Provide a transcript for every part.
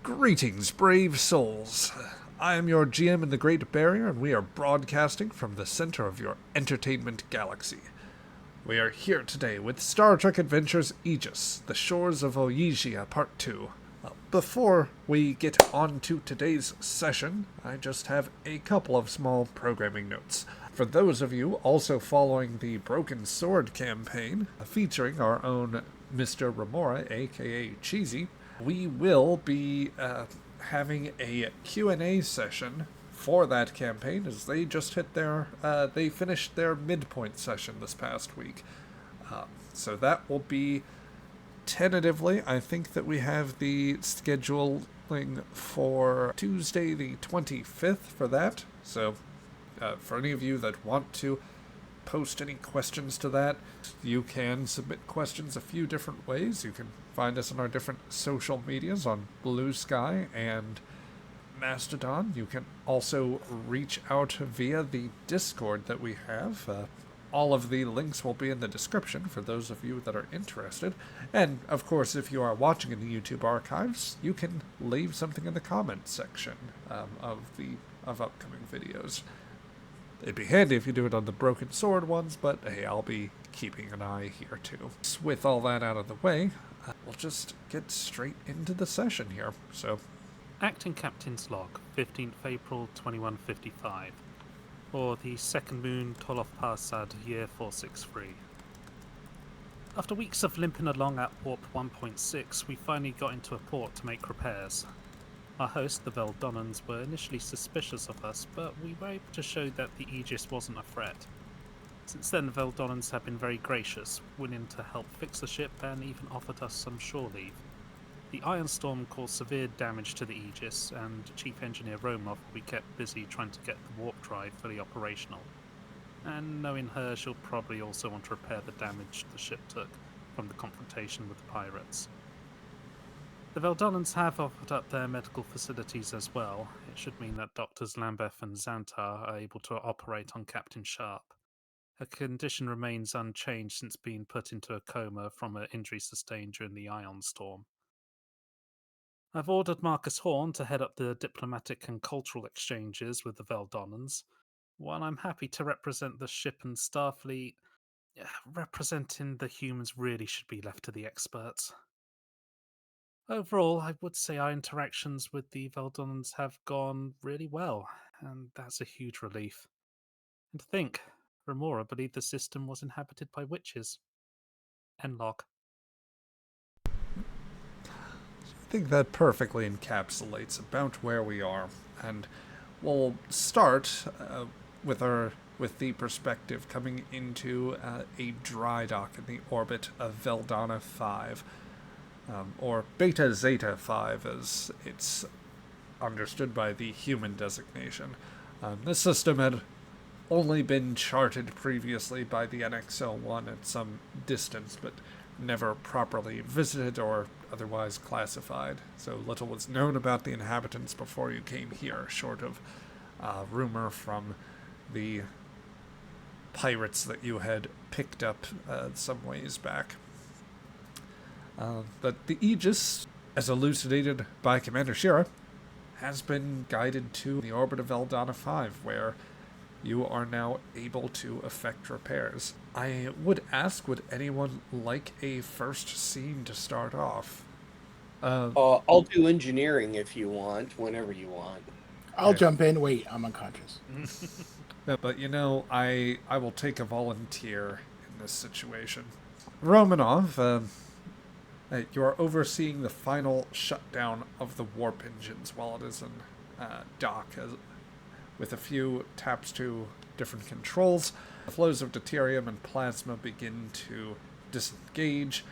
Greetings, brave souls. I am your GM in the Great Barrier, and we are broadcasting from the center of your entertainment galaxy. We are here today with Star Trek Adventures Aegis, The Shores of Ogygia Part 2. Before we get on to today's session, I just have a couple of small programming notes. For those of you also following the Broken Sword campaign, featuring our own Mr. Remora, aka Cheesy, we will be having a Q&A session for that campaign, as they just hit they finished their midpoint session this past week. So that will be tentatively, I think that we have the scheduling for Tuesday the 25th for that. So for any of you that want to post any questions to that, you can submit questions a few different ways. You can find us on our different social medias on Blue Sky and Mastodon. You can also reach out via the Discord that we have. All of the links will be in the description for those of you that are interested. And, of course, if you are watching in the YouTube archives, you can leave something in the comments section of upcoming videos. It'd be handy if you do it on the Broken Sword ones, but hey, I'll be keeping an eye here too. So with all that out of the way, we'll just get straight into the session here. So, Acting Captain's Log, 15th April 2155. Or the second moon, Tolof Parsad, year 463. After weeks of limping along at warp 1.6, we finally got into a port to make repairs. Our host, the Veldonnans, were initially suspicious of us, but we were able to show that the Aegis wasn't a threat. Since then, the Veldonnans have been very gracious, willing to help fix the ship and even offered us some shore leave. The Iron Storm caused severe damage to the Aegis, and Chief Engineer Romov will be kept busy trying to get the warp drive fully operational. And knowing her, she'll probably also want to repair the damage the ship took from the confrontation with the pirates. The Veldonnans have offered up their medical facilities as well. It should mean that Doctors Lambeth and Xantar are able to operate on Captain Sharp. Her condition remains unchanged since being put into a coma from an injury sustained during the Ion Storm. I've ordered Marcus Horn to head up the diplomatic and cultural exchanges with the Veldonnans. While I'm happy to represent the ship and Starfleet, representing the humans really should be left to the experts. Overall, I would say our interactions with the Veldonnans have gone really well, and that's a huge relief. And to think, Remora believed the system was inhabited by witches. End log. I think that perfectly encapsulates about where we are, and we'll start with the perspective coming into a dry dock in the orbit of Veldonna 5. Or Beta Zeta 5, as it's understood by the human designation. This system had only been charted previously by the NXL-1 at some distance, but never properly visited or otherwise classified. So little was known about the inhabitants before you came here, short of rumor from the pirates that you had picked up some ways back. That the Aegis, as elucidated by Commander Shira, has been guided to the orbit of Veldonna 5, where you are now able to effect repairs. I would ask, would anyone like a first scene to start off? I'll do engineering if you want, whenever you want. I'll jump in. Wait, I'm unconscious. But I will take a volunteer in this situation. Romanov, you are overseeing the final shutdown of the warp engines while it is in dock, with a few taps to different controls. The flows of deuterium and plasma begin to disengage.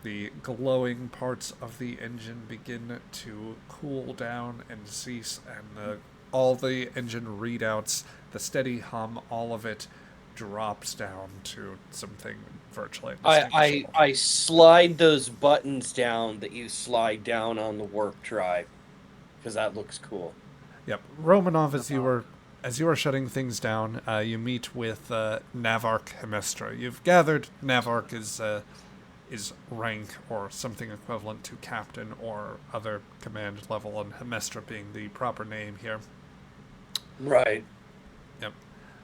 The glowing parts of the engine begin to cool down and cease, and all the engine readouts, the steady hum, all of it drops down to something virtually indistinguishable. I slide those buttons down that you slide down on the warp drive, because that looks cool. Yep. Romanov, as you are shutting things down, you meet with Navark Hemestra. You've gathered Navark is rank or something equivalent to captain or other command level, and Hemestra being the proper name here. Right. Yep.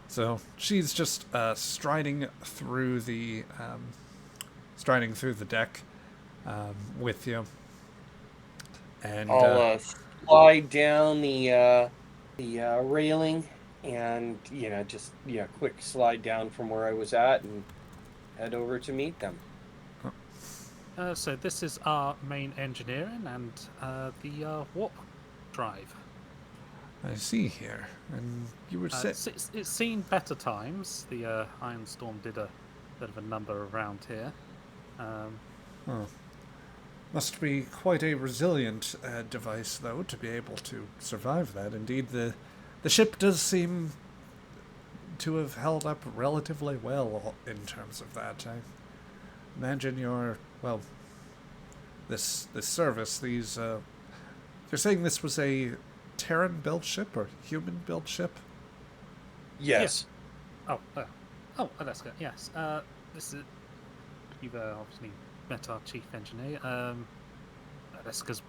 So she's just striding through the deck with you, and I'll slide down the railing and just quick slide down from where I was at and head over to meet them. So this is our main engineering and the warp drive. I see here, and you were saying It's seen better times. The Iron Storm did a bit of a number around here. must be quite a resilient device, though, to be able to survive that. Indeed, the ship does seem to have held up relatively well in terms of that. I imagine this service, you're saying this was a Terran-built ship or human-built ship? Yes. Oh, that's good. Yes. This is. You've obviously met our chief engineer. Alaska's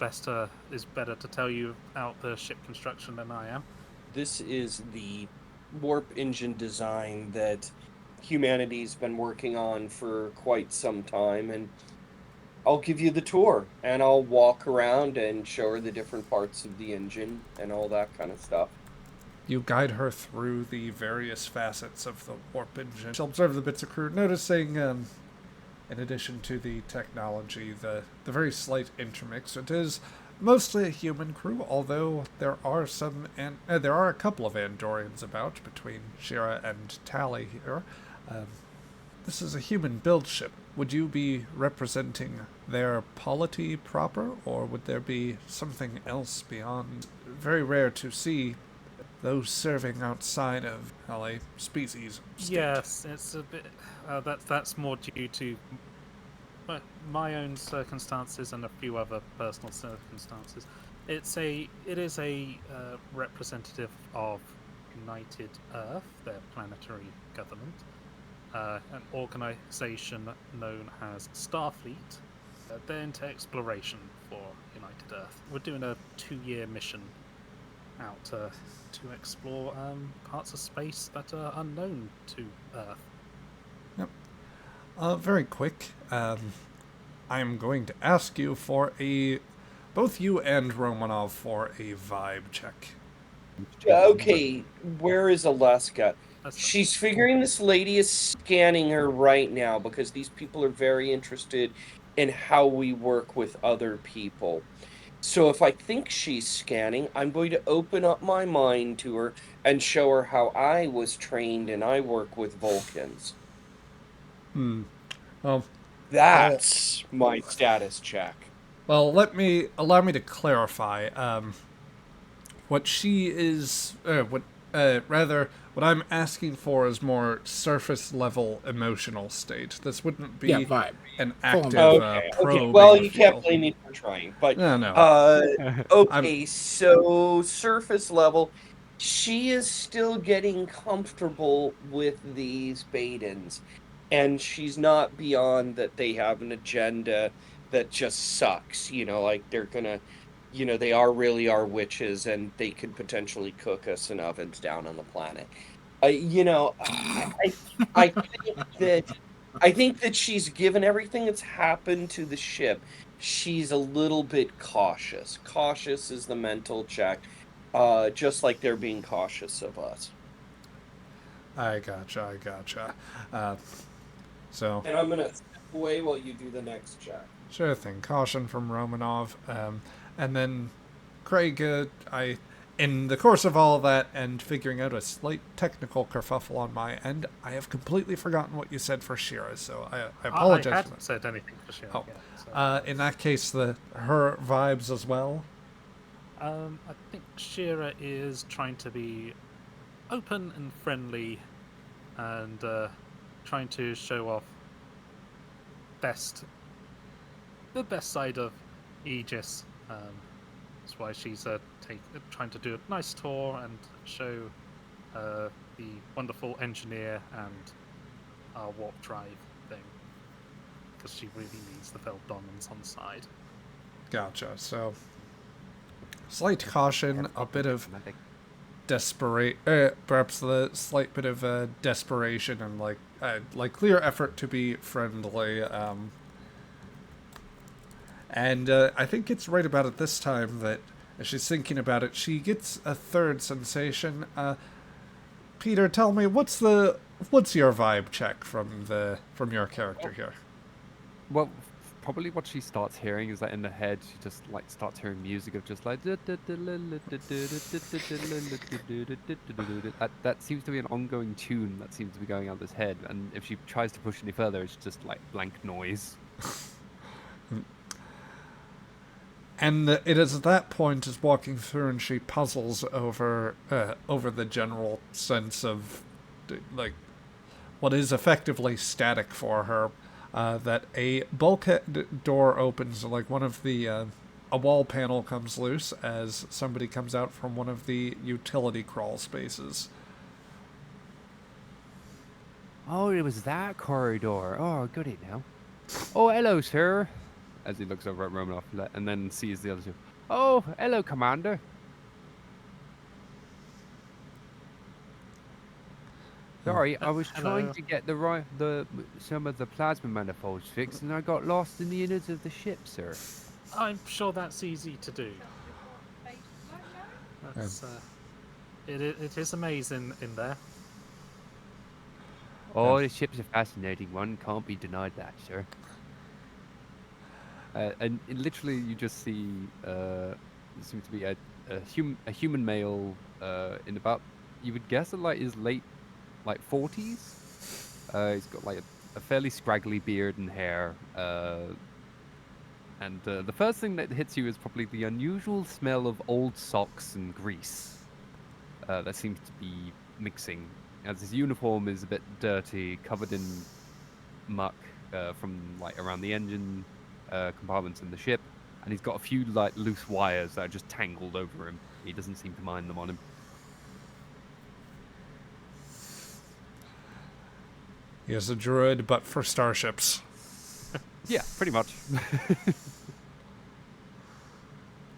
is better to tell you about the ship construction than I am. This is the warp engine design that humanity's been working on for quite some time, and I'll give you the tour, and I'll walk around and show her the different parts of the engine and all that kind of stuff. You guide her through the various facets of the warp engine. She'll observe the bits of crew, noticing, in addition to the technology, the very slight intermix. It is mostly a human crew, although there are a couple of Andorians about between Shira and Tally here. This is a human-built ship. Would you be representing their polity proper, or would there be something else beyond? Very rare to see those serving outside of a species state. Yes, it's a bit. That's more due to my own circumstances and a few other personal circumstances. It is a representative of United Earth, their planetary government, an organization known as Starfleet. They're into exploration for United Earth. We're doing a 2-year mission out to explore parts of space that are unknown to Earth. Yep. Very quick. I am going to ask you for both you and Romanov for a vibe check. Okay, where is Alaska? That's She's figuring this lady is scanning her right now because these people are very interested in how we work with other people. So if I think she's scanning, I'm going to open up my mind to her and show her how I was trained and I work with Vulcans. Well, That's my status check. Well, allow me to clarify. What she is, what I'm asking for is more surface level emotional state. This wouldn't be vibe. an active Okay. probing Well, you can't field. blame me for trying, but No. okay. So surface level, she is still getting comfortable with these Badens, and she's not beyond that they have an agenda that just sucks. Like they're gonna, they really are witches, and they could potentially cook us in ovens down on the planet. I think that she's given everything that's happened to the ship. She's a little bit cautious. Cautious is the mental check, just like they're being cautious of us. I gotcha. So And I'm gonna step away while you do the next check. sure thing. Caution from Romanov, and then Craig. In the course of all of that and figuring out a slight technical kerfuffle on my end, I have completely forgotten what you said for Shira, so I apologize. I hadn't said anything for Shira. Oh. Yet, so. In that case, her vibes as well. I think Shira is trying to be open and friendly, and trying to show off the best side of Aegis. That's why she's trying to do a nice tour and show the wonderful engineer and our warp drive thing. because she really needs the Veldonnans on side. Gotcha. So, slight caution, a bit of perhaps the slight bit of desperation and like clear effort to be friendly. And I think it's right about at this time that, as she's thinking about it, she gets a third sensation. Peter, tell me, what's your vibe check from your character here? Well, probably what she starts hearing is that in the head, she just like starts hearing music of just like that seems to be an ongoing tune that seems to be going out this head, and if she tries to push any further, it's just like blank noise. And it is at that point, as walking through, and she puzzles over the general sense of, like, what is effectively static for her, that a bulkhead door opens, like one of the, a wall panel comes loose as somebody comes out from one of the utility crawl spaces. Oh, it was that corridor. Oh, goody now. Oh, hello, sir. As he looks over at Romanov and then sees the other two. Oh, hello, Commander. Sorry, I was trying to get some of the plasma manifolds fixed, and I got lost in the innards of the ship, sir. I'm sure that's easy to do. That's, it is amazing in there. Oh, the ship's a fascinating one. Can't be denied that, sir. And literally, you just see there seems to be a human male in about, you would guess, at like his late 40s. He's got like a fairly scraggly beard and hair. And the first thing that hits you is probably the unusual smell of old socks and grease that seems to be mixing. As his uniform is a bit dirty, covered in muck from like around the engine compartments in the ship, and he's got a few like loose wires that are just tangled over him. He doesn't seem to mind them on him. He is a druid, but for starships. Yeah, pretty much.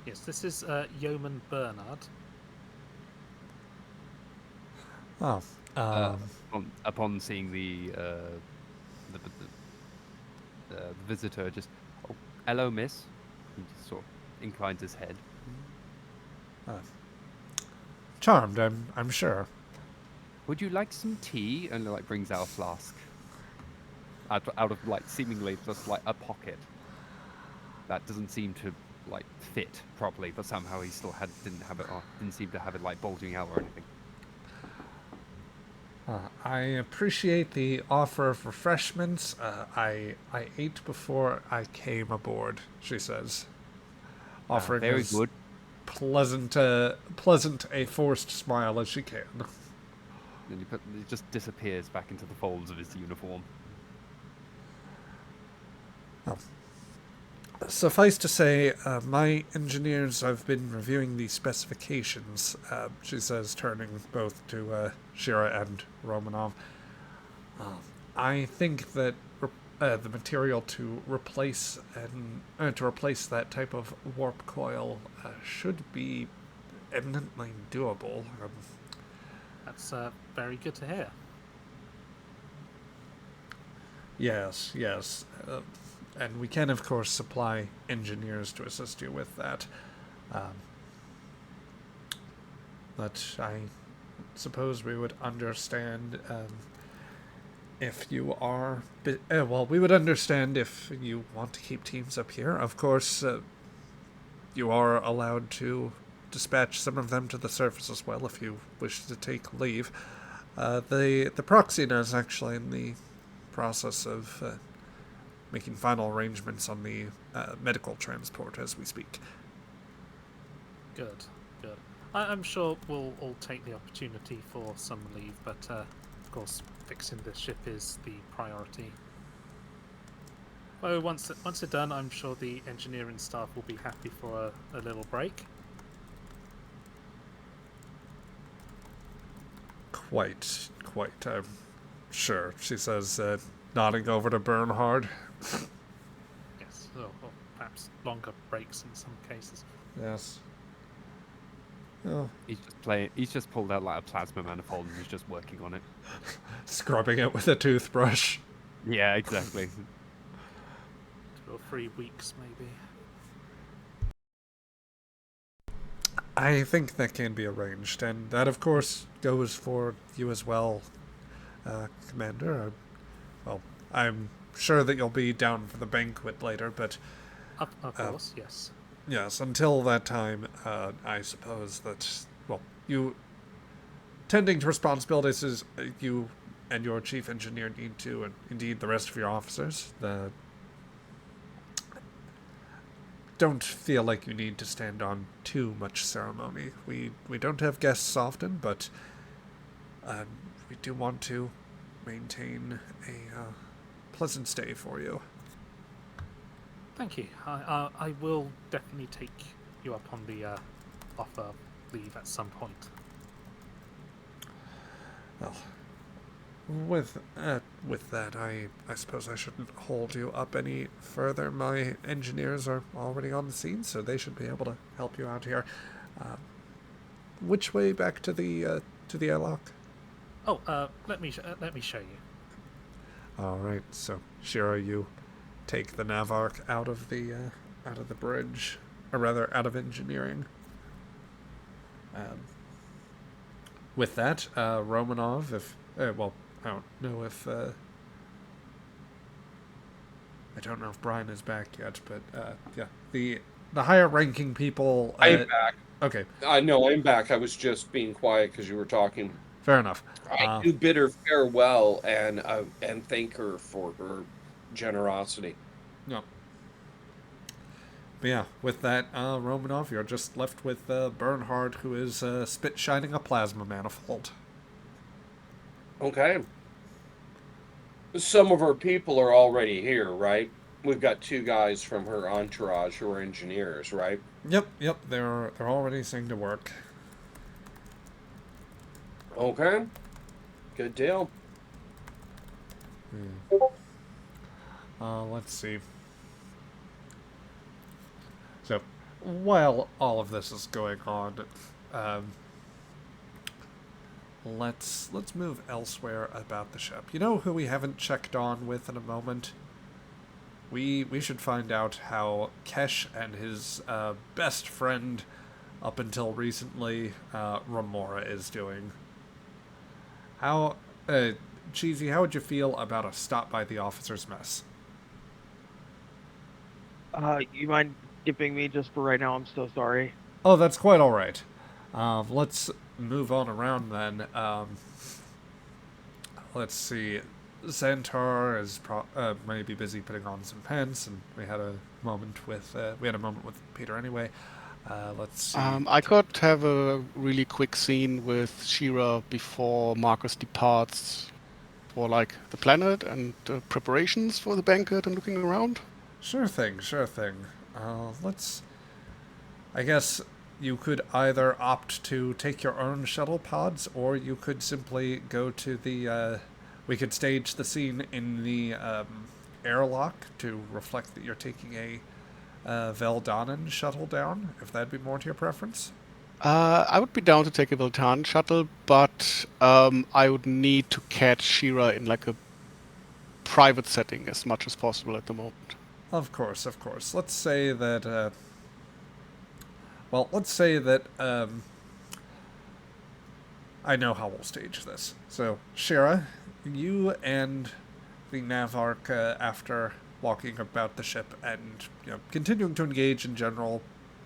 Yes, this is Yeoman Bernard. Oh. Upon seeing the visitor, just, oh, hello, miss. He just sort of inclines his head. Charmed, I'm sure. Would you like some tea? And like brings out a flask out of like seemingly just like a pocket that doesn't seem to like fit properly, but somehow he still didn't seem to have it like bulging out or anything. I appreciate the offer of refreshments. I ate before I came aboard, she says, offering very as good. pleasant a forced smile as she can. Then he just disappears back into the folds of his uniform. Oh. Suffice to say, my engineers have been reviewing the specifications, she says, turning both to Shira and Romanov. I think that the material to replace that type of warp coil should be eminently doable. That's very good to hear. Yes. And we can, of course, supply engineers to assist you with that. But I suppose we would understand if you are... we would understand if you want to keep teams up here. Of course, you are allowed to dispatch some of them to the surface as well if you wish to take leave. The Proxina is actually in the process of... making final arrangements on the medical transport as we speak. Good. I'm sure we'll all take the opportunity for some leave, but of course, fixing the ship is the priority. Well, once they're done, I'm sure the engineering staff will be happy for a little break. Quite, I'm sure, she says, nodding over to Bernhard. or perhaps longer breaks in some cases. Yes. Oh, He's just pulled out like a plasma manifold and he's just working on it. scrubbing it with a toothbrush. Yeah, exactly. 2 or 3 weeks, maybe. I think that can be arranged, and that, of course, goes for you as well, Commander. Well, I'm sure that you'll be down for the banquet later, but Of course, yes. yes, until that time, I suppose that, well, you tending to responsibilities is you and your chief engineer need to, and indeed the rest of your officers, don't feel like you need to stand on too much ceremony. We don't have guests often, but we do want to maintain a pleasant stay for you. Thank you. I will definitely take you up on the offer of leave at some point. Well, with that, I suppose I shouldn't hold you up any further. My engineers are already on the scene, so they should be able to help you out here. Which way back to the airlock? Oh, let me show you. All right. So, Shira, you take the Navark out of the bridge, or rather, out of engineering. With that, Romanov, if well, I don't know if Brian is back yet, but yeah, the higher ranking people. I'm back. Okay, No, I'm back. I was just being quiet because you were talking. fair enough. I do bid her farewell and thank her for her generosity. No. But yeah, with that, Romanov, you're just left with Bernhard, who is spit shining a plasma manifold. Okay. Some of her people are already here, right? We've got 2 guys from her entourage who are engineers, right? Yep, they're already seeing to work. Okay. Good deal. Let's see. So, while all of this is going on, let's move elsewhere about the ship. You know who we haven't checked on with in a moment? We should find out how Kesh and his best friend, up until recently, Remora, is doing. How, Cheesy, how would you feel about a stop by the officer's mess? You mind skipping me just for right now? I'm so sorry. Oh, that's quite all right. Let's move on around then. Let's see. Xantar is maybe busy putting on some pants, and we had a moment with Peter anyway. Let's see. I could have a really quick scene with Shira before Marcus departs for like the planet and preparations for the banquet and looking around. Sure thing. I guess you could either opt to take your own shuttle pods, or you could simply go to the. We could stage the scene in the airlock to reflect that you're taking a Veldonnan shuttle down, if that'd be more to your preference. I would be down to take a Veldonnan shuttle, but I would need to catch Shira in like a private setting as much as possible at the moment. Of course. Let's say that. Let's say that. I know how we'll stage this. So, Shira, you and the Navark, after walking about the ship and continuing to engage in general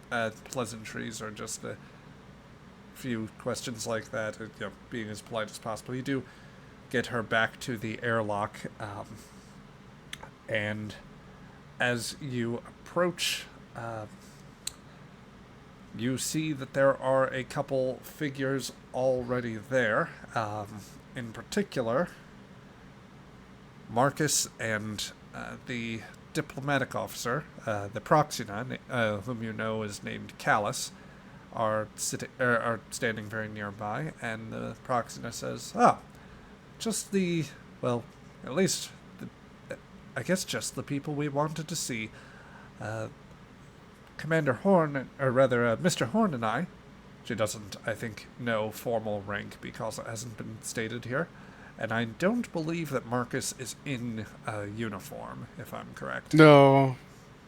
pleasantries or just a few questions like that, being as polite as possible, you do get her back to the airlock, and as you approach, you see that there are a couple figures already there. In particular, Marcus and the diplomatic officer, the Proxina, whom you know is named Callus, are standing very nearby, and the Proxina says, just I guess just the people we wanted to see. Commander Horn, or rather, Mr. Horn and I, she doesn't, I think, know formal rank because it hasn't been stated here, and I don't believe that Marcus is in a uniform, if I'm correct. No,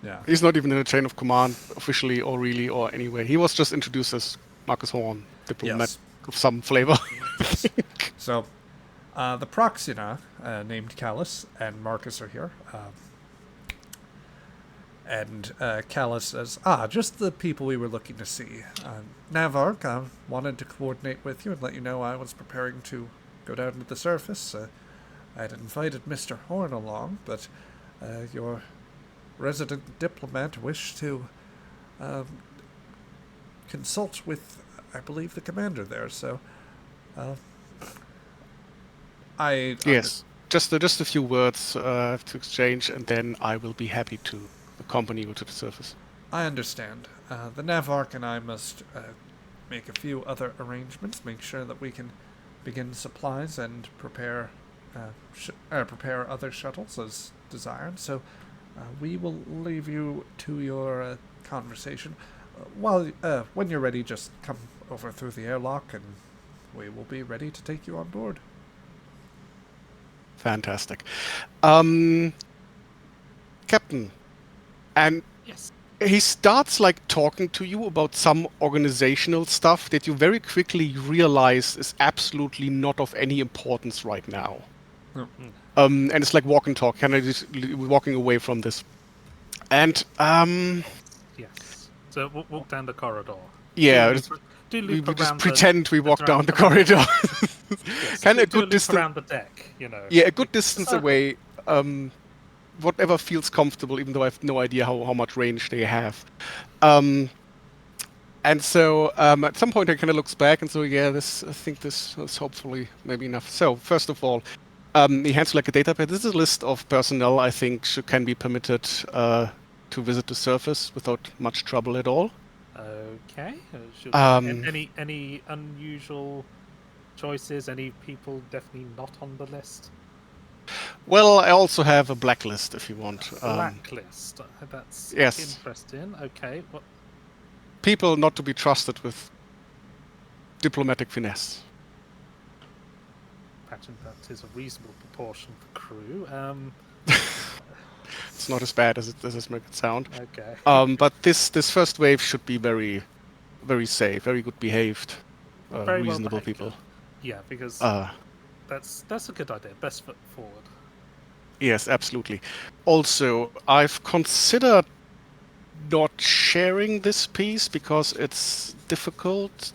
Yeah. he's not even in the chain of command officially or really or anyway. He was just introduced as Marcus Horn, diplomat Yes. of some flavor. So, the Proxina, named Callus, and Marcus are here. And Callus says, just the people we were looking to see. Navark, I wanted to coordinate with you and let you know I was preparing to go down to the surface. I had invited Mr. Horn along, but your resident diplomat wished to consult with, I believe, the commander there, so... Yes, just a few words to exchange, and then I will be happy to accompany you to the surface. I understand. The Navark and I must make a few other arrangements, make sure that we can begin supplies and prepare other shuttles as desired. So we will leave you to your conversation. When you're ready, just come over through the airlock, and we will be ready to take you on board. Fantastic. Captain, and Yes. he starts talking to you about some organizational stuff that you very quickly realize is absolutely not of any importance right now. No. And it's like walk and talk, kind of just walking away from this. And Yes. So walk down the corridor. yeah, Do we loop just around pretend we walk down around the corridor. Yes, Kind of a do a good loop distance. around the deck, you know. Yeah, a good distance away. Whatever feels comfortable, even though I have no idea how much range they have. And so at some point, I kind of looks back and so I think this is hopefully maybe enough. So first of all, he hands you a data pad. This is a list of personnel I think can be permitted to visit the surface without much trouble at all. Okay. Any unusual choices? Any people definitely not on the list? Well, I also have a blacklist if you want. Blacklist. That's yes. interesting. Okay. What? People not to be trusted with diplomatic finesse. Imagine that is a reasonable proportion of the crew. It's not as bad as it does make it sound. Okay. But this first wave should be very, very safe, very good behaved, Very well reasonable behaved. people. Yeah, because that's a good idea. Best foot forward. Yes, absolutely. Also, I've considered not sharing this piece because it's difficult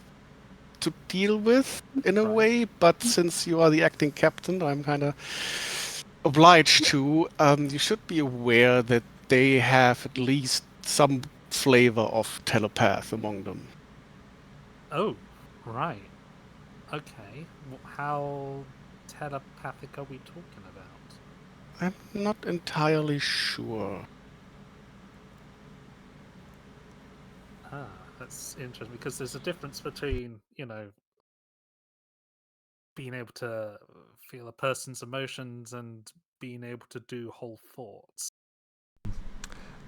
to deal with in a way, but since you are the acting captain, I'm kind of obliged to. You should be aware that they have at least some flavor of telepath among them. Oh, right. Okay. How telepathic are we talking about? I'm not entirely sure. That's interesting because there's a difference between, being able to feel a person's emotions and being able to do whole thoughts.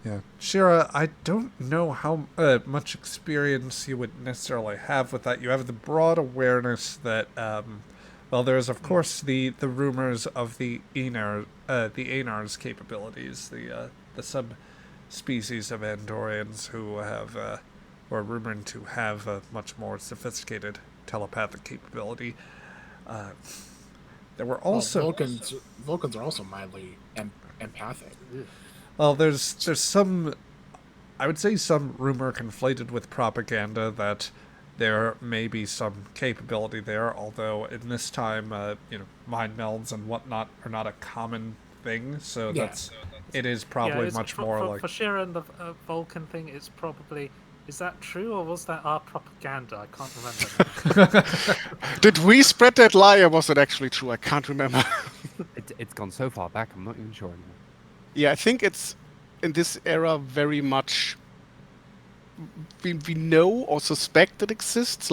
Yeah. Shira, I don't know how much experience you would necessarily have with that. You have the broad awareness that, there is, of course, the rumors of the Ainar's capabilities, the subspecies of Andorians who are rumored to have a much more sophisticated telepathic capability. There were also Vulcans are also mildly empathic. Well, there's some, I would say some rumor conflated with propaganda that there may be some capability there, although in this time, mind melds and whatnot are not a common thing, so it is probably much more like... For Shira and the Vulcan thing, it's probably... Is that true, or was that our propaganda? I can't remember. Did we spread that lie, or was it actually true? I can't remember. It's gone so far back, I'm not even sure anymore. Yeah, I think it's in this era very much we know or suspect it exists,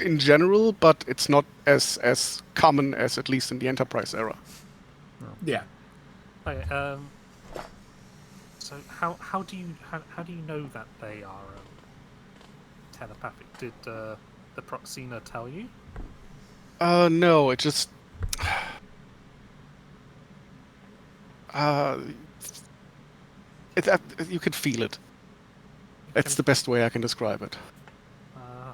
in general, but it's not as common as at least in the Enterprise era. Yeah. Okay, So how do you know that they are telepathic? Did the Proxena tell you? No, it just. Uh, you can feel it. It's the best way I can describe it. I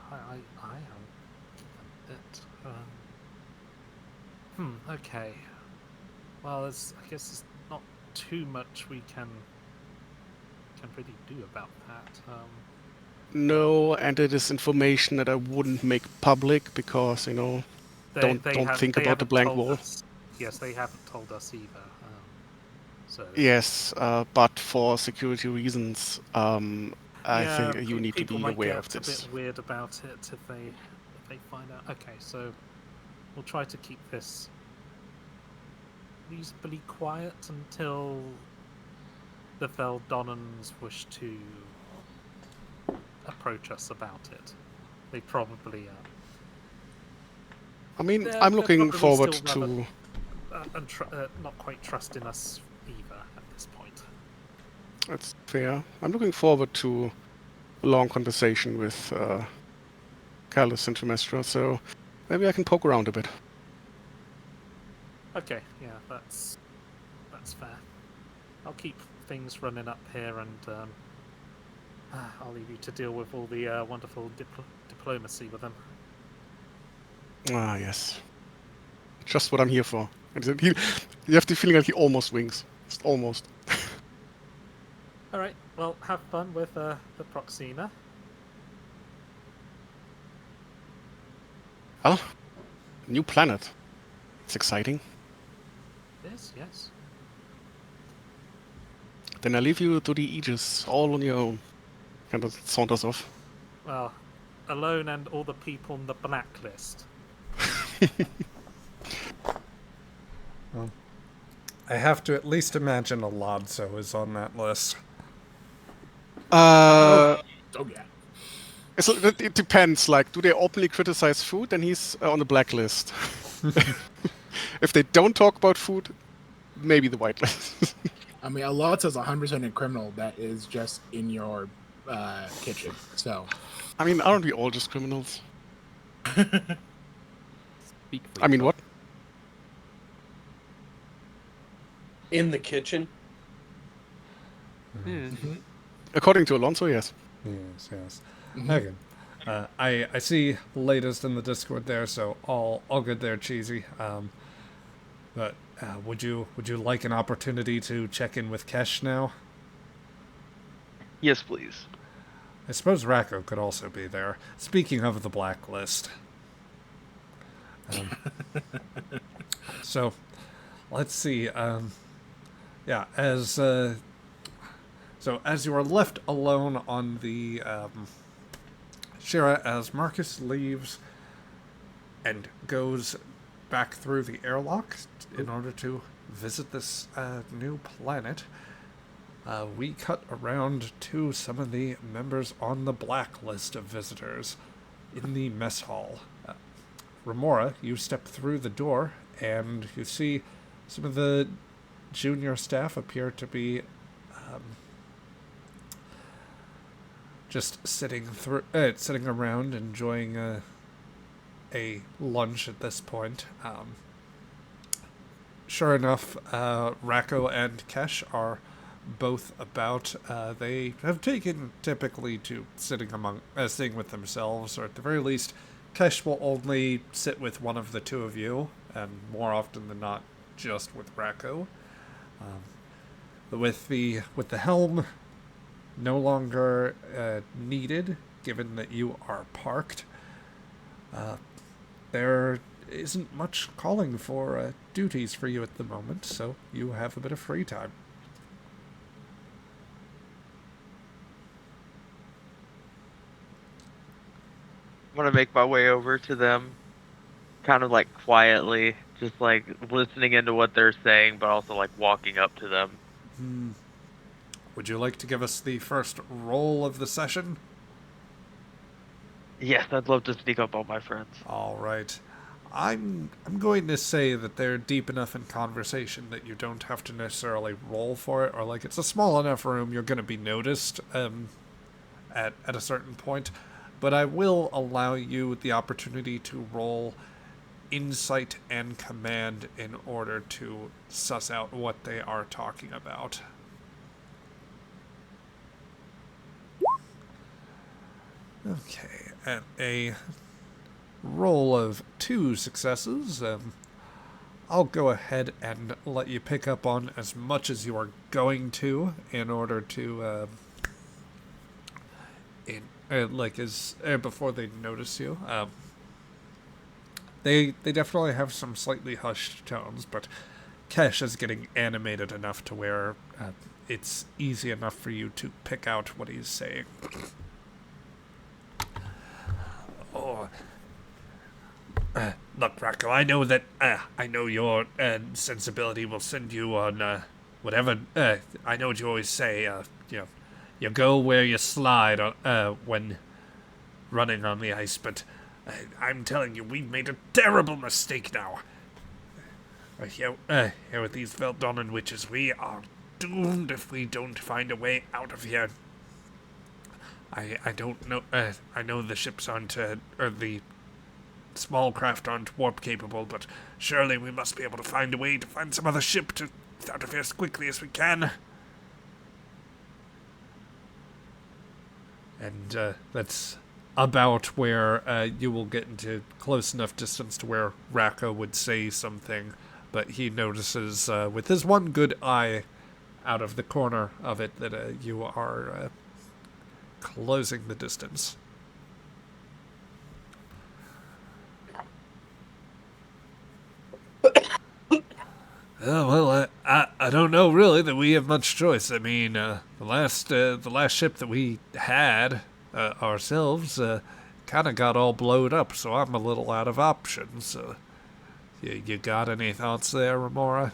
am it. Okay. Well, I guess there's not too much we can really do about that. No, and it is information that I wouldn't make public because don't think about the blank wall. Us. Yes, they haven't told us either. So Yes, but for security reasons, I think you need to people be might aware get of a this. bit weird about it if they find out. Okay, so we'll try to keep this reasonably quiet until the Veldonnans wish to approach us about it. They probably I mean, they're I'm looking probably forward still to. not quite trusting us either at this point. That's fair. I'm looking forward to a long conversation with Callus and Trimestra, so maybe I can poke around a bit. Okay, yeah, that's fair. I'll keep things running up here, and I'll leave you to deal with all the wonderful diplomacy with them. Ah, yes. Just what I'm here for. And you have the feeling that he almost wings. Just almost. All right. Well, have fun with the Proxena. Well, new planet. It's exciting. Yes. Then I leave you to the Aegis, all on your own. Kind of saunters off. Well, alone and all the people on the blacklist. Well, I have to at least imagine Alonso is on that list. Oh yeah. So it depends. Like, do they openly criticize food? Then he's on the blacklist. If they don't talk about food, maybe the whitelist. I mean, a lot says 100% a criminal that is just in your kitchen. So, I mean, aren't we all just criminals? Speak for I mean, yourself. what? In the kitchen. Yeah. According to Alonso, yes. Yes. Mhm. Okay. I see latest in the Discord there, so all good there, Cheesy. But would you like an opportunity to check in with Kesh now? Yes, please. I suppose Racco could also be there. Speaking of the blacklist. So, let's see. As you are left alone on the Shira, as Marcus leaves and goes back through the airlock in order to visit this new planet, we cut around to some of the members on the blacklist of visitors in the mess hall. Remora, you step through the door and you see some of the junior staff appear to be just sitting around enjoying a lunch at this point. Sure enough, Racco and Kesh are both about. They have taken typically to sitting with themselves, or at the very least, Kesh will only sit with one of the two of you, and more often than not, just with Racco. With the helm no longer needed, given that you are parked, there isn't much calling for duties for you at the moment, so you have a bit of free time. I'm gonna make my way over to them, kind of like quietly, just like listening into what they're saying, but also like walking up to them. Would you like to give us the first roll of the session? Yes, I'd love to sneak up on my friends. All right. I'm going to say that they're deep enough in conversation that you don't have to necessarily roll for it, or like it's a small enough room you're going to be noticed at a certain point. But I will allow you the opportunity to roll insight and command in order to suss out what they are talking about. Okay, at a roll of 2 successes, I'll go ahead and let you pick up on as much as you are going to in order to, before they notice you. They definitely have some slightly hushed tones, but Kesh is getting animated enough to where it's easy enough for you to pick out what he's saying. Oh, look, Rocco, I know that, I know your sensibility will send you on, whatever, I know what you always say, you go where you slide when running on the ice, but I'm telling you, we've made a terrible mistake now. Here with these Veldonnan witches, we are doomed if we don't find a way out of here. I don't know, I know the ships aren't, or the small craft aren't warp capable, but surely we must be able to find a way to find some other ship to get out of here as quickly as we can. And that's about where you will get into close enough distance to where Raka would say something, but he notices with his one good eye out of the corner of it that you are closing the distance. Well, I don't know really that we have much choice. I mean, the last ship that we had ourselves kind of got all blowed up, so I'm a little out of options. You got any thoughts there, Remora?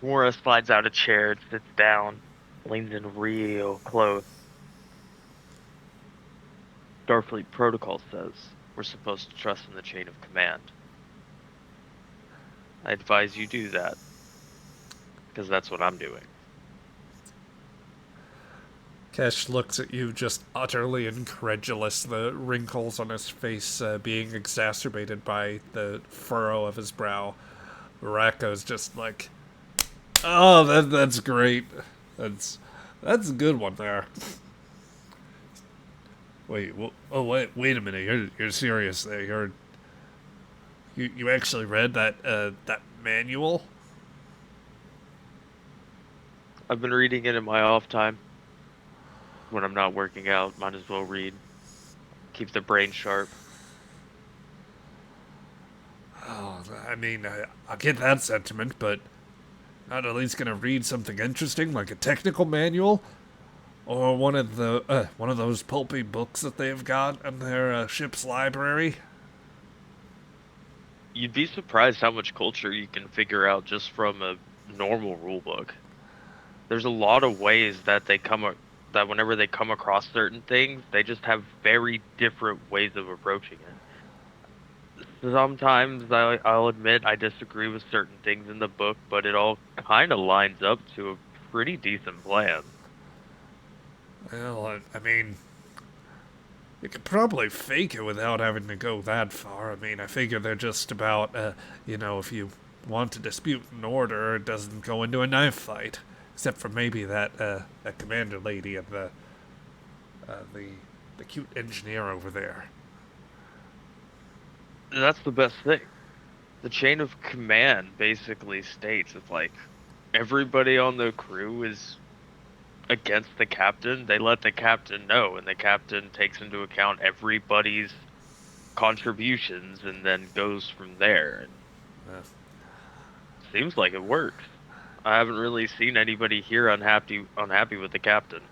Mora slides out a chair, sits down, leans in real close. Starfleet protocol says we're supposed to trust in the chain of command. I advise you do that, because that's what I'm doing. Kesh looks at you just utterly incredulous, the wrinkles on his face being exacerbated by the furrow of his brow. Raka's just like, oh, that's great. That's a good one there. Wait, wait a minute. You're serious there. You actually read that manual? I've been reading it in my off time. When I'm not working out, might as well read. Keep the brain sharp. Oh, I mean, I get that sentiment, but not at least gonna read something interesting like a technical manual, or one of those pulpy books that they've got in their ship's library. You'd be surprised how much culture you can figure out just from a normal rulebook. There's a lot of ways that that whenever they come across certain things, they just have very different ways of approaching it. Sometimes I'll admit I disagree with certain things in the book, but it all kind of lines up to a pretty decent plan. Well, I mean, you could probably fake it without having to go that far. I mean, I figure they're just about, if you want to dispute an order, it doesn't go into a knife fight. Except for maybe that commander lady and the cute engineer over there. That's the best thing. The chain of command basically states it's like everybody on the crew is against the captain. They let the captain know, and the captain takes into account everybody's contributions and then goes from there. And seems like it works. I haven't really seen anybody here unhappy with the captain.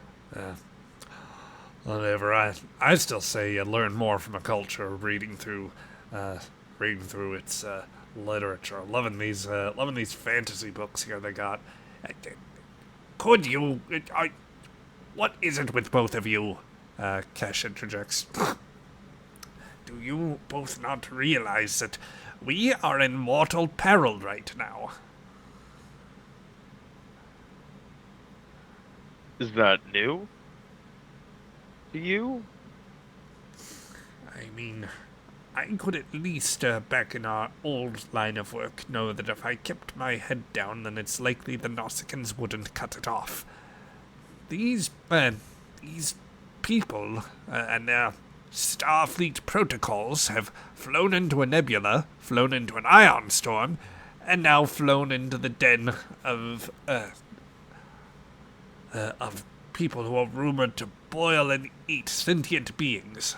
Whatever. I still say you learn more from a culture reading through its literature. Loving these fantasy books here they got. Could you? What is it with both of you? Cash interjects. Do you both not realize that we are in mortal peril right now? Is that new to you? I mean, I could at least, back in our old line of work, know that if I kept my head down, then it's likely the Nausicaans wouldn't cut it off. These people, and their Starfleet protocols have flown into a nebula, flown into an ion storm, and now flown into the den of people who are rumored to boil and eat sentient beings,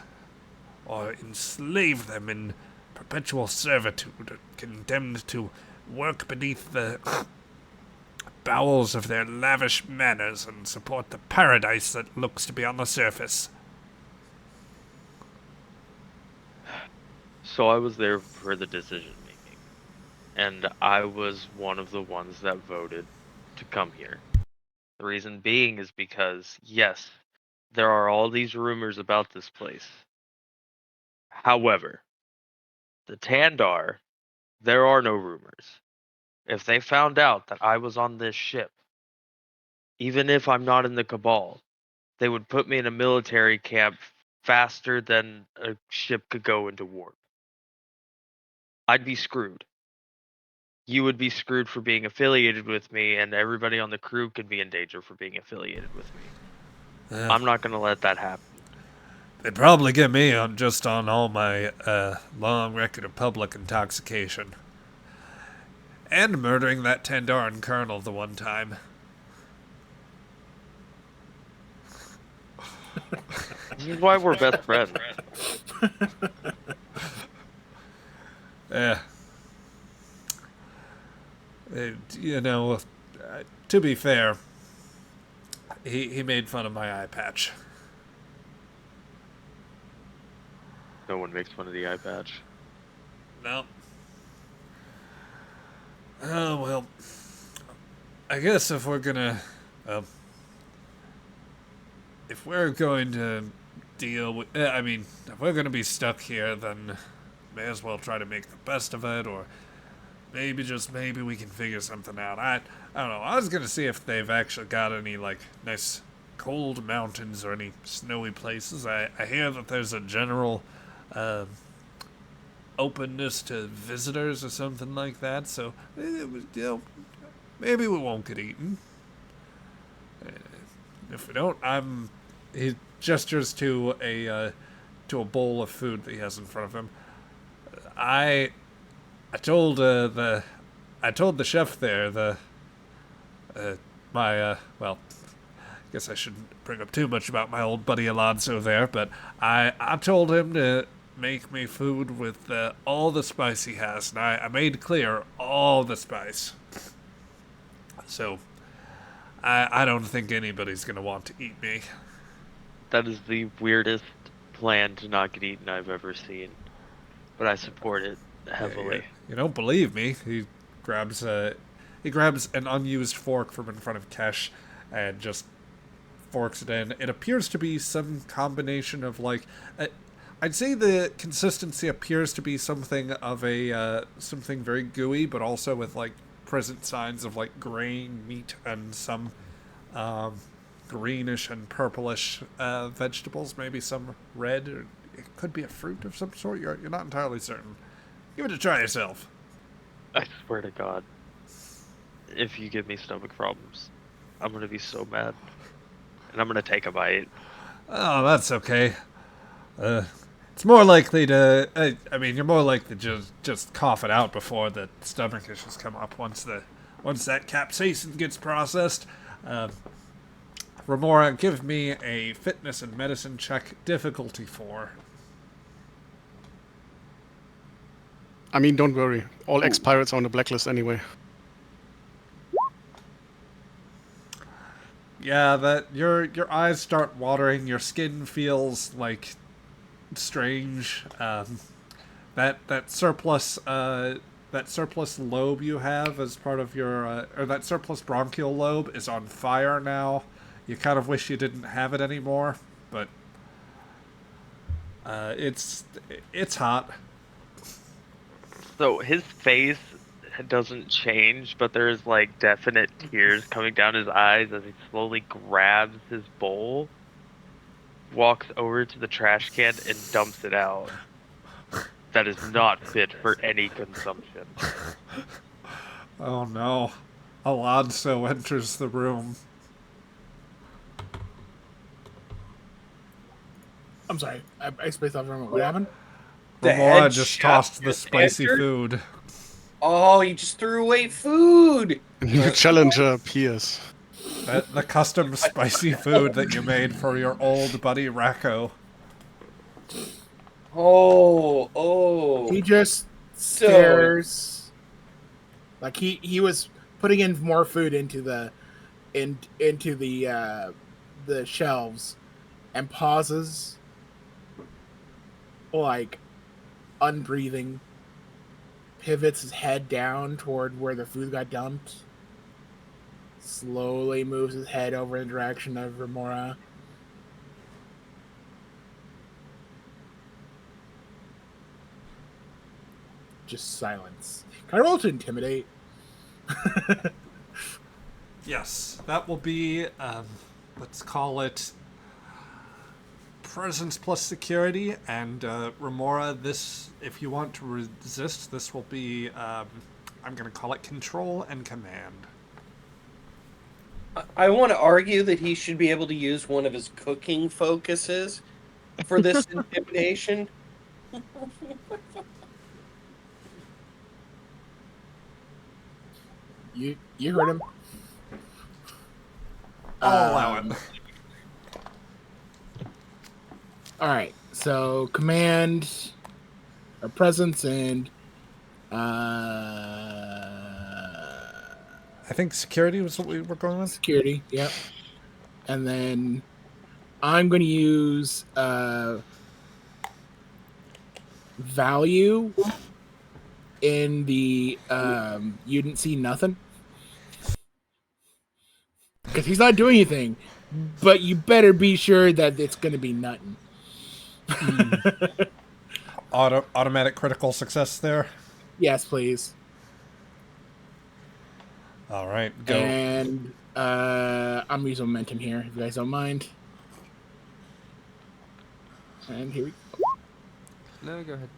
or enslave them in perpetual servitude, condemned to work beneath the bowels of their lavish manners and support the paradise that looks to be on the surface. So I was there for the decision making, and I was one of the ones that voted to come here. The reason being is because, yes, there are all these rumors about this place. However, the Tandar, there are no rumors. If they found out that I was on this ship, even if I'm not in the Cabal, they would put me in a military camp faster than a ship could go into warp. I'd be screwed. You would be screwed for being affiliated with me, and everybody on the crew could be in danger for being affiliated with me. I'm not going to let that happen. They'd probably get me on all my long record of public intoxication. And murdering that Tandaran colonel the one time. This is why we're best friends. Yeah. To be fair, he made fun of my eye patch. No one makes fun of the eye patch. No. Oh, well. I guess if we're going to deal with... if we're going to be stuck here, then may as well try to make the best of it, or maybe, just maybe, we can figure something out. I don't know. I was going to see if they've actually got any, nice cold mountains or any snowy places. I hear that there's a general openness to visitors or something like that, so, maybe we won't get eaten. If we don't, he gestures to a bowl of food that he has in front of him. I told the chef there, I guess I shouldn't bring up too much about my old buddy Alonso there, but I told him to make me food with all the spice he has, and I made clear all the spice. So, I don't think anybody's going to want to eat me. That is the weirdest plan to not get eaten I've ever seen. But I support it heavily. Yeah, you don't believe me? He grabs an unused fork from in front of Kesh and just forks it in. It appears to be some combination of I'd say the consistency appears to be something of something very gooey, but also with present signs of grain, meat, and some greenish and purplish vegetables. Maybe some red, or it could be a fruit of some sort. You're not entirely certain. Give it a try yourself. I swear to God, if you give me stomach problems, I'm gonna be so mad, and I'm gonna take a bite. Oh, that's okay. It's more likely to. You're more likely to just cough it out before the stomach issues come up. Once that capsaicin gets processed. Remora, give me a fitness and medicine check, difficulty 4. Don't worry. All ex-pirates are on the blacklist anyway. Yeah, that your eyes start watering, your skin feels strange. That surplus lobe you have as part of your or that surplus bronchial lobe is on fire now. You kind of wish you didn't have it anymore, but It's hot. So his face doesn't change, but there's like definite tears coming down his eyes as he slowly grabs his bowl, walks over to the trash can, and dumps it out. That is not fit for any consumption. Oh no. Alonso enters the room. I'm sorry. I spaced off for a moment. What happened? The Remora head just chef tossed the just spicy entered? food. Oh, he just threw away food. New challenger appears. The custom spicy food that you made for your old buddy Racco. Oh. He just stares. Like he was putting in more food into the shelves, and pauses, like unbreathing. Pivots his head down toward where the food got dumped. Slowly moves his head over in the direction of Remora. Just silence. Can I roll to intimidate? Yes, that will be, let's call it presence plus security, and Remora, this, if you want to resist, this will be, I'm going to call it control and command. I want to argue that he should be able to use one of his cooking focuses for this intimidation. You heard him. I'll allow it. All right, so command, or presence, and I think security was what we were going with. security. Yep. And then I'm going to use value in the you didn't see nothing, because he's not doing anything, but you better be sure that it's going to be nothing. Automatic critical success there. Yes, please. All right, go. And I'm using momentum here, if you guys don't mind. And here we go. No, go ahead.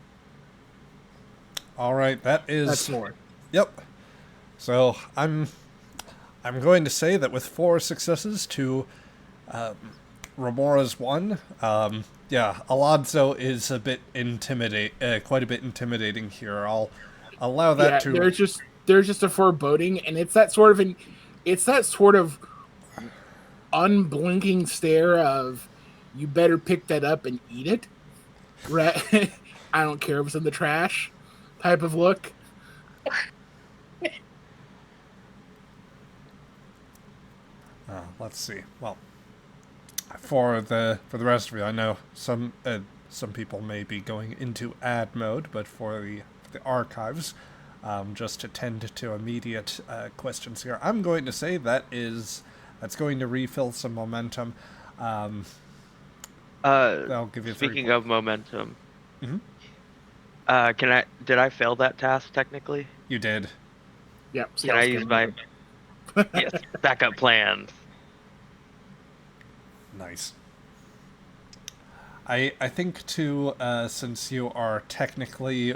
All right, That's 4. Yep. So I'm going to say that with 4 successes to Remora's 1, yeah, Alonso is a bit quite a bit intimidating here. I'll allow that to. There's just a foreboding, and it's that sort of unblinking stare of, you better pick that up and eat it. Right? I don't care if it's in the trash type of look. Let's see. Well, for the rest of you, I know some people may be going into ad mode, but for the archives, just to tend to immediate questions here, I'm going to say that's going to refill some momentum. I'll give you. Speaking of momentum, Mm-hmm. did I fail that task technically? You did. Yep. Can I use my backup plans? Nice. I think too, since you are technically,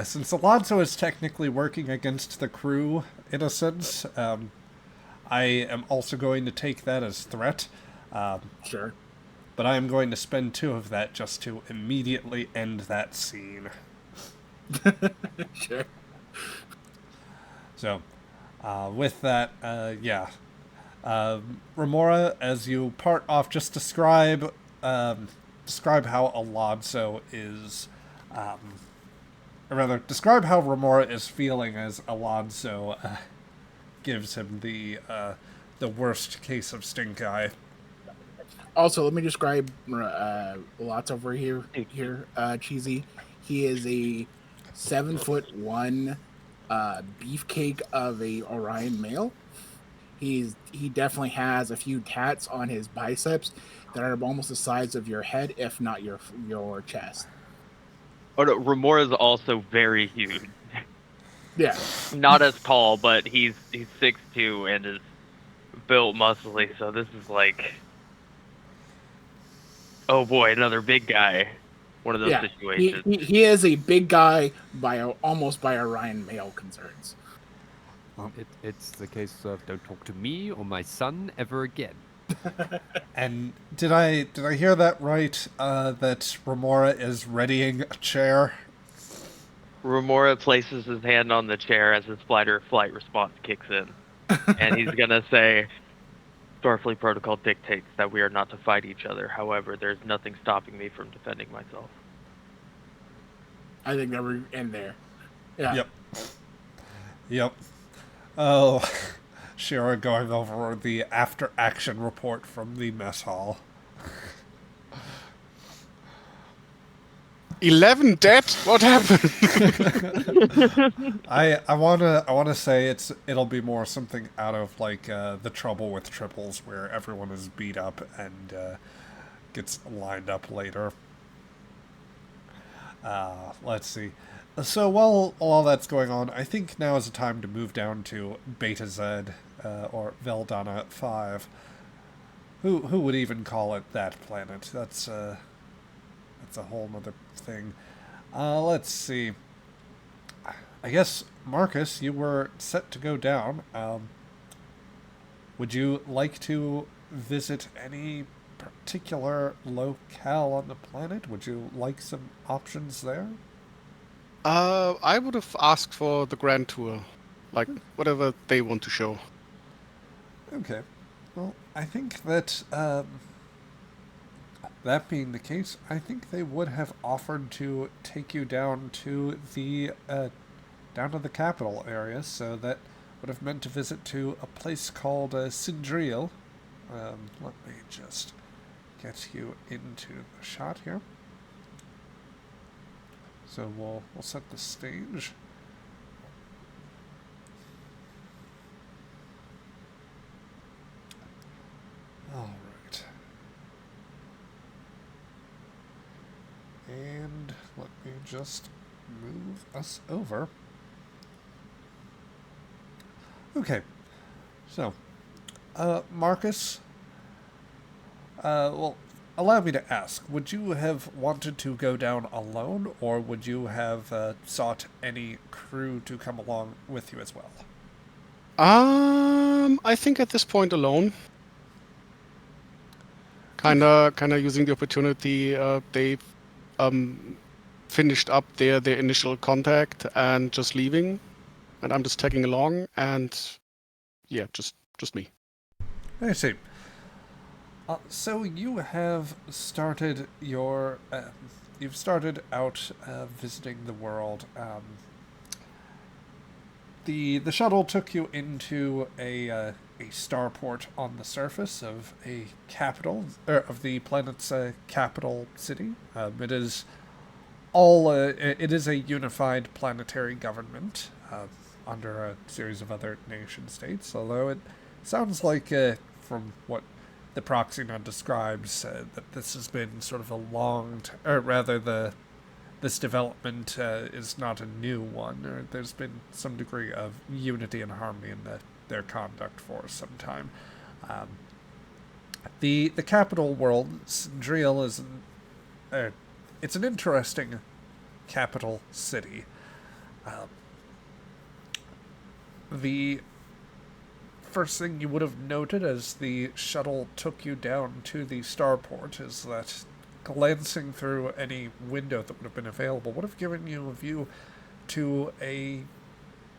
since Alonso is technically working against the crew in a sense, I am also going to take that as threat. Sure. But I am going to spend 2 of that just to immediately end that scene. Sure. So, with that, yeah. Remora, as you part off, just describe how Alonso is, or rather, describe how Remora is feeling as Alonso gives him the worst case of stink eye. Also, let me describe lots over here. Cheesy. He is a 7'1" beefcake of a Orion male. He definitely has a few tats on his biceps that are almost the size of your head, if not your chest. Oh no, Remora is also very huge. Yeah. Not as tall, but he's 6'2" and is built muscly. So this is like, oh boy, another big guy. One of those Yeah, situations. he is a big guy almost by Orion male concerns. It's the case of don't talk to me or my son ever again. And did I hear that right? That Remora is readying a chair. Remora places his hand on the chair as his flight response kicks in, and he's gonna say, "Starfleet protocol dictates that we are not to fight each other. However, there's nothing stopping me from defending myself." I think that we're in there. Yeah. Yep. Oh, Shira going over the after-action report from the mess hall. 11 dead? What happened? I wanna say it'll be more something out of like the Trouble with Triples, where everyone is beat up and gets lined up later. Let's see. So while all that's going on, I think now is the time to move down to Beta Z, or Veldonna 5. Who would even call it that planet? That's a whole nother thing. Let's see. I guess, Marcus, you were set to go down. Would you like to visit any particular locale on the planet? Would you like some options there? I would have asked for the Grand Tour. Like, whatever they want to show. Okay. Well, I think that, that being the case, I think they would have offered to take you down to the capital area, so that would have meant to visit to a place called Sindriel. Let me just get you into the shot here. So we'll set the stage. All right. And let me just move us over. Okay. So, Marcus, well, allow me to ask, would you have wanted to go down alone, or would you have sought any crew to come along with you as well? I think at this point alone. Kinda using the opportunity. They finished up their initial contact and just leaving, and I'm just tagging along, and yeah, just me. I see. So you have started your, you've started out visiting the world. The shuttle took you into a starport on the surface of a capital, of the planet's capital city. It is all, it is a unified planetary government under a series of other nation states. Although it sounds like, from what the Proxyna describes, that this has been sort of a long, or rather this development is not a new one. Or there's been some degree of unity and harmony in their conduct for some time. The capital world, Sindriel, is it's an interesting capital city. The first thing you would have noted as the shuttle took you down to the starport is that glancing through any window that would have been available would have given you a view to a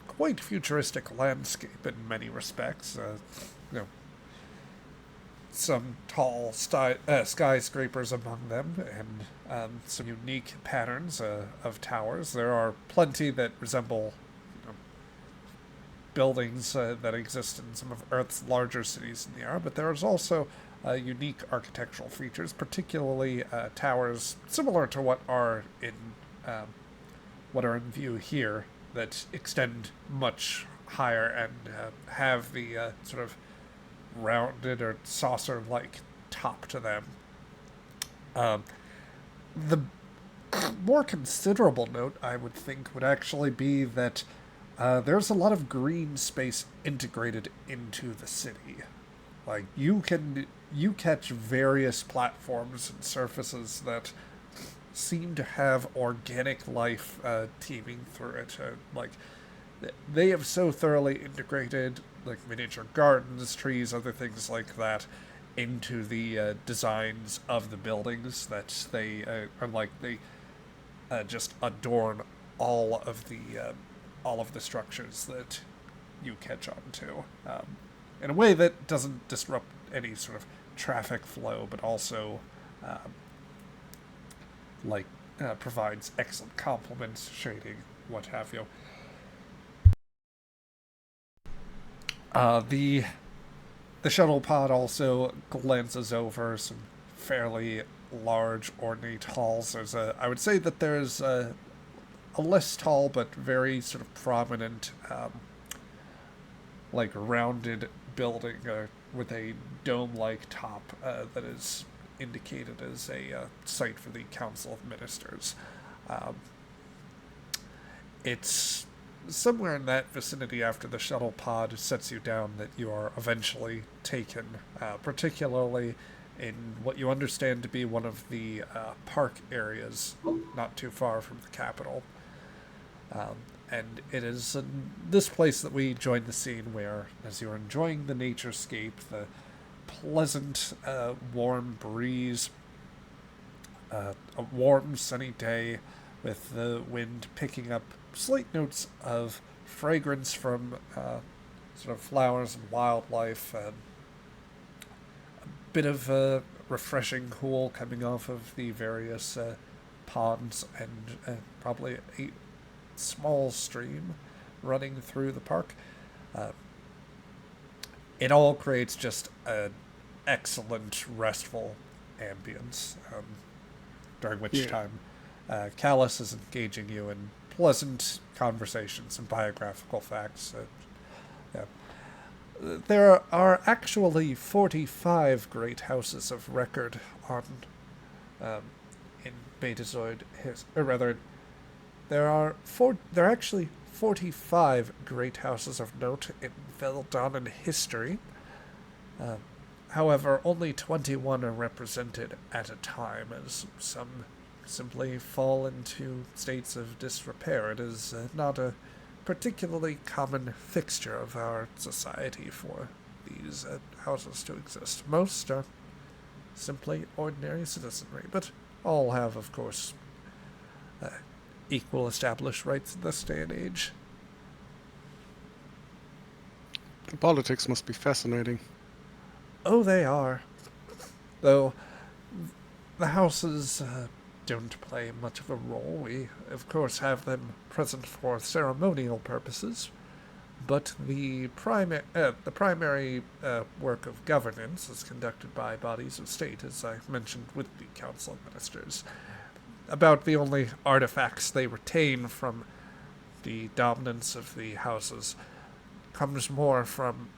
quite futuristic landscape in many respects. Some tall skyscrapers among them, and some unique patterns of towers. There are plenty that resemble buildings that exist in some of Earth's larger cities in the air, but there is also unique architectural features, particularly towers similar to what are in view here, that extend much higher and have the sort of rounded or saucer-like top to them. The more considerable note, I would think, would actually be that there's a lot of green space integrated into the city. Like, you catch various platforms and surfaces that seem to have organic life teeming through it. Like, they have so thoroughly integrated, like, miniature gardens, trees, other things like that, into the designs of the buildings that they are like they just adorn all of the structures that you catch on to, in a way that doesn't disrupt any sort of traffic flow, but also provides excellent complements, shading, what have you. The shuttle pod also glances over some fairly large, ornate halls. I would say that there's a less tall but very sort of prominent, rounded building with a dome-like top that is indicated as a site for the Council of Ministers. It's somewhere in that vicinity after the shuttle pod sets you down that you are eventually taken, particularly in what you understand to be one of the park areas not too far from the capital. And it is in this place that we join the scene where, as you're enjoying the naturescape, the pleasant, warm breeze, a warm, sunny day with the wind picking up slight notes of fragrance from sort of flowers and wildlife, and a bit of refreshing cool coming off of the various ponds, and probably a small stream running through the park. It all creates just an excellent, restful ambience, during which time Callus is engaging you in pleasant conversations and biographical facts. There are actually 45 great houses of record on in Betazoid, or rather, there are actually 45 great houses of note in Veldonnan history. However, only 21 are represented at a time, as some simply fall into states of disrepair. It is not a particularly common fixture of our society for these houses to exist. Most are simply ordinary citizenry, but all have, of course, equal established rights in this day and age. The politics must be fascinating. Oh, they are. Though the houses don't play much of a role. We, of course, have them present for ceremonial purposes, but the primary work of governance is conducted by bodies of state, as I mentioned with the Council of Ministers. About the only artifacts they retain from the dominance of the houses comes more from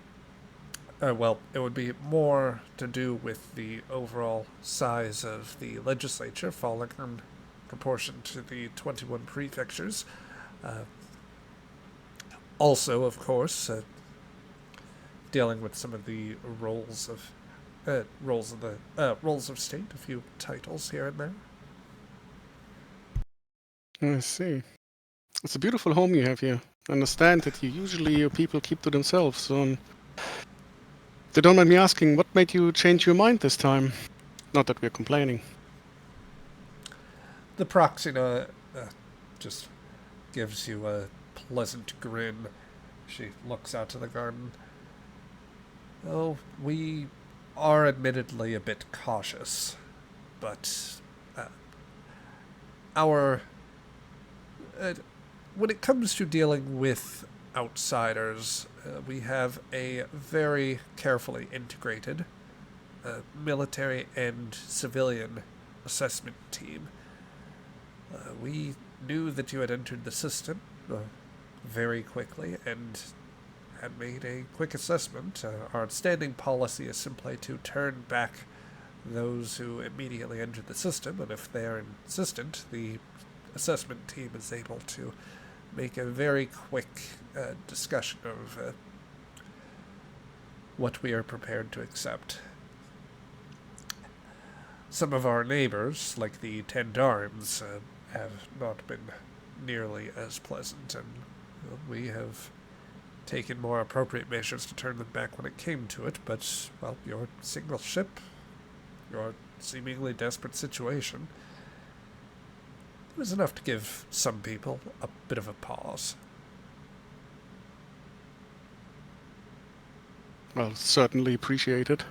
it would be more to do with the overall size of the legislature, falling in proportion to the 21 prefectures. Also, of course, dealing with some of the roles of state, a few titles here and there. I see. It's a beautiful home you have here. I understand that your people keep to themselves, so they don't mind me asking, what made you change your mind this time? Not that we're complaining. The Proxina just gives you a pleasant grin. She looks out to the garden. Oh, we are admittedly a bit cautious, but when it comes to dealing with outsiders, we have a very carefully integrated military and civilian assessment team. We knew that you had entered the system very quickly and and made a quick assessment. Our standing policy is simply to turn back those who immediately enter the system, and if they are insistent, the assessment team is able to make a very quick discussion of what we are prepared to accept. Some of our neighbors, like the Tendarms, have not been nearly as pleasant, and we have taken more appropriate measures to turn them back when it came to it, but, well, your single ship, your seemingly desperate situation, it was enough to give some people a bit of a pause. Well, certainly appreciate it.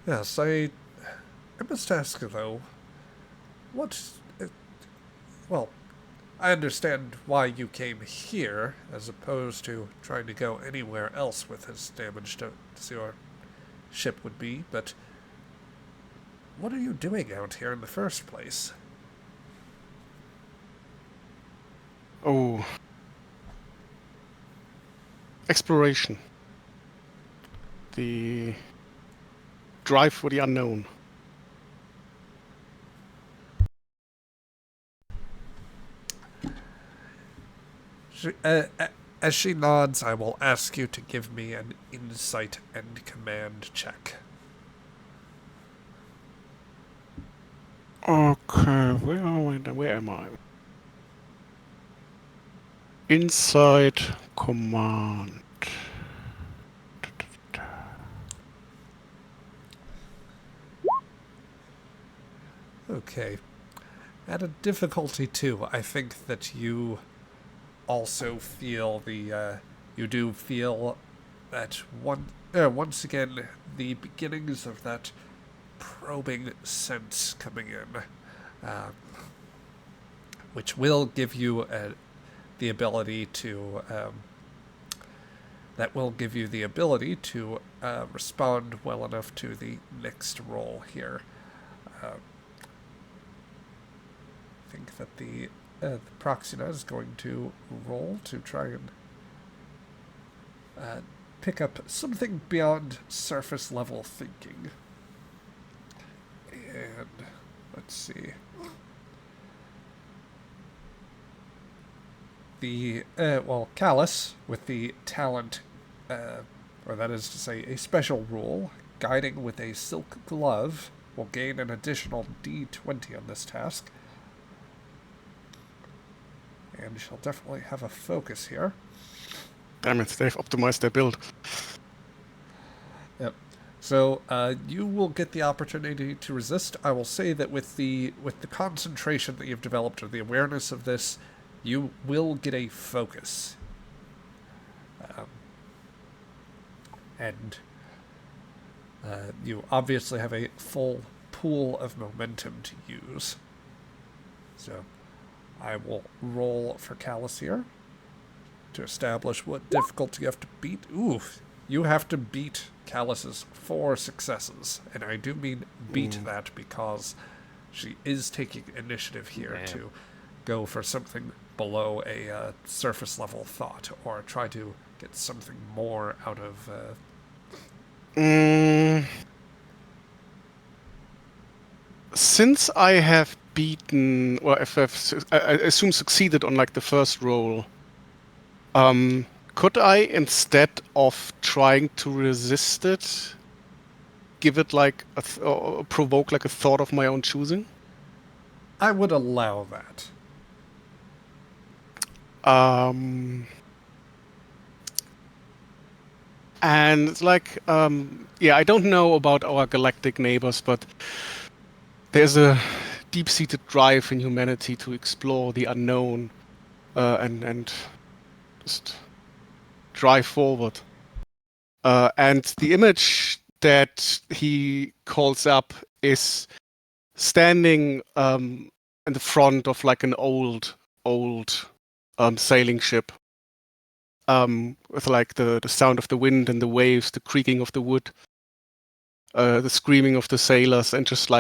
Yes, I must ask, though, what... well, I understand why you came here, as opposed to trying to go anywhere else with as damaged as your ship would be, but what are you doing out here in the first place? Oh. Exploration. The drive for the unknown. As she nods, I will ask you to give me an insight and command check. Okay, where am I? Inside command. Okay. At a difficulty 2, I think that you also feel you do feel that once again, the beginnings of that probing sense coming in, which will give you the ability to, respond well enough to the next roll here. I think that the Proxina is going to roll to try and pick up something beyond surface level thinking. And let's see. The Callus, with the talent, or that is to say, a special rule, guiding with a silk glove, will gain an additional D20 on this task. And she'll definitely have a focus here. Damn it, they've optimized their build. Yep. So you will get the opportunity to resist. I will say that with the concentration that you've developed, or the awareness of this, you will get a focus. And you obviously have a full pool of momentum to use. So I will roll for Callus here to establish what difficulty you have to beat. Ooh, you have to beat Callus's 4 successes. And I do mean beat that because she is taking initiative here to go for something below a surface level thought, or try to get something more out of... Since I have beaten, or if I assume succeeded on like the first roll, could I, instead of trying to resist it, give it like or provoke like a thought of my own choosing? I would allow that. And it's like, I don't know about our galactic neighbors, but there's a deep-seated drive in humanity to explore the unknown, and just drive forward. And the image that he calls up is standing in the front of like an old sailing ship, with like the sound of the wind and the waves, the creaking of the wood, the screaming of the sailors, and just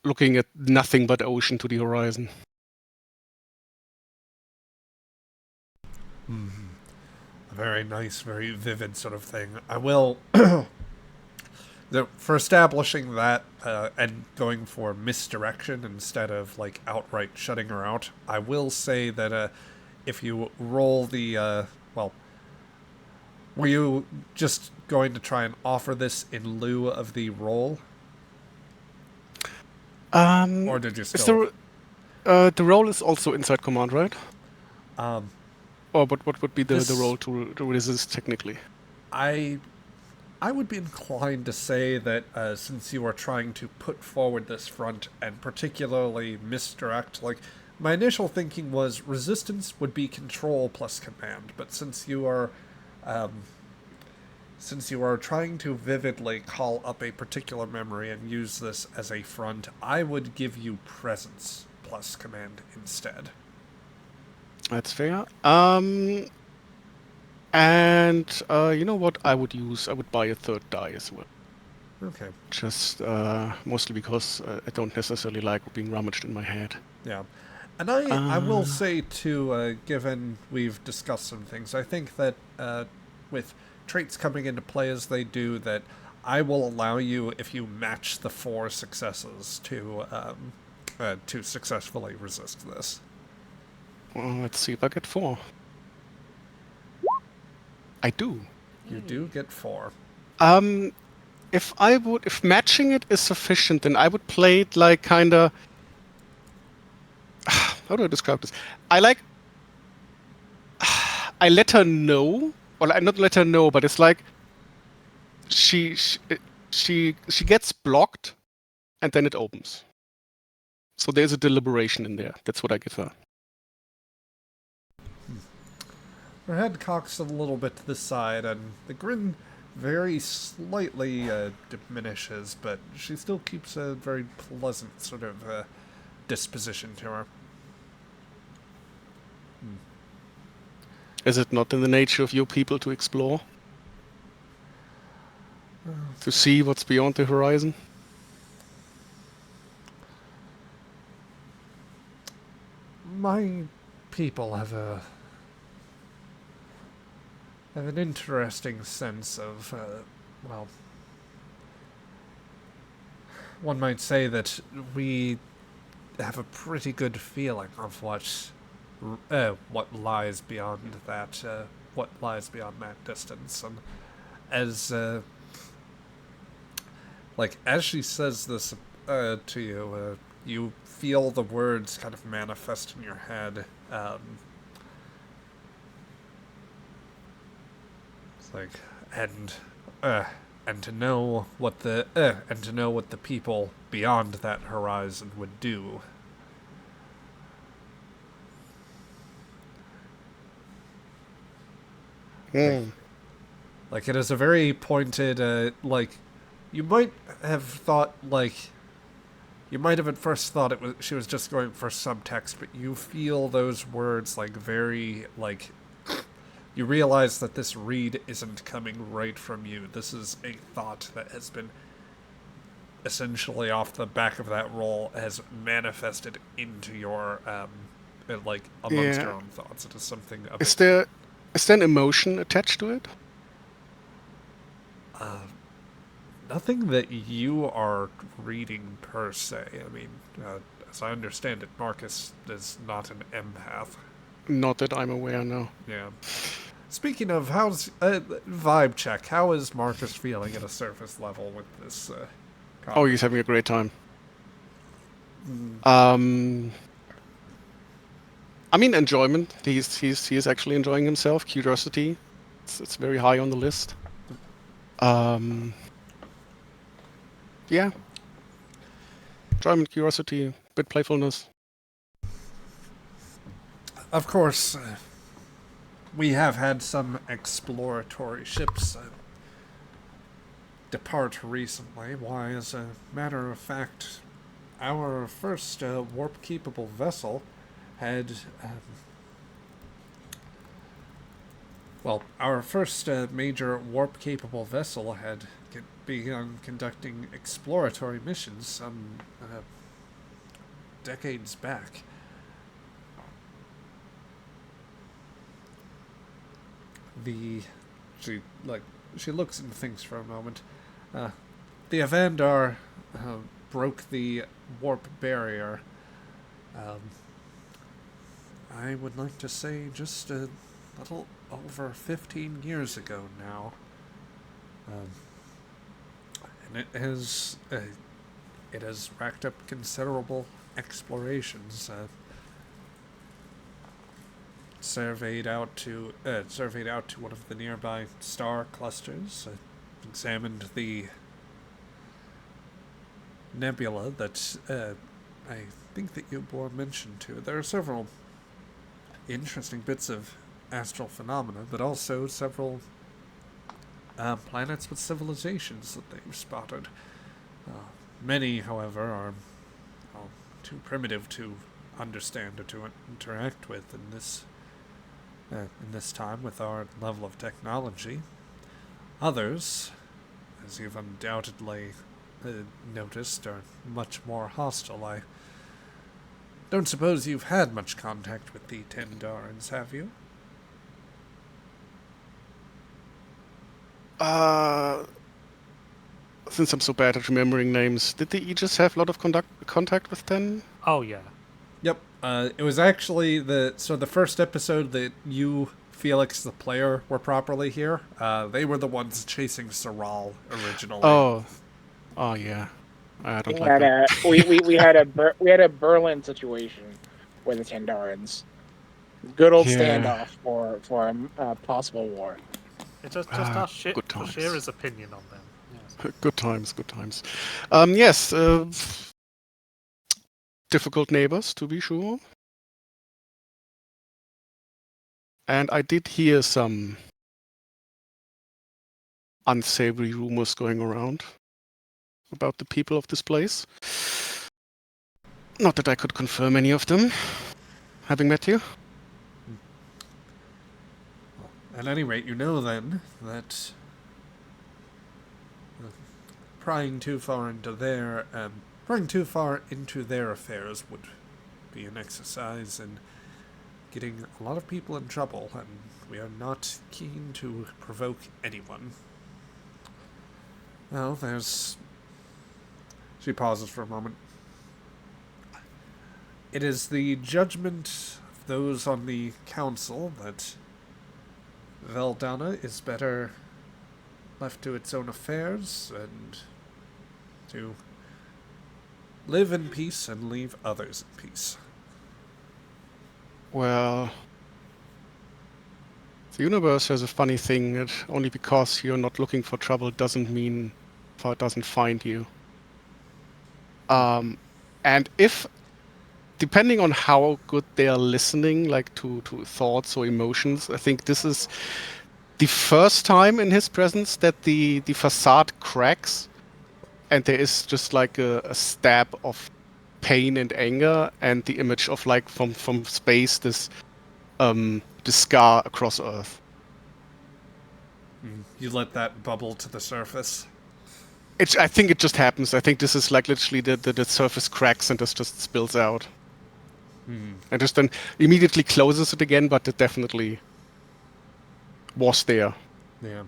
looking at nothing but ocean to the horizon. a very nice, very vivid sort of thing. I will, for establishing that and going for misdirection instead of like outright shutting her out, I will say that if you roll the well, were you just going to try and offer this in lieu of the roll, or did you still? The role is also inside command, right? Um, Or what would be the This- role to resist technically? I would be inclined to say that since you are trying to put forward this front and particularly misdirect, like my initial thinking was resistance would be control plus command, but since you are trying to vividly call up a particular memory and use this as a front, I would give you presence plus command instead. That's fair. And you know what I would use? I would buy a third die as well. Okay. Just mostly because I don't necessarily like being rummaged in my head. Yeah. And I will say, too, given we've discussed some things, I think that with traits coming into play as they do, that I will allow you, if you match the 4 successes, to successfully resist this. Well, let's see if I get 4. I do. You do get 4. If matching it is sufficient, then I would play it like kinda. How do I describe this? I let her know, or not let her know, but it's like she gets blocked, and then it opens. So there's a deliberation in there. That's what I give her. Her head cocks a little bit to the side, and the grin very slightly diminishes, but she still keeps a very pleasant sort of disposition to her. Is it not in the nature of your people to explore? To see what's beyond the horizon? My people have an interesting sense of, well, one might say that we have a pretty good feeling of what lies beyond that, distance, and as as she says this to you, you feel the words kind of manifest in your head. It's like, and to know what the people beyond that horizon would do. Like it is a very pointed, you might have thought, you might have at first thought she was just going for subtext, but you feel those words very, you realize that this read isn't coming right from you. This is a thought that has been essentially off the back of that roll, has manifested into your, amongst your own thoughts. It is something of Is there an emotion attached to it? nothing that you are reading per se. I mean, as I understand it, Marcus is not an empath. Not that I'm aware, no. Yeah. Speaking of, how's vibe check? How is Marcus feeling at a surface level with this? Oh, he's having a great time. I mean, enjoyment. He's actually enjoying himself. Curiosity, it's very high on the list. Yeah. Enjoyment, curiosity, bit playfulness. Of course, we have had some exploratory ships depart recently. Why, as a matter of fact, our first warp-capable vessel had... our first major warp-capable vessel had begun conducting exploratory missions some decades back. the she she looks and thinks for a moment. The Avandar broke the warp barrier. I would like to say just a little over 15 years ago now. And it has racked up considerable explorations. Surveyed out to one of the nearby star clusters. Examined the nebula that I think that you bore mention to. There are several interesting bits of astral phenomena, but also several planets with civilizations that they've spotted. Many, however, are too primitive to understand or to interact with in this time with our level of technology. Others, as you've undoubtedly noticed, are much more hostile. I don't suppose you've had much contact with the Tendarans, have you? Since I'm so bad at remembering names, did the Aegis have a lot of contact with Ten? Oh, yeah. Yep. It was actually the first episode that you, Felix, the player, were properly here. They were the ones chasing Saral originally. Oh yeah. I don't We like had that. we had a Berlin situation with the Tendarans. Good old Yeah. standoff for a possible war. It's just ask shit good for times. Shearer's opinion on them. Yes. Good times, good times. Yes, difficult neighbors, to be sure. And I did hear some unsavory rumors going around about the people of this place. Not that I could confirm any of them, having met you. At any rate, you know then that prying too far into their affairs would be an exercise in getting a lot of people in trouble, and we are not keen to provoke anyone. Well, there's... She pauses for a moment. It is the judgment of those on the council that Veldonna is better left to its own affairs and to live in peace and leave others in peace. Well, the universe has a funny thing that only because you're not looking for trouble doesn't mean it doesn't find you. And if, depending on how good they are listening, like to thoughts or emotions, I think this is the first time in his presence that the facade cracks and there is just like a stab of pain and anger and the image of like from space this scar across Earth. You let that bubble to the surface. I think it just happens. I think this is like literally the surface cracks and this just spills out. And just then immediately closes it again, but it definitely was there. Yeah.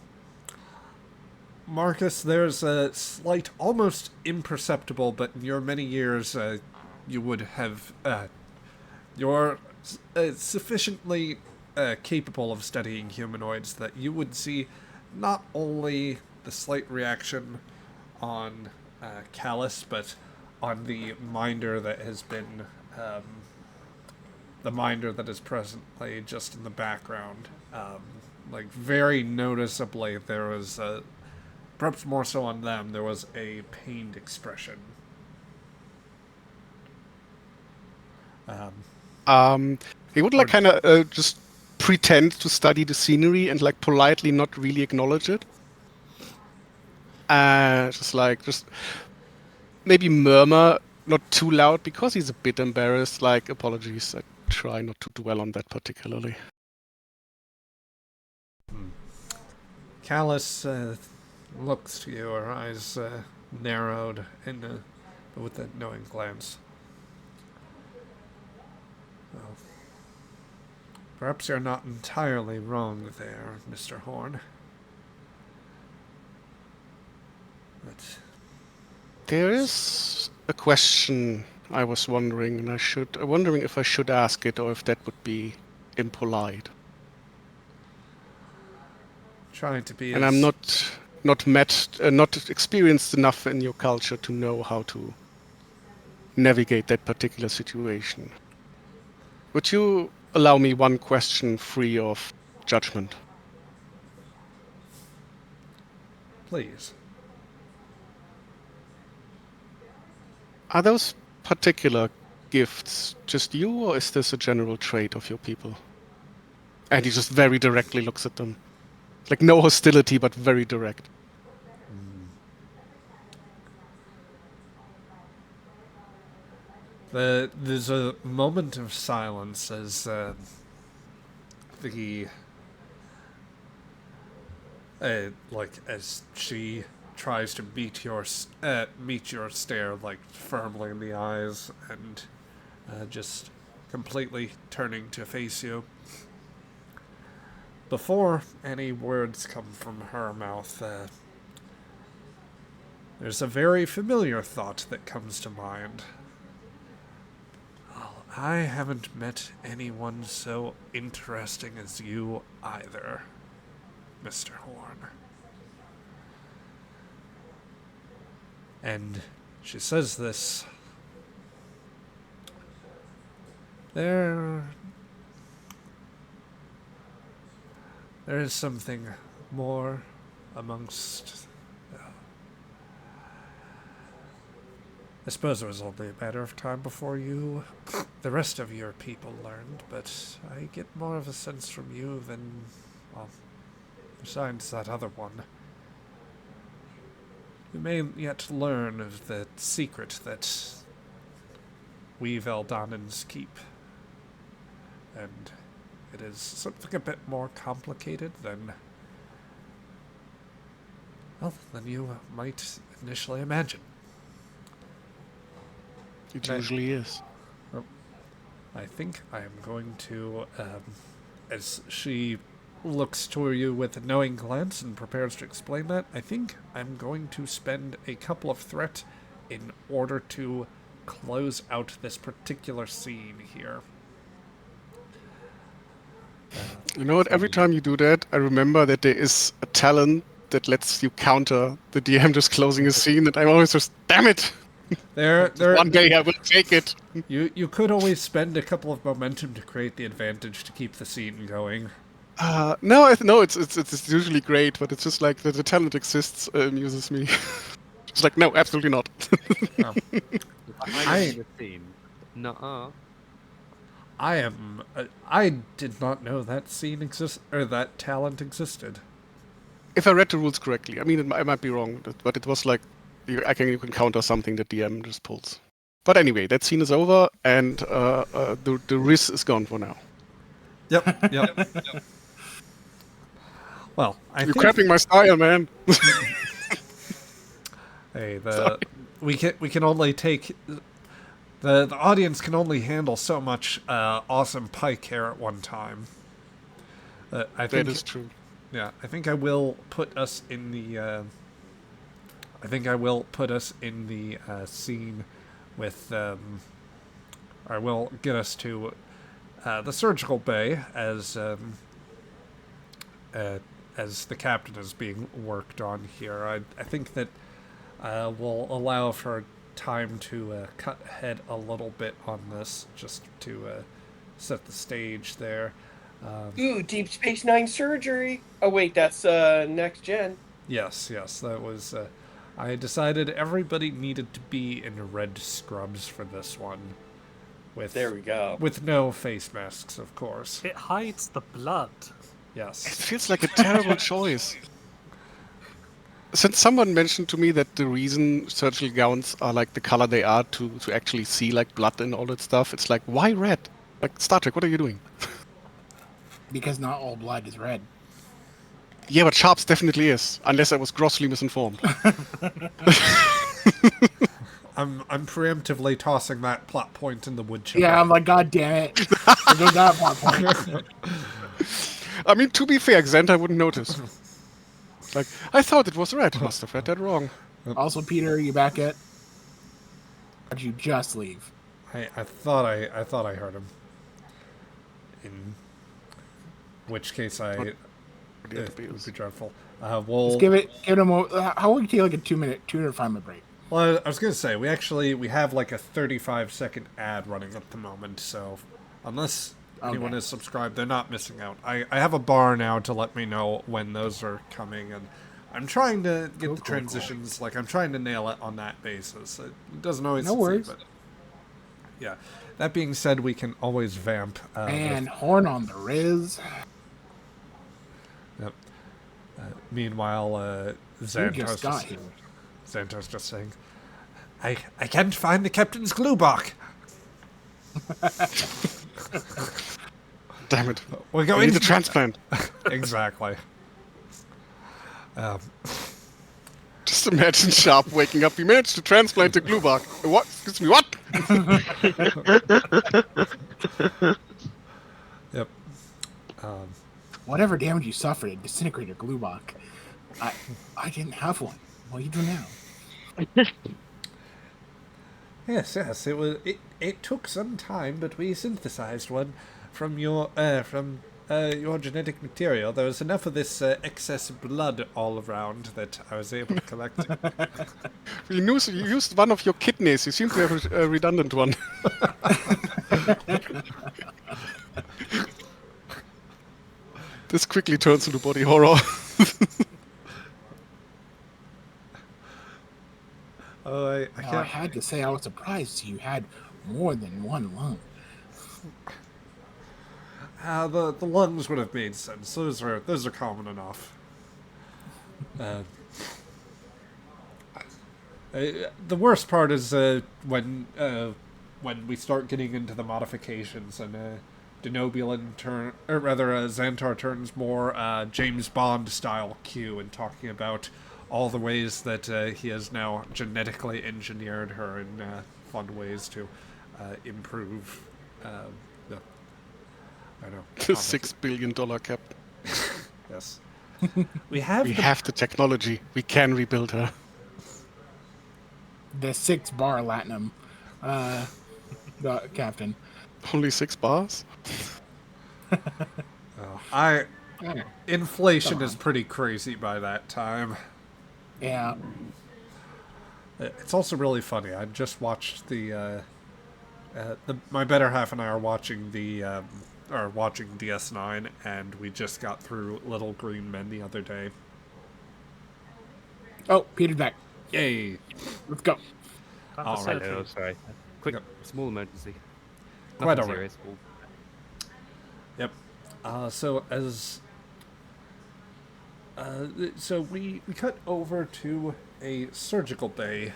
Marcus, there's a slight, almost imperceptible, but in your many years, you would have... you're sufficiently capable of studying humanoids that you would see not only the slight reaction on Callus, but on the minder that has been... the minder that is presently just in the background. Like, very noticeably, there was... perhaps more so on them, there was a pained expression. He would like kind of just pretend to study the scenery and like politely not really acknowledge it. Just maybe murmur, not too loud because he's a bit embarrassed. Like, apologies, I try not to dwell on that particularly. Callus looks to you, her eyes narrowed with a knowing glance. Well, Perhaps you're not entirely wrong there, Mr. Horn. But There is a question I was wondering, and wondering if I should ask it or if that would be impolite. trying to be And as... I'm not experienced enough in your culture to know how to navigate that particular situation. Would you allow me one question free of judgment? Please. Are those particular gifts just you, or is this a general trait of your people? And he just very directly looks at them. Like no hostility, but very direct. There's a moment of silence as as she tries to meet your stare like firmly in the eyes and just completely turning to face you. Before any words come from her mouth, there's a very familiar thought that comes to mind. Well, I haven't met anyone so interesting as you either, Mr. Horn. And she says this. There is something more amongst... I suppose it was only a matter of time before the rest of your people learned, but I get more of a sense from you than, well, besides that other one. You may yet learn of the secret that we Veldonnans keep. And it is something a bit more complicated than you might initially imagine. It usually is. Well, I think I am going to, as she looks toward you with a knowing glance and prepares to explain that, I think I'm going to spend a couple of threat in order to close out this particular scene here. You know what? Every time you do that, I remember that there is a talent that lets you counter the DM just closing a scene, and I'm always just, damn it! One day I will take it. You could always spend a couple of momentum to create the advantage to keep the scene going. No, it's usually great, but it's just like the talent exists amuses me. It's like, no, absolutely not. Oh. I the scene. Nuh-uh. I did not know that scene or that talent existed. If I read the rules correctly, I mean, I might be wrong, but it was like you can counter something that DM just pulls. But anyway, that scene is over, and the risk is gone for now. Yep. Well, You're crapping my style, man. Hey, we can only take the audience can only handle so much awesome pike hair at one time. I think that is true. Yeah, I think I will put us in the. Scene with. I will get us to the surgical bay as the captain is being worked on here. I think that will allow for time to cut ahead a little bit on this, just to set the stage there. Ooh, Deep Space Nine surgery. Oh wait, that's next gen. Yes, that was. I decided everybody needed to be in red scrubs for this one. There we go. With no face masks, of course. It hides the blood. Yes. It feels like a terrible choice. Since someone mentioned to me that the reason surgical gowns are like the color they are to actually see like blood and all that stuff, it's like, why red? Like, Star Trek, what are you doing? Because not all blood is red. Yeah, but Sharps definitely is, unless I was grossly misinformed. I'm preemptively tossing that plot point in the wood chipper. Yeah, I'm like, God damn it. I did that plot point. I mean, to be fair, Xander wouldn't notice. Like, I thought it was red. Must have read that wrong. Also, Peter, are you back yet? Or did you just leave? I thought I heard him. In which case it would be dreadful. We'll Just give it a moment. How will you take like a 2 to 5 minute break? Well, I was gonna say we have like a 35-second ad running at the moment, so unless anyone is subscribed, they're not missing out. I have a bar now to let me know when those are coming, and I'm trying to get the transitions. Like I'm trying to nail it on that basis. It doesn't always succeed, worries. but yeah. That being said, we can always vamp. And horn on the Riz. Yep. Meanwhile, just got here. Xantar's just saying, I can't find the captain's glue box. Damn it. We're We going need a transplant. Exactly. Just imagine Sharp waking up. We managed to transplant a glue box. What? Excuse me, what? Yep. Whatever damage you suffered, it disintegrated your glue box. I didn't have one. What do you do now? Yes. It took some time, but we synthesized one from your genetic material. There was enough of this excess blood all around that I was able to collect it. You used one of your kidneys. You seem to have a redundant one. This quickly turns into body horror. I can't. I had to say I was surprised you had more than one lung. The lungs would have made sense. Those are common enough. The worst part is when we start getting into the modifications and Xantar turns more James Bond style Q and talking about all the ways that he has now genetically engineered her in fun ways to improve the $6 billion cap. Yes. We have the technology. We can rebuild her. The 6 bar latinum, Captain. Only 6 bars? Inflation is pretty crazy by that time. Yeah. It's also really funny. I just watched my better half and I are watching watching DS9, and we just got through Little Green Men the other day. Oh, Peter's back. Yay! Let's go. All right. Hello, sorry. Quick, Yep. small emergency. Quite Nothing all right. serious. Yep. So we cut over to a surgical bay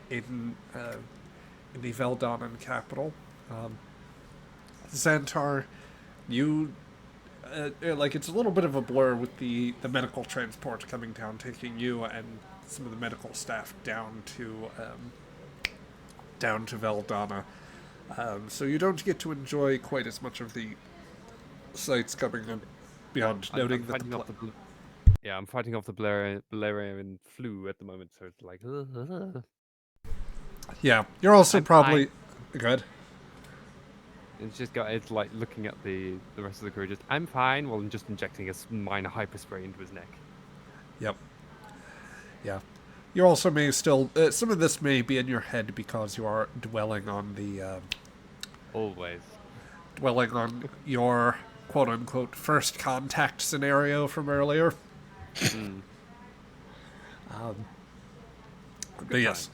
in the Veldonnan capital. Xantar, you it's a little bit of a blur with the medical transport coming down, taking you and some of the medical staff down to Veldonna. So you don't get to enjoy quite as much of the sights coming in beyond noting that I'm fighting off the Valerian flu at the moment, so it's like. Yeah, you're also I'm probably fine. good. It's like looking at the rest of the crew. Just I'm fine. While I'm just injecting a minor hyperspray into his neck. Yep. Yeah. You also may still some of this may be in your head because you are dwelling on your quote unquote first contact scenario from earlier. But yes.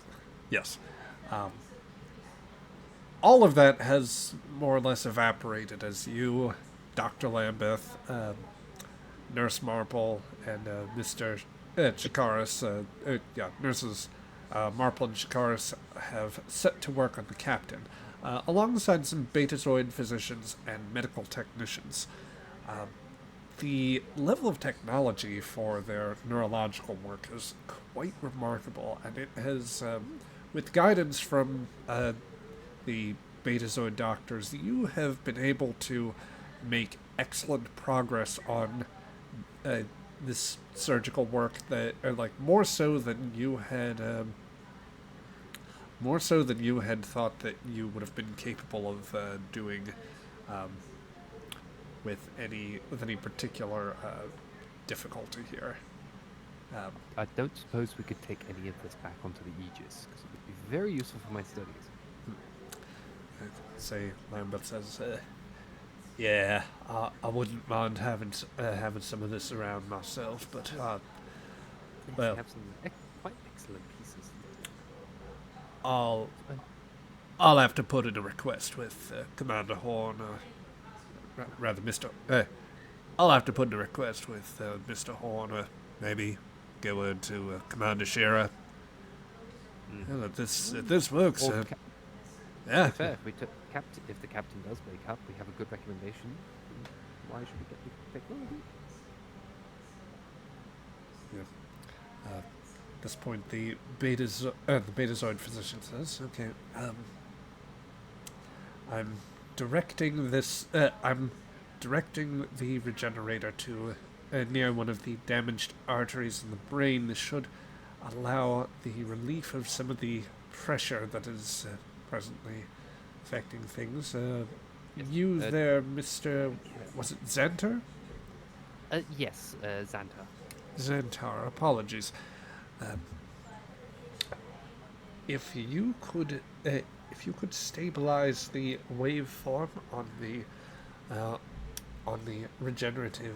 All of that has more or less evaporated as you, Dr. Lambeth, Nurse Marple, and Mr. Chikaris, Nurses Marple and Chikaris have set to work on the captain, alongside some Betazoid physicians and medical technicians. The level of technology for their neurological work is quite remarkable, and it has with guidance from the Betazoid doctors, you have been able to make excellent progress on this surgical work that, more so than you had thought that you would have been capable of doing with any particular difficulty here. I don't suppose we could take any of this back onto the Aegis, because it would be very useful for my studies. Say Lambert says, "Yeah, I wouldn't mind having some of this around myself, but Yes, well, we have some quite excellent pieces. I'll have to put in a request with Commander Horn, rather Mr. I'll have to put in a request with Mr. Horn, maybe get word to Commander Shearer. Yeah, that this works. Or Yeah, fair, if if the captain does wake up, we have a good recommendation. Why should we get the technology? At this point, the Betazoid physician says, "Okay, I'm directing this. I'm directing the regenerator to near one of the damaged arteries in the brain. This should allow the relief of some of the pressure that is presently affecting things. You there, Mr. Was it Xantar? Yes, Xantar. Xantar, apologies. If you could stabilize the waveform on the regenerative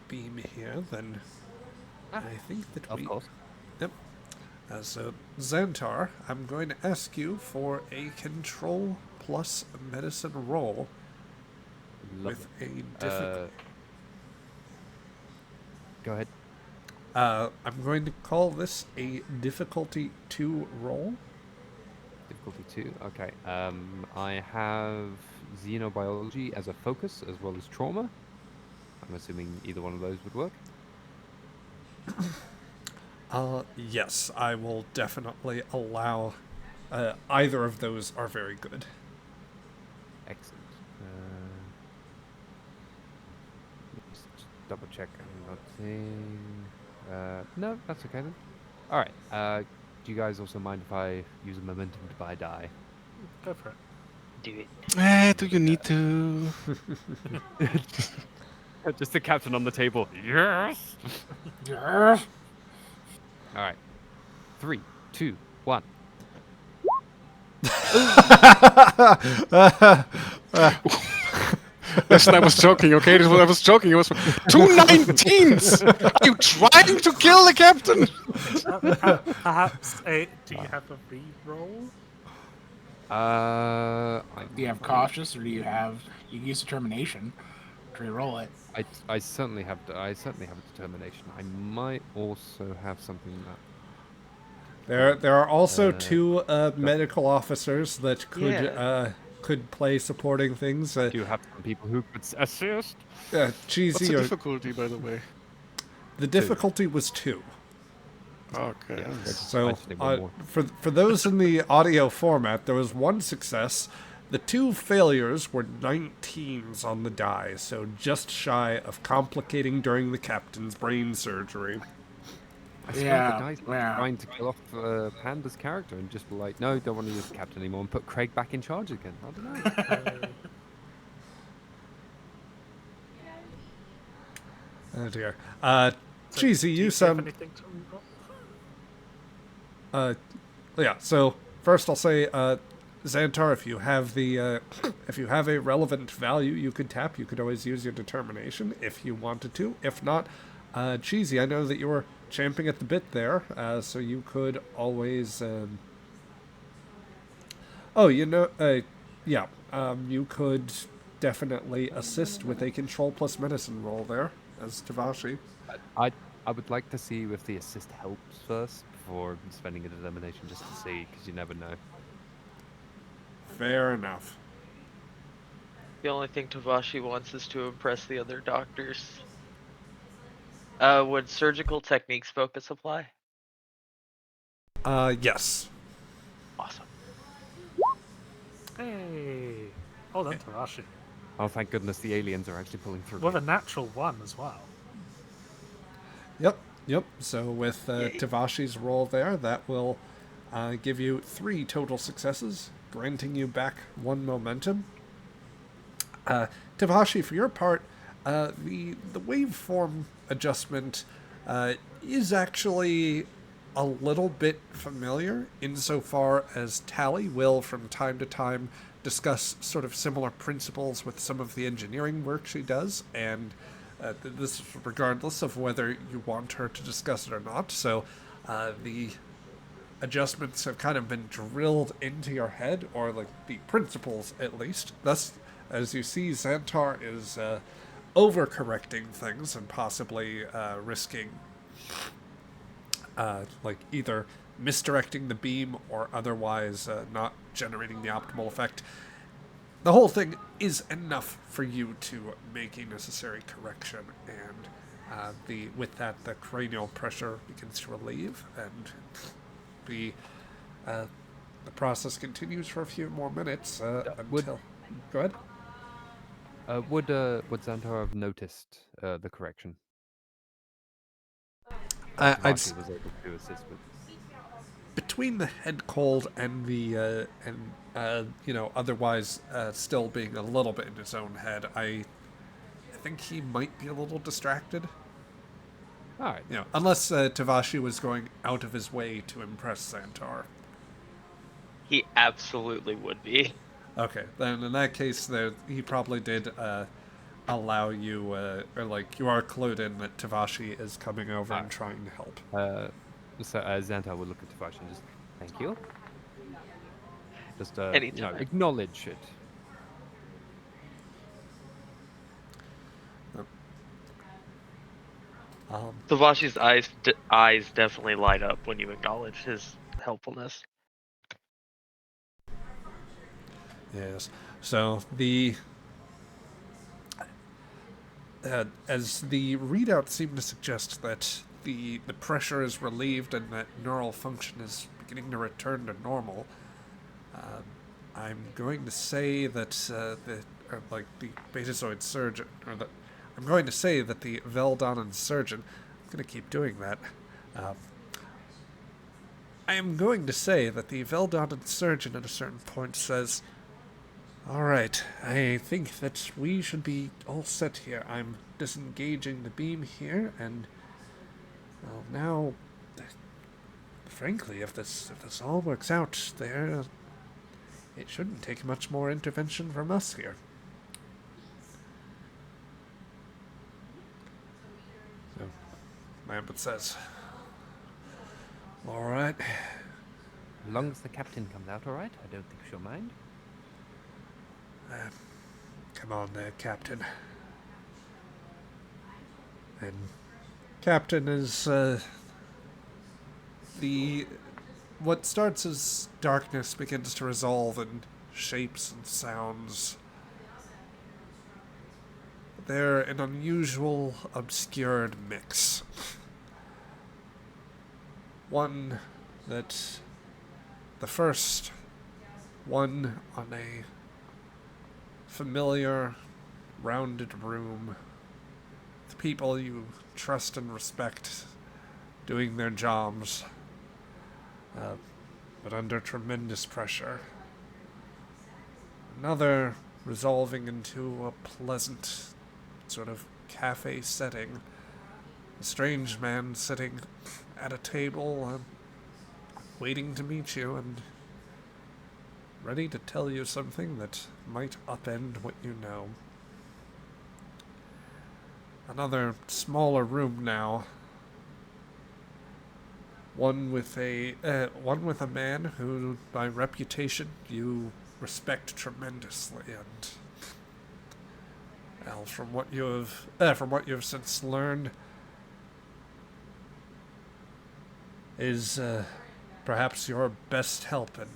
beam here, then I think that Of course. Yep. So Xantar, I'm going to ask you for a control plus medicine roll with a difficult. Go ahead. I'm going to call this a difficulty 2 roll. Difficulty 2. Okay. I have xenobiology as a focus as well as trauma. I'm assuming either one of those would work. Yes, I will definitely allow. Either of those are very good. Excellent. Just double check. I'm not seeing. No, that's okay then. All right. Do you guys also mind if I use a momentum to buy die? Go for it. Do it. Do you need to? Just the captain on the table. Yes. Yeah. All right. 3, 2, 1. Listen, I was joking, okay? I was joking. It was 2 19s! Are you trying to kill the captain? Perhaps do you have a re-roll? Do you have cautious, or do you use determination to roll it? I certainly have. I certainly have a determination. I might also have something that. There are also 2 medical officers that could play supporting things. Do you have some people who could assist? What's Cheesy. the difficulty, by the way? The difficulty was 2. Okay. Yeah, So, for those in the audio format, there was 1 success. The 2 failures were 19s on the die, so just shy of complicating during the captain's brain surgery. I swear Yeah, the guy's yeah. trying to kill off Panda's character and just be like, no, don't want to use the captain anymore, and put Craig back in charge again. I don't know. Oh dear. So, Cheesy, do you have sound. anything to re-roll? Yeah. So first, I'll say, Xantar, if you have a relevant value you could tap, you could always use your determination if you wanted to. If not, Cheesy, I know that you were champing at the bit there, so you could always. You could definitely assist with a control plus medicine roll there as Tavashi. I would like to see if the assist helps first before spending a determination, just to see, because you never know. Fair enough. The only thing Tavashi wants is to impress the other doctors. Would surgical techniques focus apply? Yes. Hey! Oh, then Tarashi. Oh, thank goodness the aliens are actually pulling through. With a natural 1 as well. Yep. So with Tavashi's roll there, that will give you 3 total successes, granting you back 1 momentum. Tavashi, for your part, the waveform adjustment is actually a little bit familiar insofar as Tally will, from time to time, discuss sort of similar principles with some of the engineering work she does, and this is regardless of whether you want her to discuss it or not. So the adjustments have kind of been drilled into your head, or like the principles at least. Thus, as you see, Xantar is overcorrecting things and possibly risking like either misdirecting the beam or otherwise not generating the optimal effect. The whole thing is enough for you to make a necessary correction, and with that, the cranial pressure begins to relieve, and the process continues for a few more minutes until. Go ahead. Would Xantar have noticed the correction? I'd Tavashi was able to assist with. Between the head cold and the otherwise still being a little bit in his own head, I think he might be a little distracted. All right. Unless Tavashi was going out of his way to impress Xantar. He absolutely would be. Okay, then in that case, he probably did allow you, or like you are clued in that Tavashi is coming over and trying to help. So Xantar would look at Tavashi and just, thank you. Just Anytime. Acknowledge it. Tavashi's eyes definitely light up when you acknowledge his helpfulness. Yes. So as the readout seemed to suggest that the pressure is relieved and that neural function is beginning to return to normal, I'm going to say that the Betazoid surgeon, I'm going to say that the Veldonnans surgeon, I'm going to keep doing that. I am going to say that the Veldonnans surgeon at a certain point says, all right, I think that we should be all set here. I'm disengaging the beam here, and well, now, frankly, if this all works out, it shouldn't take much more intervention from us here. So, Lambert says, all right. As long as the captain comes out all right, I don't think she'll mind. Come on there, Captain. And Captain is, what starts as darkness begins to resolve in shapes and sounds. They're an unusual, obscured mix. One that the first one on a familiar, rounded room with people you trust and respect doing their jobs, but under tremendous pressure. Another resolving into a pleasant sort of cafe setting. A strange man sitting at a table, waiting to meet you and ready to tell you something that might upend what you know. Another smaller room now. One with a man who, by reputation, you respect tremendously, and well, from what you have since learned, is perhaps your best help in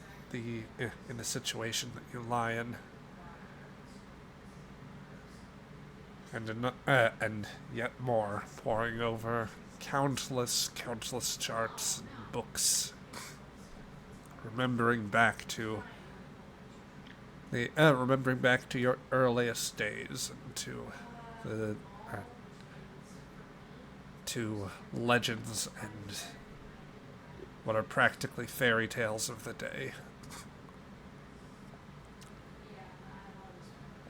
the situation that you lie in, and yet more, poring over countless charts and books, remembering back to remembering back to your earliest days and to legends and what are practically fairy tales of the day.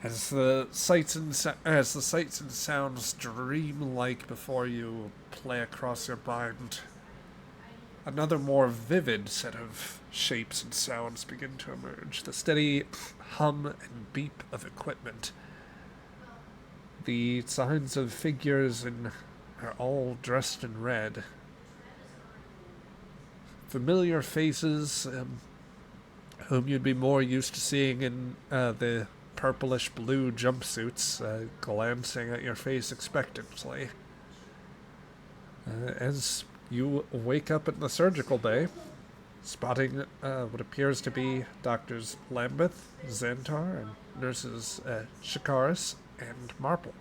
As the sights and sounds dream-like before you play across your mind, another more vivid set of shapes and sounds begin to emerge. The steady hum and beep of equipment. The signs of figures are all dressed in red. Familiar faces, whom you'd be more used to seeing in the purplish blue jumpsuits, glancing at your face expectantly. As you wake up in the surgical bay, spotting what appears to be Doctors Lambeth, Xantar, and nurses Shikaris and Marple.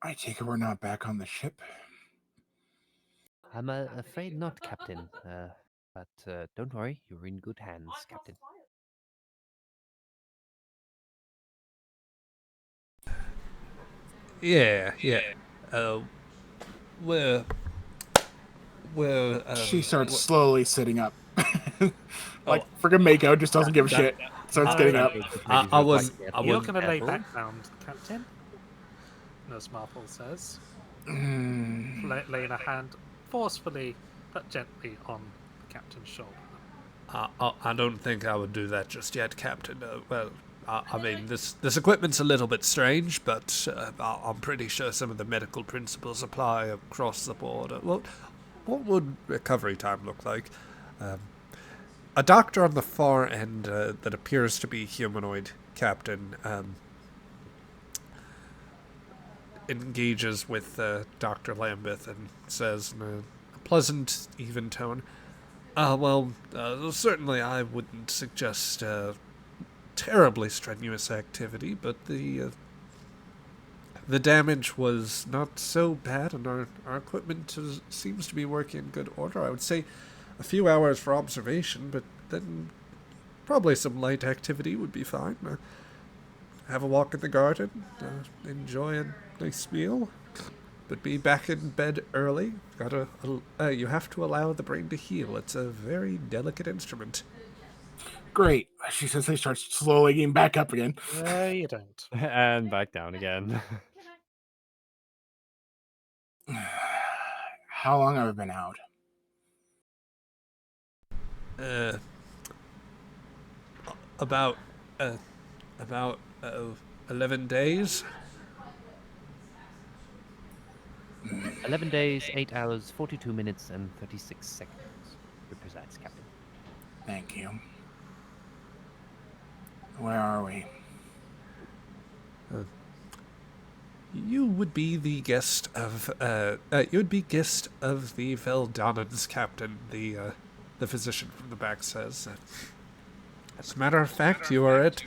I take it we're not back on the ship. I'm afraid not, Captain. But don't worry, you're in good hands, Captain. Yeah. We're She starts slowly sitting up. Like friggin' Mako just doesn't give a shit. Starts getting up. I was You're going to lay back down, Captain, Nurse Marple says, laying a hand forcefully but gently on the captain's shoulder. I don't think I would do that just yet, Captain. I mean, this equipment's a little bit strange, but I'm pretty sure some of the medical principles apply across the board. What would recovery time look like? A doctor on the far end that appears to be humanoid, Captain, engages with Dr. Lambeth and says in a pleasant, even tone, certainly I wouldn't suggest terribly strenuous activity, but the damage was not so bad, and our equipment seems to be working in good order. I would say a few hours for observation, but then probably some light activity would be fine. Have a walk in the garden, enjoy a nice meal, but be back in bed early. You have to allow the brain to heal. It's a very delicate instrument. Great. She says they start slowly getting back up again. No, you don't. And back down again. How long have I been out? About 11 days. 11 days, 8 hours, 42 minutes, and 36 seconds. To be precise, Captain. Thank you. Where are we? You would be the guest of the Veldonnans, Captain. The physician from the back says. As a matter of fact, you're at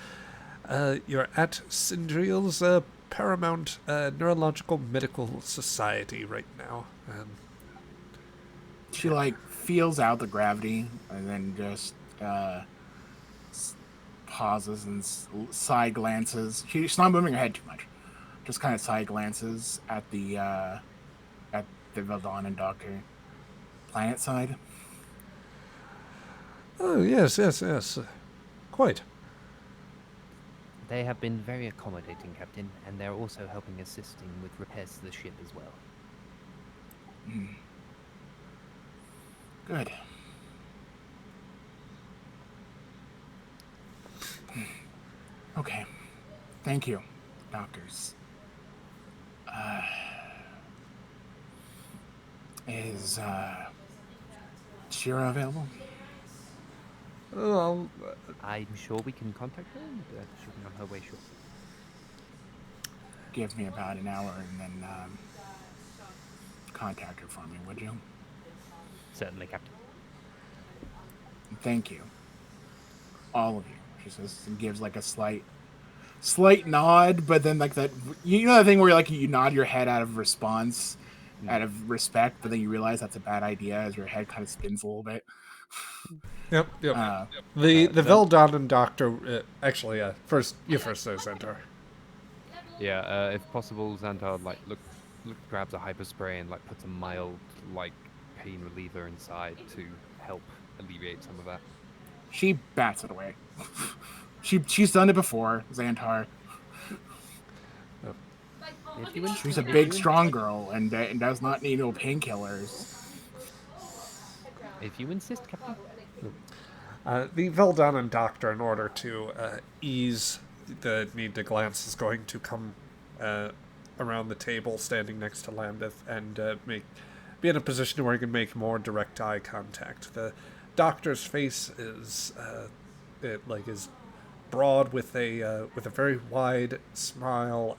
Sindriel's Paramount Neurological Medical Society right now. She feels out the gravity and then just pauses and side glances. She's not moving her head too much. Just kind of side glances at the Veldonnan doctor. Planet side. Oh yes. Quite. They have been very accommodating, Captain, and they're also assisting with repairs to the ship as well. Good. Okay. Thank you, doctors. Is Shira available? I'm sure we can contact her, and she'll be on her way shortly. Give me about an hour and then contact her for me, would you? Certainly, Captain. Thank you. All of you. She says and gives a slight nod, but then that, you know, that thing where you nod your head out of response, out of respect, but then you realize that's a bad idea as your head kind of spins a little bit. Yep. Uh, The then- Veldonnan doctor. Actually, first you first, there, Centaur. Yeah, if possible, Xantar look grabs a hyper spray and puts a mild pain reliever inside to help alleviate some of that. she bats it away. She's done it before, Xantar. If you She's a big, strong girl and does not need no painkillers. If you insist, Captain. The Veldonnan doctor, in order to ease the need to glance, is going to come around the table, standing next to Lambeth, and be in a position where he can make more direct eye contact. The doctor's face is is broad with a very wide smile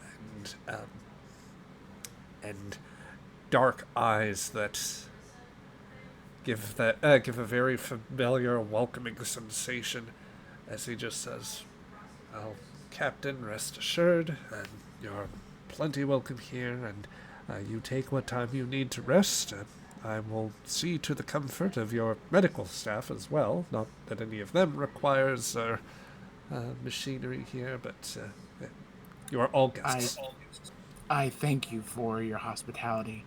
and dark eyes that give a very familiar, welcoming sensation, as he just says, "Well, Captain, rest assured, and you're plenty welcome here, and you take what time you need to rest. I will see to the comfort of your medical staff as well. Not that any of them requires machinery here, but you are all guests." I thank you for your hospitality,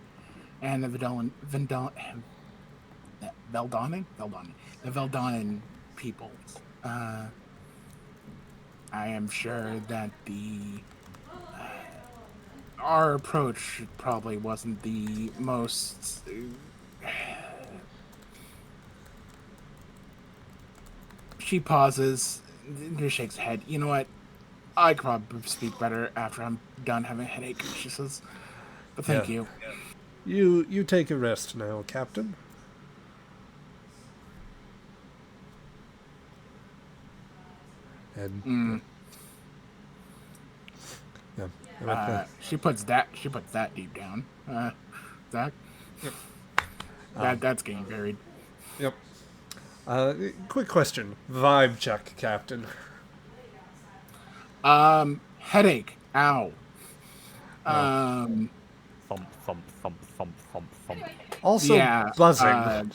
and the Veldonnan people. I am sure that our approach probably wasn't the most. She pauses, just shakes her head. You know what? I could probably speak better after I'm done having a headache, she says. But thank you. You take a rest now, Captain. And she puts that deep down. Zach. Yep. That's getting buried. Yep. Quick question. Vibe check, Captain. Headache. Ow. Thump, thump, thump, thump, thump, thump. Also buzzing.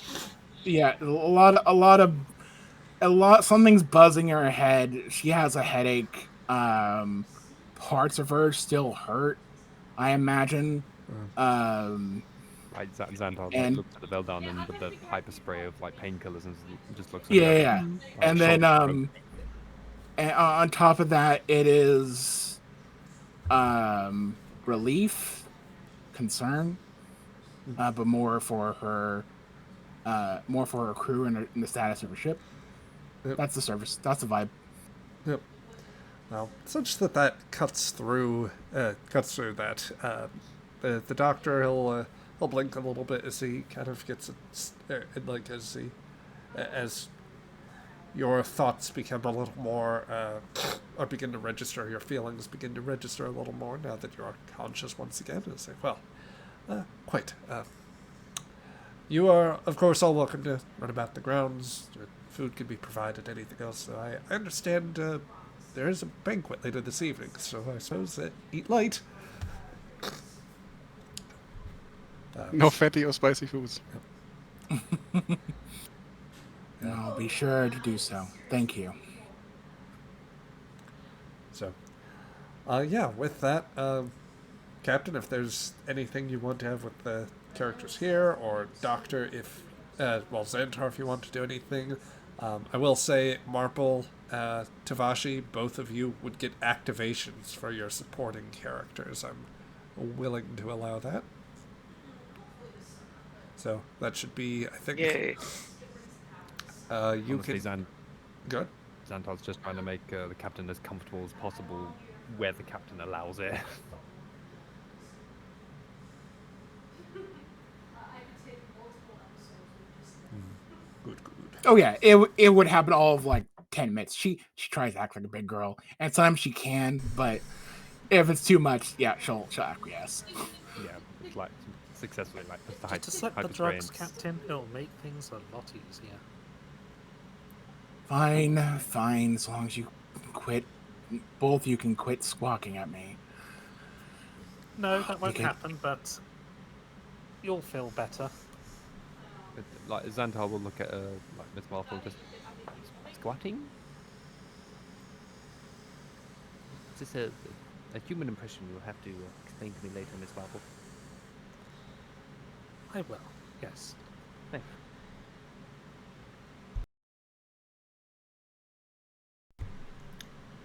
Something's buzzing in her head. She has a headache. Parts of her still hurt, I imagine. Xantar looks at the Veldonnan with the hyper spray of painkillers and just looks at Yeah. And then and on top of that, it is relief, concern, but more for her crew and the status of her ship. Yep. That's the service. That's the vibe. Yep. Well, such that cuts through that. The doctor, he'll blink a little bit as he kind of gets as your thoughts become a little more, or begin to register, your feelings begin to register a little more now that you are conscious once again. And say, well, quite. You are, of course, all welcome to run about the grounds. Food can be provided, anything else. So I understand there is a banquet later this evening, so I suppose eat light. No fatty or spicy foods. I'll be sure to do so. Thank you. So, with that, Captain, if there's anything you want to have with the characters here, or Doctor, Xantar, if you want to do anything, I will say, Marple, Tavashi, both of you would get activations for your supporting characters. I'm willing to allow that. So, that should be, I think... Yay. You Honestly, can... Good. Xantar's just trying to make the captain as comfortable as possible where the captain allows it. Good. Oh yeah, it would happen all of 10 minutes. She tries to act like a big girl, and sometimes she can, but if it's too much, yeah, she'll acquiesce. Yeah, it's successfully puts the Just set the drugs, Captain. It'll make things a lot easier. Fine. As long as you quit, both you can quit squawking at me. No, that won't happen, but You'll feel better. Like Xantar will look at like Miss Marple just squatting. Is this a human impression you'll have to explain to me later, Miss Marple? I will. Yes. Thanks.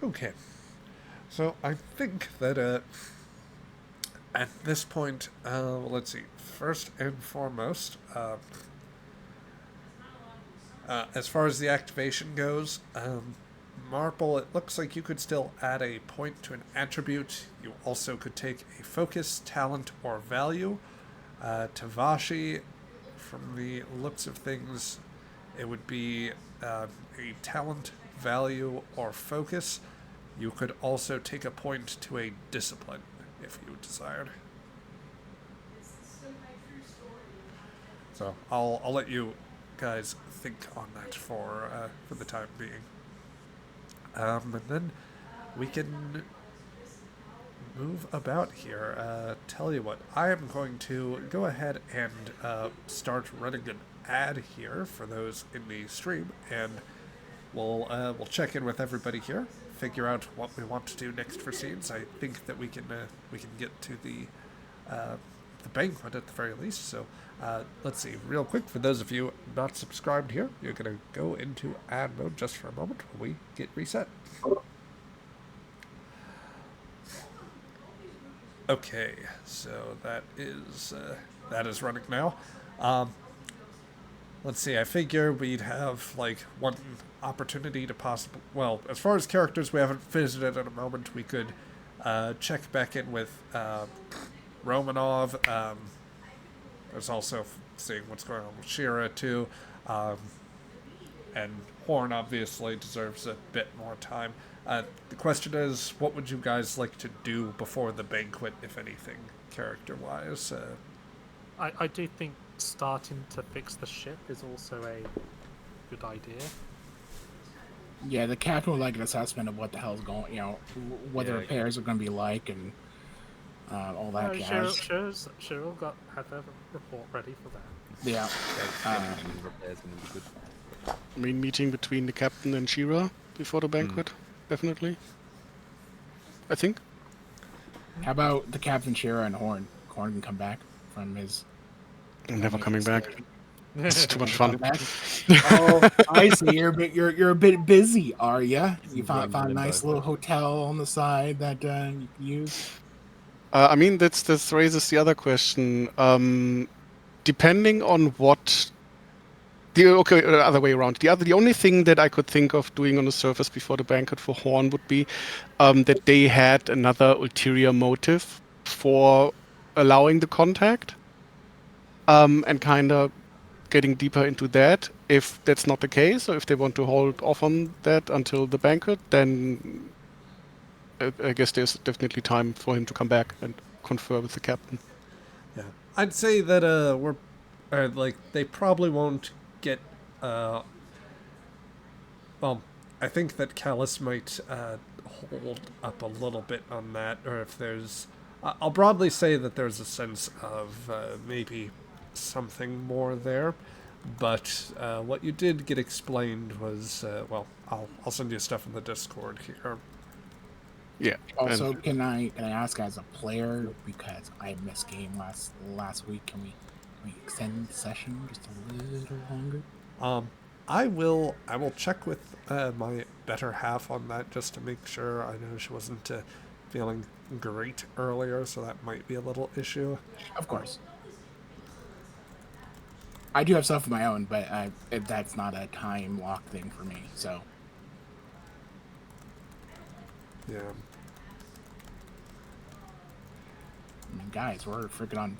Okay. So I think that at this point, let's see. First and foremost, as far as the activation goes, Marple, it looks like you could still add a point to an attribute. You also could take a focus, talent, or value. Tavashi, from the looks of things, it would be a talent, value, or focus. You could also take a point to a discipline if you desired. So I'll let you guys think on that for the time being. And then we can move about here. Tell you what, I am going to go ahead and start running an ad here for those in the stream, and we'll check in with everybody here, figure out what we want to do next for scenes. I think that we can get to the banquet at the very least. So let's see, real quick, for those of you not subscribed here, you're gonna go into ad mode just for a moment while we get reset. Okay, so that is running now. Let's see, I figure we'd have like one opportunity to possibly, well, as far as characters we haven't visited in a moment, we could check back in with Romanov. There's also seeing what's going on with Shira too. And Horn obviously deserves a bit more time. The question is, what would you guys like to do before the banquet, if anything, character-wise? I do think starting to fix the ship is also a good idea. Yeah, the captain would like an assessment of what the hell's going, what the Yeah. repairs are going to be like, and all that jazz. Cheryl had a report ready for that. Yeah. Repairs and it'll be good. I mean, meeting between the captain and Shira before the banquet, definitely. I think. How about the captain, Shira, and Horn? Horn can come back from his. I'm never coming back. It's too much fun. Oh, I see. You're a bit busy, are ya? You found a Limbo. nice little hotel on the side that you can use. I mean, this raises the other question. Depending on what other way around. The only thing that I could think of doing on the surface before the banquet for Horn would be that they had another ulterior motive for allowing the contact, and kind of getting deeper into that. If that's not the case, or if they want to hold off on that until the banquet, then I guess there's definitely time for him to come back and confer with the captain. Yeah, I'd say that they probably won't get. Well, I think that Callus might hold up a little bit on that, or if there's, I'll broadly say that there's a sense of maybe something more there, but what you did get explained was, well, I'll send you stuff in the Discord here. Yeah. Also, can I ask as a player, because I missed game last week, can we extend the session just a little longer? I will check with my better half on that just to make sure. I know she wasn't feeling great earlier, so that might be a little issue. Of course. I do have stuff of my own, but that's not a time lock thing for me, so. Yeah. I mean, guys, we're freaking on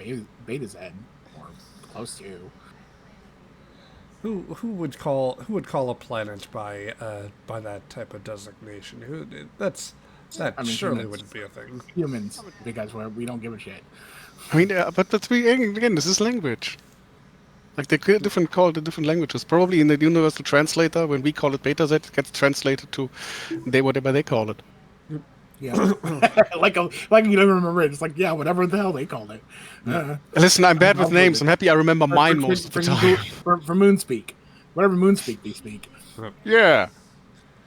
Beta's Ed, or close to. Who would call a planet by that type of designation? That surely humans. wouldn't be a thing. Humans, because we don't give a shit. I mean, but we, again, this is language. Like they could call it different languages. Probably in the universal translator, when we call it beta Z, it gets translated to whatever they call it. Yeah, like you don't remember it. It's like, yeah, whatever the hell they called it. Listen, I'm bad with I'll names. I'm happy I remember mine for, most of the for, time. for Moonspeak, whatever Moonspeak they speak. Yeah.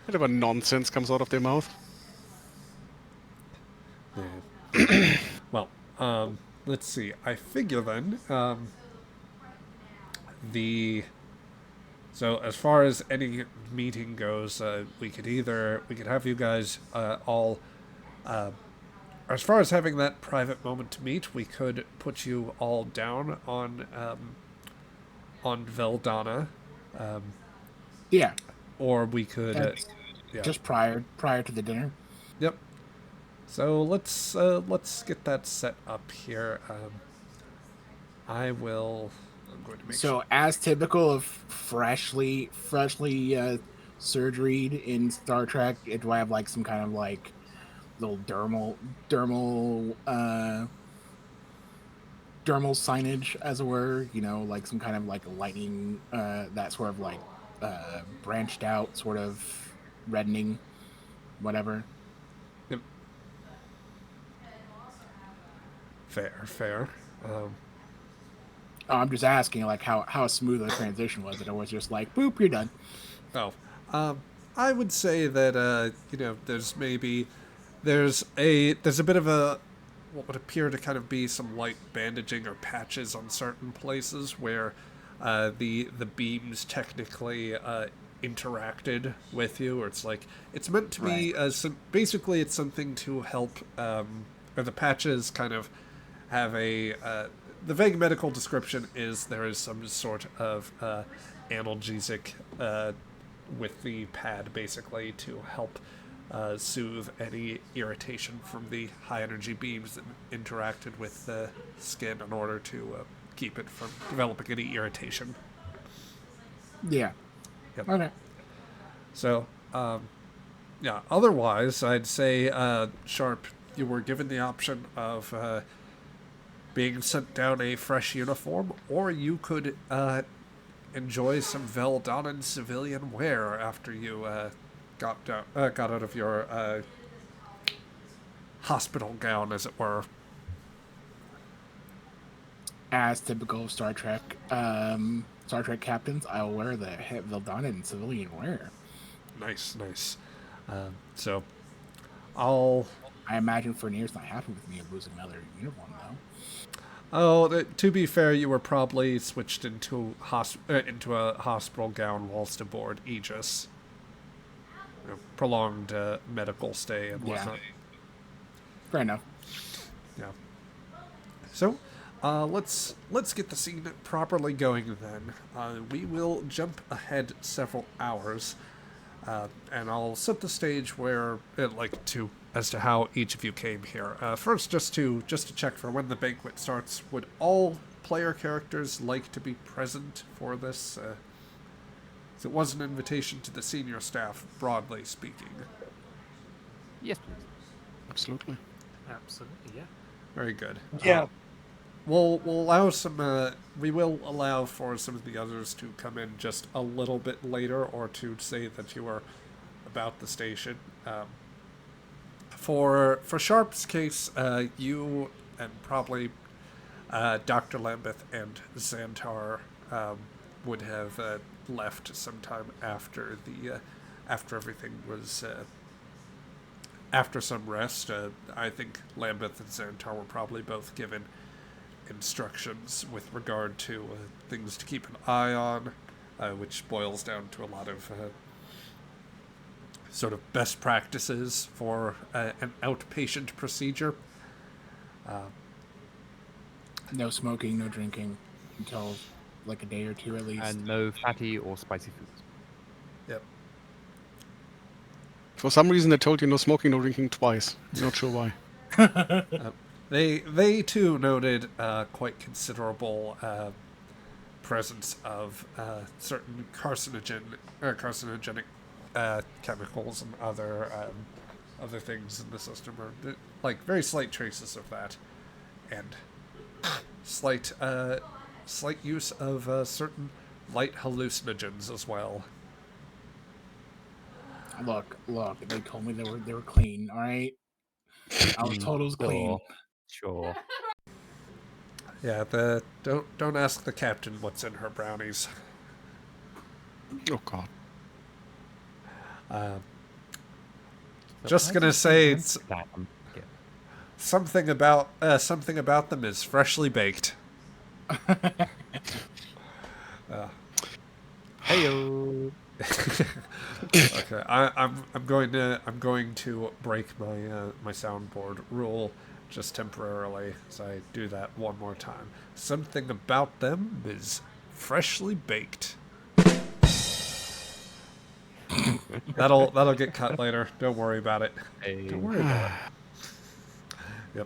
Whatever nonsense comes out of their mouth. Well, let's see. I figure then, the so as far as any meeting goes, we could have you guys all. As far as having that private moment to meet, we could put you all down on Veldonna, Yeah, or we could, yeah, just prior to the dinner. yep. So let's get that set up here. I'm going to make So, as typical of freshly surgeryed in Star Trek, do I have like some kind of like little dermal signage, as it were? You know, like some kind of like lightning, that sort of like branched out, sort of reddening, whatever. Yep. Fair. Oh, I'm just asking, like how smooth the transition was. It was just like, boop, you're done. Oh, I would say that there's a bit of a what would appear to kind of be some light bandaging or patches on certain places where the beams technically interacted with you, or it's like it's meant to be. Basically, it's something to help, or the patches kind of have a. The vague medical description is there is some sort of analgesic with the pad, basically, to help soothe any irritation from the high energy beams that interacted with the skin in order to keep it from developing any irritation. Yeah. Yep. Okay. So, yeah, otherwise, I'd say, Sharp, you were given the option of being sent down a fresh uniform, or you could enjoy some Veldonnan civilian wear after you got out of your hospital gown, as it were. As typical of Star Trek captains, I'll wear the Veldonnans civilian wear. Nice. So, I imagine Fernier's not happy with me losing another uniform, though. Oh, to be fair, you were probably switched into a hospital gown whilst aboard Aegis. Prolonged medical stay and whatnot. Fair enough. Yeah. So, let's get the scene properly going then. We will jump ahead several hours, and I'll set the stage as to how each of you came here. First, just to check for when the banquet starts, would all player characters like to be present for this? It was an invitation to the senior staff, broadly speaking. Yes, please. Absolutely. Absolutely, yeah. Very good. Yeah. We'll allow some. We will allow for some of the others to come in just a little bit later, or to say that you are about the station. For Sharp's case, you and probably Dr. Lambeth and Xantar would have left sometime after after everything was after some rest. I think Lambeth and Xantar were probably both given instructions with regard to things to keep an eye on, which boils down to a lot of sort of best practices for an outpatient procedure. No smoking, no drinking until like a day or two at least. And no fatty or spicy foods. Yep. For some reason, they told you no smoking, no drinking twice. Not sure why. They too noted quite considerable presence of certain carcinogenic chemicals and other things in the system, or like very slight traces of that, and slight use of certain light hallucinogens as well. Look, they told me they were clean, all right? I was told it was clean. Sure. Yeah, don't ask the captain what's in her brownies. Oh God. Just gonna say it's Yeah. something about them is freshly baked. Heyo. Okay, I'm going to break my soundboard rule just temporarily, as I do that one more time. Something about them is freshly baked. That'll get cut later. Don't worry about it. Don't worry about it.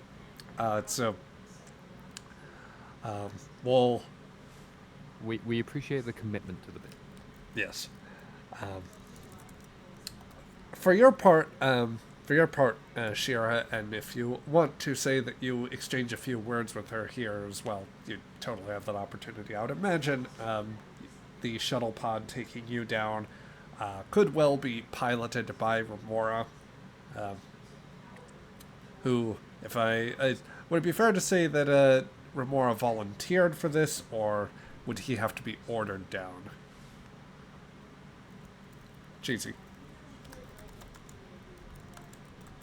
Yep. Well, We appreciate the commitment to the bit. yes. For your part, Shira, and if you want to say that you exchange a few words with her here as well, you totally have that opportunity. I would imagine the shuttle pod taking you down could well be piloted by Remora, who, would it be fair to say that Remora volunteered for this, or would he have to be ordered down? Cheesy.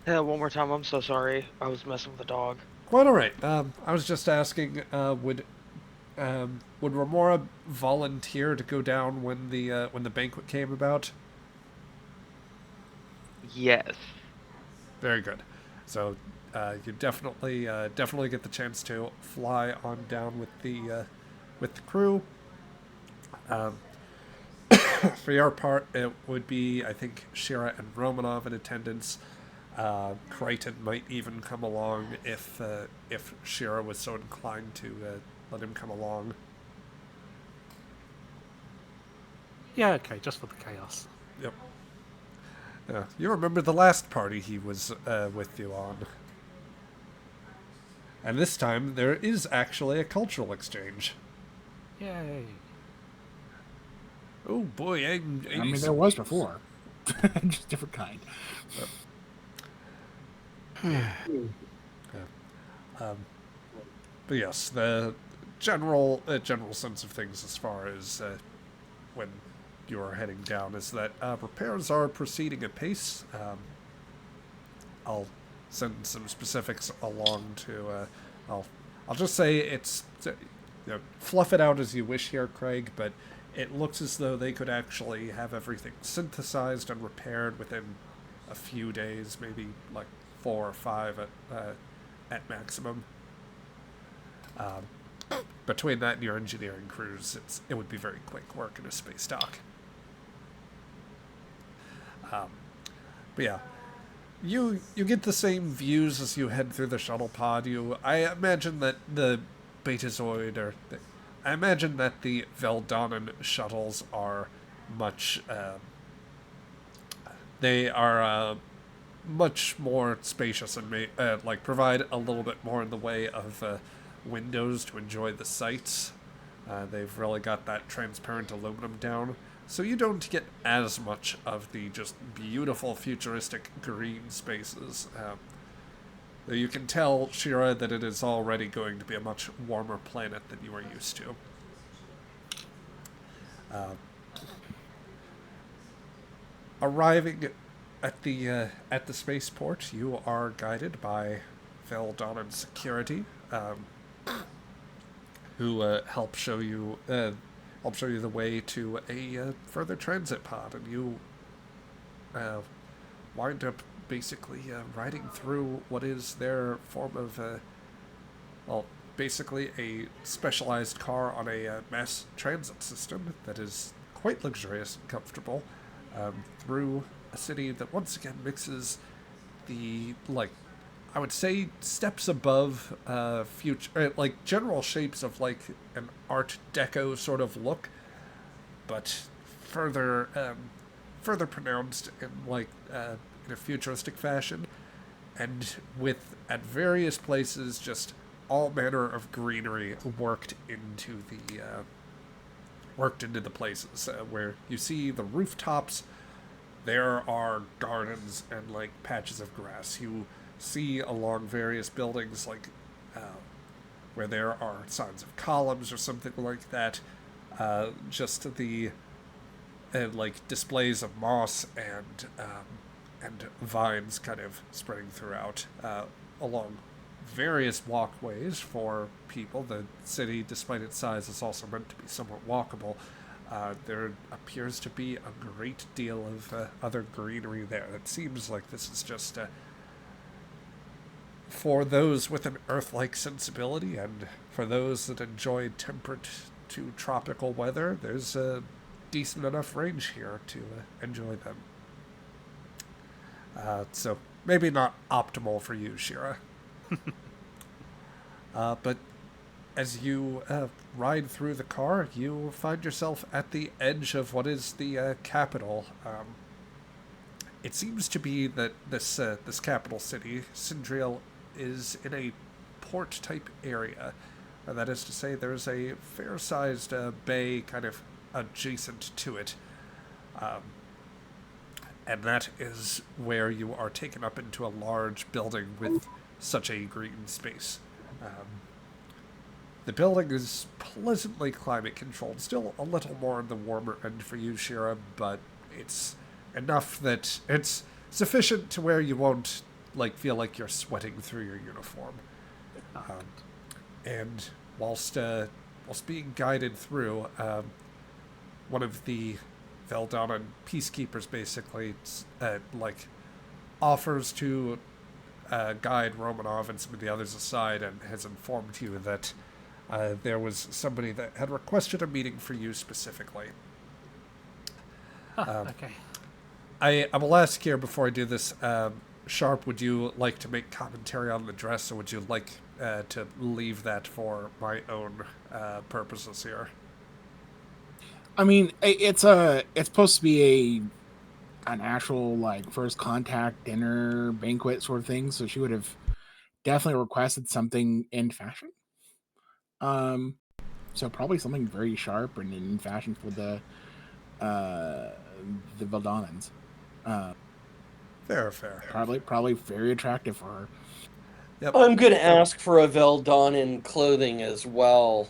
Yeah, one more time. I'm so sorry. I was messing with the dog. Quite all right. I was just asking, would Remora volunteer to go down when the banquet came about? Yes. Very good. So you definitely get the chance to fly on down with the crew. For your part, it would be, I think, Shira and Romanov in attendance. Crichton might even come along if Shira was so inclined to let him come along. Yeah, okay, just for the chaos. Yep. Yeah, you remember the last party he was with you on. And this time, there is actually a cultural exchange. Yay. Oh boy, I mean, there was before. Just different kind. But yes, the general sense of things as far as when you are heading down is that repairs are proceeding apace. I'll send some specifics along to. I'll just say it's fluff it out as you wish here, Craig, but it looks as though they could actually have everything synthesized and repaired within a few days, maybe like 4 or 5 at maximum. Between that and your engineering crews, it would be very quick work in a space dock. But yeah, you get the same views as you head through the shuttle pod. I imagine that the Betazoid I imagine that the Veldonnan shuttles are much. They are much more spacious and provide a little bit more in the way of windows to enjoy the sights. They've really got that transparent aluminum down, so you don't get as much of the just beautiful futuristic green spaces. You can tell, Shira, that it is already going to be a much warmer planet than you are used to. Arriving at the spaceport, you are guided by Veldonnan security, who help show you the way to a further transit pod, and you wind up basically riding through what is their form of basically a specialized car on a mass transit system that is quite luxurious and comfortable, through a city that once again mixes the, I would say, steps above future, general shapes of an Art Deco sort of look, but further pronounced in in a futuristic fashion, and with at various places just all manner of greenery worked into the places where you see the rooftops. There are gardens and patches of grass. You see along various buildings, like where there are signs of columns or something like that, just the like displays of moss and vines kind of spreading throughout along various walkways for people. The city, despite its size, is also meant to be somewhat walkable. There appears to be a great deal of other greenery there. It seems like this is just for those with an Earth-like sensibility, and for those that enjoy temperate to tropical weather, there's a decent enough range here to enjoy them. So maybe not optimal for you, Shira. But as you ride through the car, you find yourself at the edge of what is the capital. It seems to be that this capital city, Sindriel, is in a port-type area. That is to say, there's a fair-sized bay kind of adjacent to it. And that is where you are taken up into a large building with such a green space. The building is pleasantly climate-controlled, still a little more on the warmer end for you, Shira, but it's enough that it's sufficient to where you won't feel like you're sweating through your uniform. And whilst being guided through, one of the Veldonnan peacekeepers basically offers to guide Romanov and some of the others aside, and has informed you that there was somebody that had requested a meeting for you specifically. Okay. I will ask here before I do this, Sharp, would you like to make commentary on the dress, or would you like to leave that for my own purposes here? I mean, it's supposed to be an actual first contact dinner banquet sort of thing, so she would have definitely requested something in fashion. So probably something very sharp and in fashion for the Veldonnans. Fair. Probably very attractive for her. Yep. I'm going to ask for a Veldonnan clothing as well,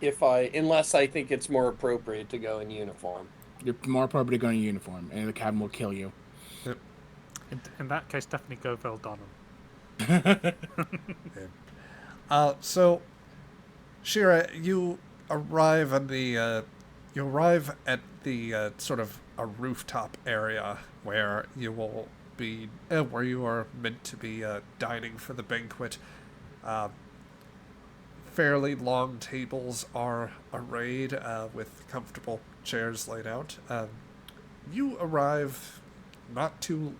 unless I think it's more appropriate to go in uniform. You're more appropriate to go in uniform, and the captain will kill you. Yep. In that case, definitely go Veldonnan. So, Shira, you arrive at the sort of a rooftop area where you will be where you are meant to be dining for the banquet. Fairly long tables are arrayed with comfortable chairs laid out. You arrive not too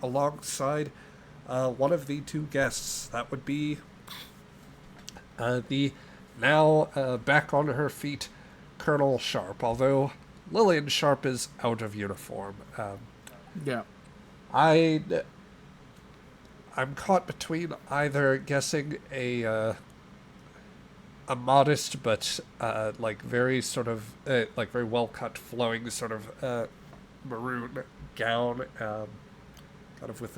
alongside one of the two guests. That would be the now back on her feet Colonel Sharp, although Lillian Sharp is out of uniform. Yeah. I'm caught between either guessing a modest but very sort of very well cut flowing sort of maroon gown, kind of with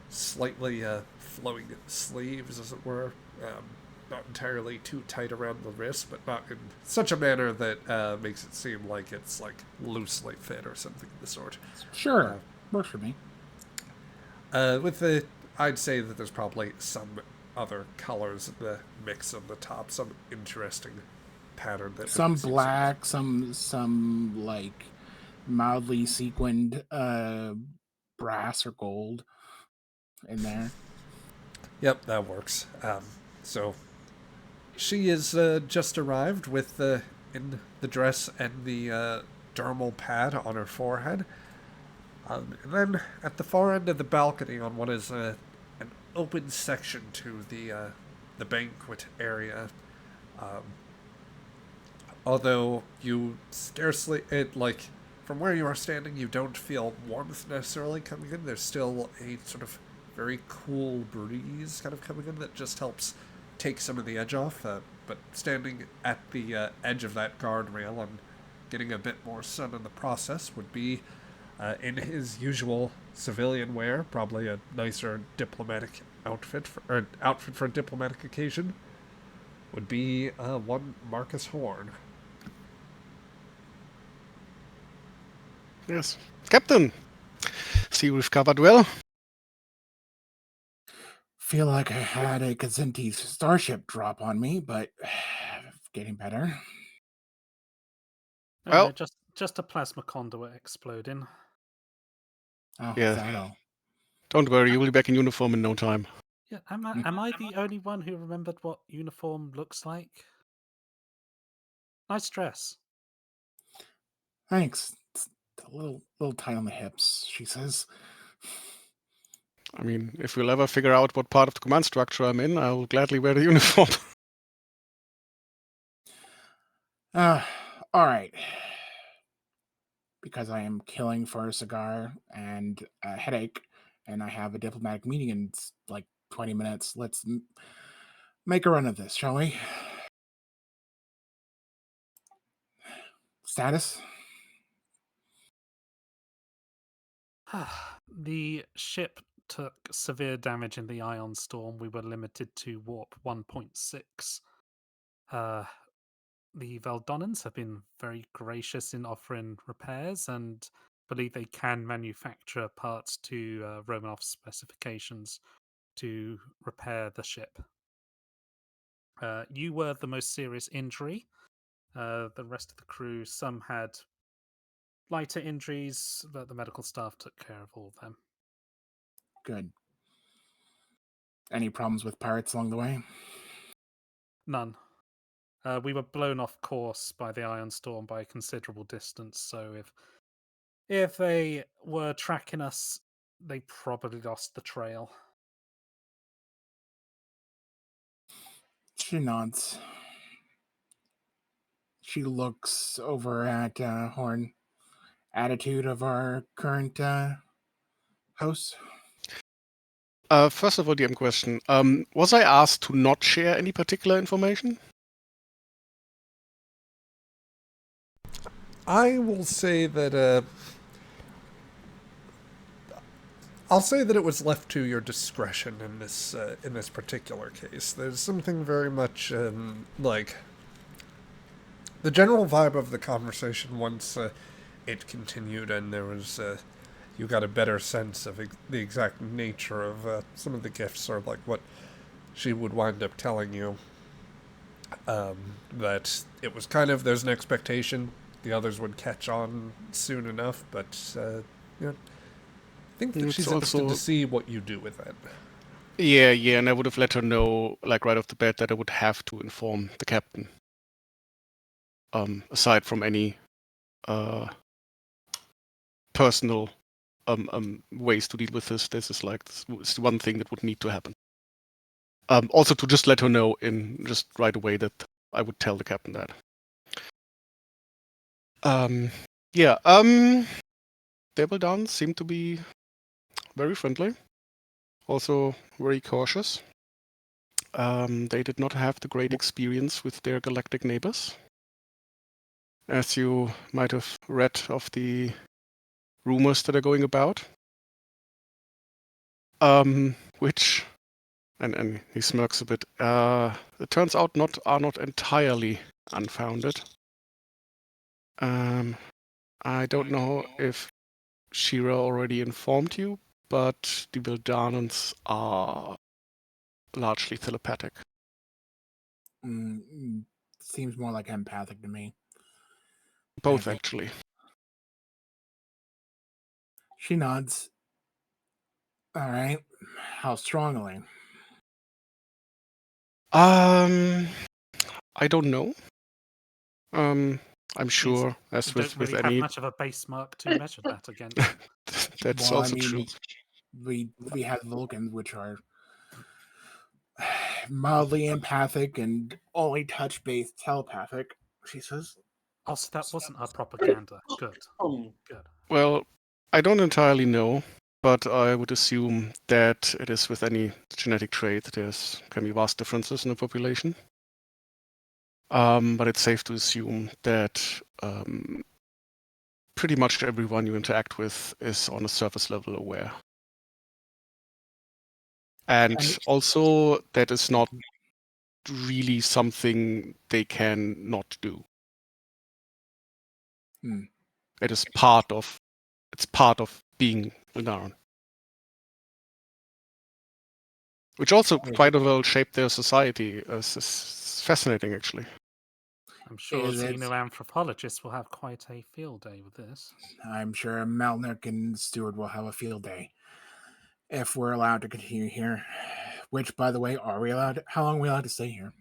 slightly flowing sleeves, as it were, not entirely too tight around the wrist, but not in such a manner that makes it seem like it's loosely fit or something of the sort. Sure, works for me. I'd say that there's probably some other colors in the mix of the top, some interesting pattern that some black, some mildly sequined brass or gold in there. Yep, that works. So she is just arrived with in the dress and the dermal pad on her forehead. And then at the far end of the balcony, on what is an open section to the banquet area, although you scarcely from where you are standing, you don't feel warmth necessarily coming in. There's still a sort of very cool breeze kind of coming in that just helps take some of the edge off. But standing at the edge of that guardrail and getting a bit more sun in the process would be in his usual civilian wear, probably a nicer diplomatic outfit or outfit for a diplomatic occasion, would be one Marcus Horn. Yes. Captain, see you recovered well. Feel like I had a Kazinti starship drop on me, but getting better. No, Well- just a plasma conduit exploding. Oh, Yeah. is that all? Don't worry, you will be back in uniform in no time. Yeah, am I the only one who remembered what uniform looks like? Nice dress. Thanks. It's a little tight on the hips, she says. I mean, if we'll ever figure out what part of the command structure I'm in, I will gladly wear the uniform. All right. Because I am killing for a cigar and a headache, and I have a diplomatic meeting in like 20 minutes. Let's make a run of this, shall we? Status? The ship took severe damage in the ion storm. We were limited to warp 1.6. The Veldonnans have been very gracious in offering repairs and believe they can manufacture parts to Romanov's specifications to repair the ship. You were the most serious injury. The rest of the crew, some had lighter injuries, but the medical staff took care of all of them. Good. Any problems with pirates along the way? None. We were blown off course by the ion storm by a considerable distance, so if they were tracking us, they probably lost the trail. She nods. She looks over at Horn. Attitude of our current host? First of all, DM question. Was I asked to not share any particular information? I will say that I'll say that it was left to your discretion in this particular case. There's something very much like the general vibe of the conversation once it continued, and there was you got a better sense of the exact nature of some of the gifts, or like what she would wind up telling you. That it was kind of there's an expectation the others would catch on soon enough, but you know, I think that It's she's interested also- to see what you do with it. Yeah, and I would have let her know, like right off the bat, that I would have to inform the captain. Aside from any personal ways to deal with this is like it's the one thing that would need to happen. Also to just let her know in just right away that I would tell the captain that. Veldonnans seem to be very friendly, also very cautious. They did not have the great experience with their galactic neighbors. As you might have read of the rumors that are going about. Which, and he smirks a bit, it turns out are not entirely unfounded. I don't know if Shira already informed you, but the Veldonnans are largely telepathic. Seems more like empathic to me. Both, Okay. actually. She nods. All right. How strongly? I don't know. I'm sure, as You with don't really have any, much of a base mark to measure that against. that's Well, also true. we have Vulcans, which are mildly empathic and only touch-based telepathic. She says. Oh, so that wasn't our propaganda. Good. Good. Well, I don't entirely know, but I would assume that it is with any genetic trait, can be vast differences in the population. But it's safe to assume that pretty much everyone you interact with is on a surface level aware. And also, that is not really something they can not do. It is part of being Veldaren. Which also quite well shaped their society. It's fascinating, actually. I'm sure Is it- xenoanthropologists will have quite a field day with this. I'm sure Malnick and Stewart will have a field day if we're allowed to continue here. Which, by the way, are we allowed? How long are we allowed to stay here?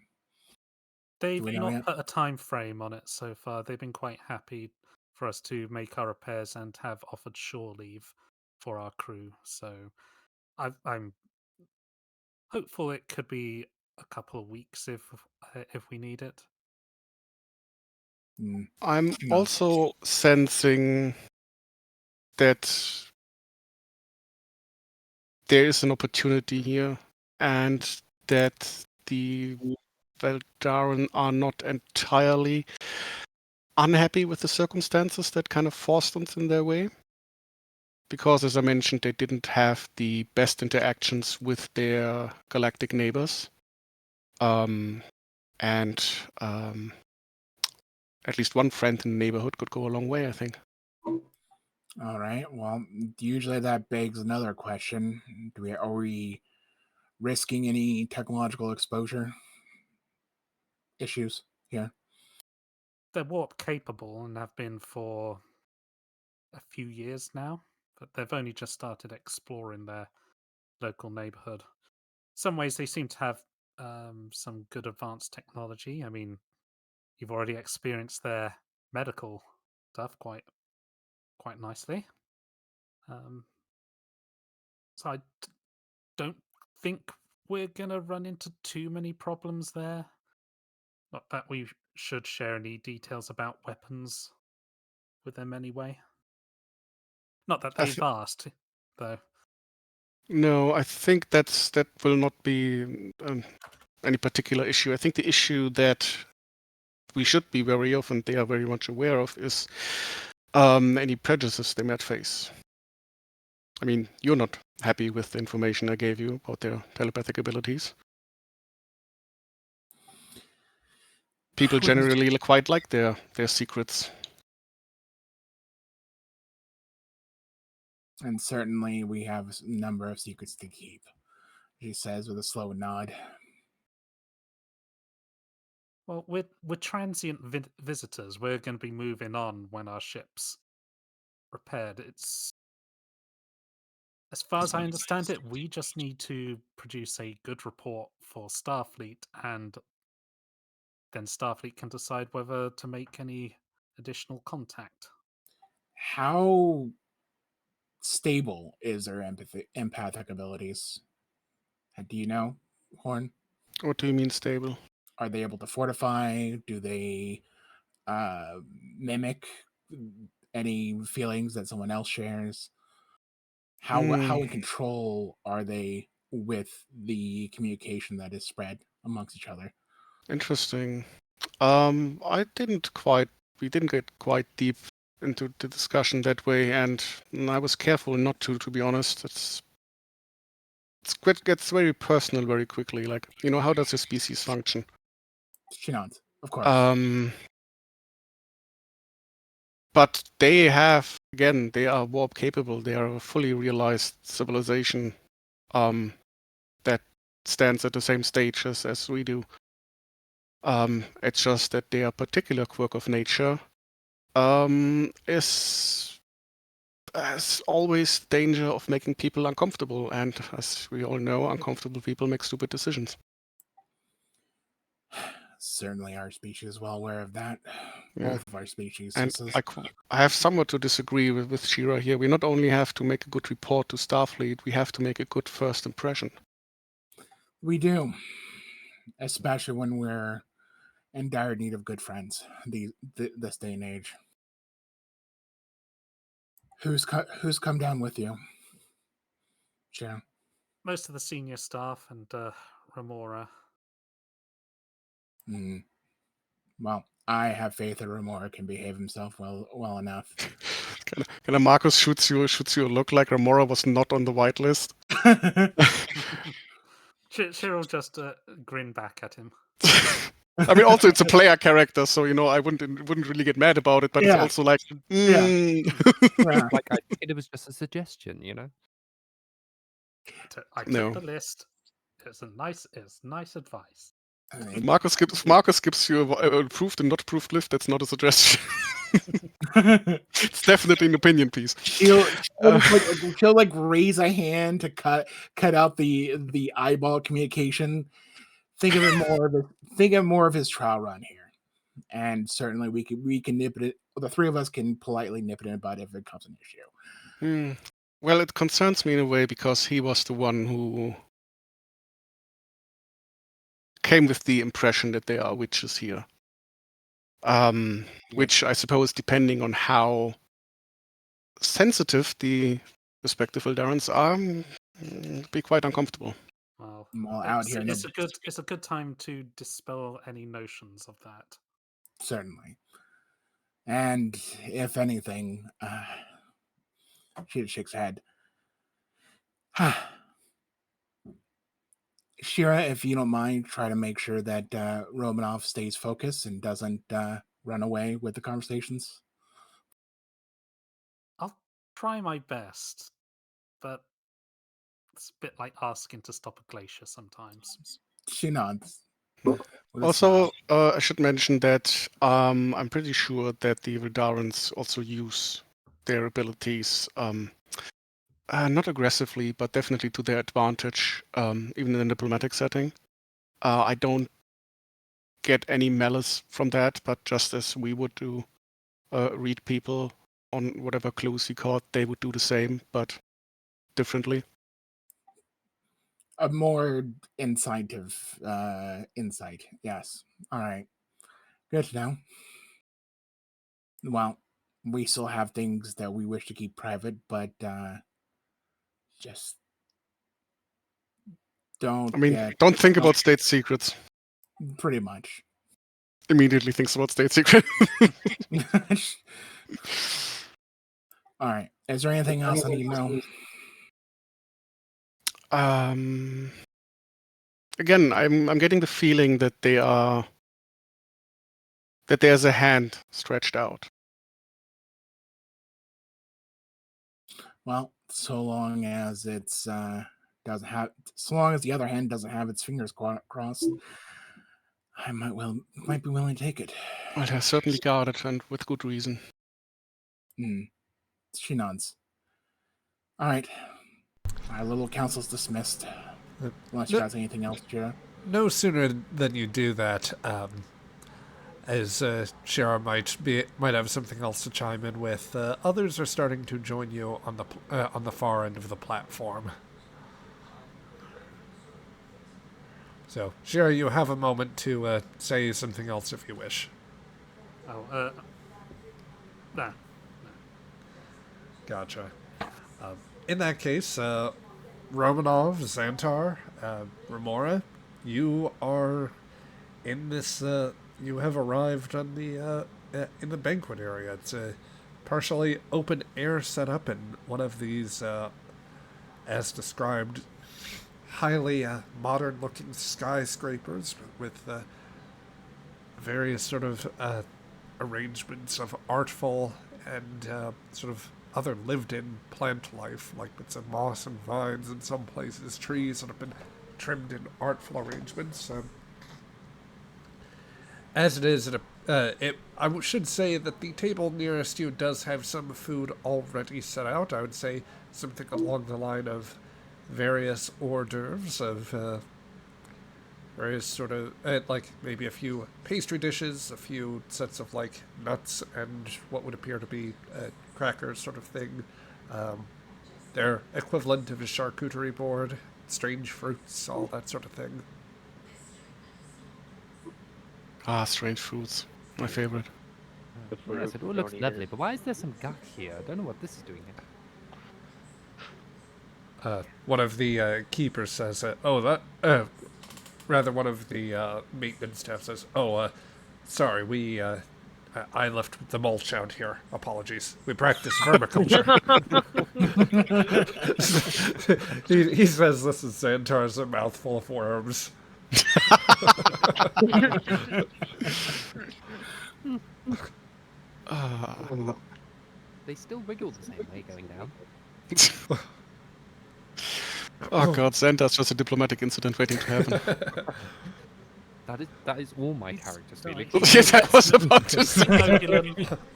They've we know not yet? put a time frame on it so far. They've been quite happy for us to make our repairs and have offered shore leave for our crew. So I'm hopeful it could be a couple of weeks if we need it. I'm No. also sensing that there is an opportunity here, and that the Veldaren are not entirely unhappy with the circumstances that kind of forced us in their way. Because, as I mentioned, they didn't have the best interactions with their galactic neighbors. And at least one friend in the neighborhood could go a long way, I think. All right. Well, usually that begs another question: are we risking any technological exposure issues here? They're warp capable and have been for a few years now, but they've only just started exploring their local neighborhood. Some ways they seem to have some good advanced technology. I mean, you've already experienced their medical stuff quite nicely. So don't think we're gonna run into too many problems there. Not that we should share any details about weapons with them anyway. Not that they've asked, though. No, I think that will not be any particular issue. I think the issue that we should be wary of, and they are very much aware of, is any prejudices they might face. I mean, you're not happy with the information I gave you about their telepathic abilities. People generally quite like their secrets. And certainly we have a number of secrets to keep, she says with a slow nod. Well, we're transient visitors. We're going to be moving on when our ship's repaired. It's, as far as I understand it, we just need to produce a good report for Starfleet, and then Starfleet can decide whether to make any additional contact. How stable is their empathic abilities? Do you know, Horn? What do you mean stable? Are they able to fortify? Do they mimic any feelings that someone else shares? How in control are they with the communication that is spread amongst each other? Interesting. We didn't get quite deep into the discussion that way, and I was careful not to be honest. It gets very personal very quickly. Like, how does a species function? She nods, of course. But they are warp capable. They are a fully realized civilization that stands at the same stage as we do. It's just that their particular quirk of nature is, as always, danger of making people uncomfortable. And as we all know, uncomfortable people make stupid decisions. Certainly our species is well aware of that. Yeah. Both of our species. And I have somewhat to disagree with Shira here. We not only have to make a good report to Starfleet, we have to make a good first impression. We do. Especially when we're in dire need of good friends this day and age. Who's come down with you? Shira. Most of the senior staff and Remora. Well, I have faith that Remora can behave himself well enough. Kind of Marcus shoots you a look like Remora was not on the whitelist. Cheryl just grin back at him. I mean, also it's a player character, so I wouldn't really get mad about it. But it's Yeah. also like, Yeah. Like it was just a suggestion, you know. I took No. the list. It's nice advice. Marcus gives you a approved and not approved list. That's not a suggestion. It's definitely an opinion piece. She'll like raise a hand to cut out the eyeball communication. Think of more of his trial run here, and certainly we can nip it. The three of us can politely nip it in the bud if it becomes an issue. Well, it concerns me in a way because he was the one who came with the impression that there are witches here. Which I suppose, depending on how sensitive the respective Veldarans are, be quite uncomfortable. Well, Out here, it's a good time to dispel any notions of that. Certainly. And if anything, she shakes her head. Shira, if you don't mind, try to make sure that Romanov stays focused and doesn't run away with the conversations. I'll try my best, but it's a bit like asking to stop a glacier sometimes. She nods. Also, I should mention that I'm pretty sure that the Veldarans also use their abilities, not aggressively, but definitely to their advantage, even in a diplomatic setting. I don't get any malice from that, but just as we would do, read people on whatever clues he caught, they would do the same, but differently. A more insight, yes. All right. Good to know. Well, we still have things that we wish to keep private, but just don't. Don't think about state secrets. Pretty much. Immediately thinks about state secret. All right. Is there anything else I need to know? Again, I'm getting the feeling that there's a hand stretched out. Well, so long as it's so long as the other hand doesn't have its fingers crossed, I might be willing to take it. Well, they're certainly guarded, and with good reason. She nods. All right. Our little council's dismissed. Unless you guys have anything else, Jira. No sooner than you do that, as Shara might have something else to chime in with. Others are starting to join you on the far end of the platform. So, Shara, you have a moment to say something else if you wish. Oh, nah. Gotcha. In that case, Romanov, Xantar, Remora, you are in this. You have arrived on in the banquet area. It's a partially open air setup in one of these, as described, highly modern-looking skyscrapers with various sort of arrangements of artful and sort of other lived-in plant life, like bits of moss and vines in some places, trees that have been trimmed in artful arrangements. As it is, I should say that the table nearest you does have some food already set out. I would say something along the line of various hors d'oeuvres of various sort of, like maybe a few pastry dishes, a few sets of like nuts and what would appear to be crackers sort of thing. Their equivalent of a charcuterie board, strange fruits, all that sort of thing. Ah, strange fruits. My favorite. Yes, it all looks lovely, but why is there some gunk here? I don't know what this is doing here. One of the keepers says, rather one of the maintenance staff says, sorry, we I left the mulch out here. Apologies. We practice vermiculture. he says this is Xantar's a mouthful of worms. They still wriggle the same way going down. Oh god, Xantar's just a diplomatic incident waiting to happen. That is all my characters, Felix. Yes, I was about to say.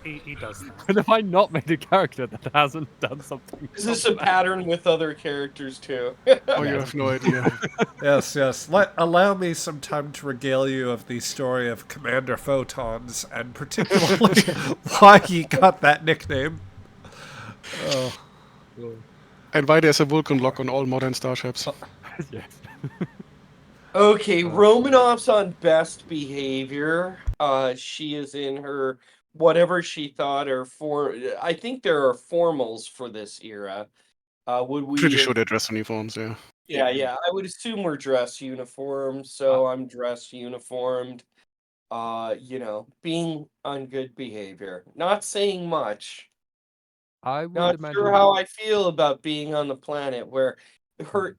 He does that. When have I not made a character that hasn't done something? Is this a pattern with other characters too? Oh, you have no idea. Yes. Allow me some time to regale you of the story of Commander Photons, and particularly why he got that nickname. Oh. And why there's a Vulcan lock on all modern starships. Yes. Okay, Romanov's on best behavior. She is in her whatever she thought or for. I think there are formals for this era. Would we? Pretty sure they're dress uniforms, yeah. Yeah. I would assume we're dress uniforms, so I'm dress uniformed. Being on good behavior, not saying much. I would Not imagine. sure how I feel about being on the planet where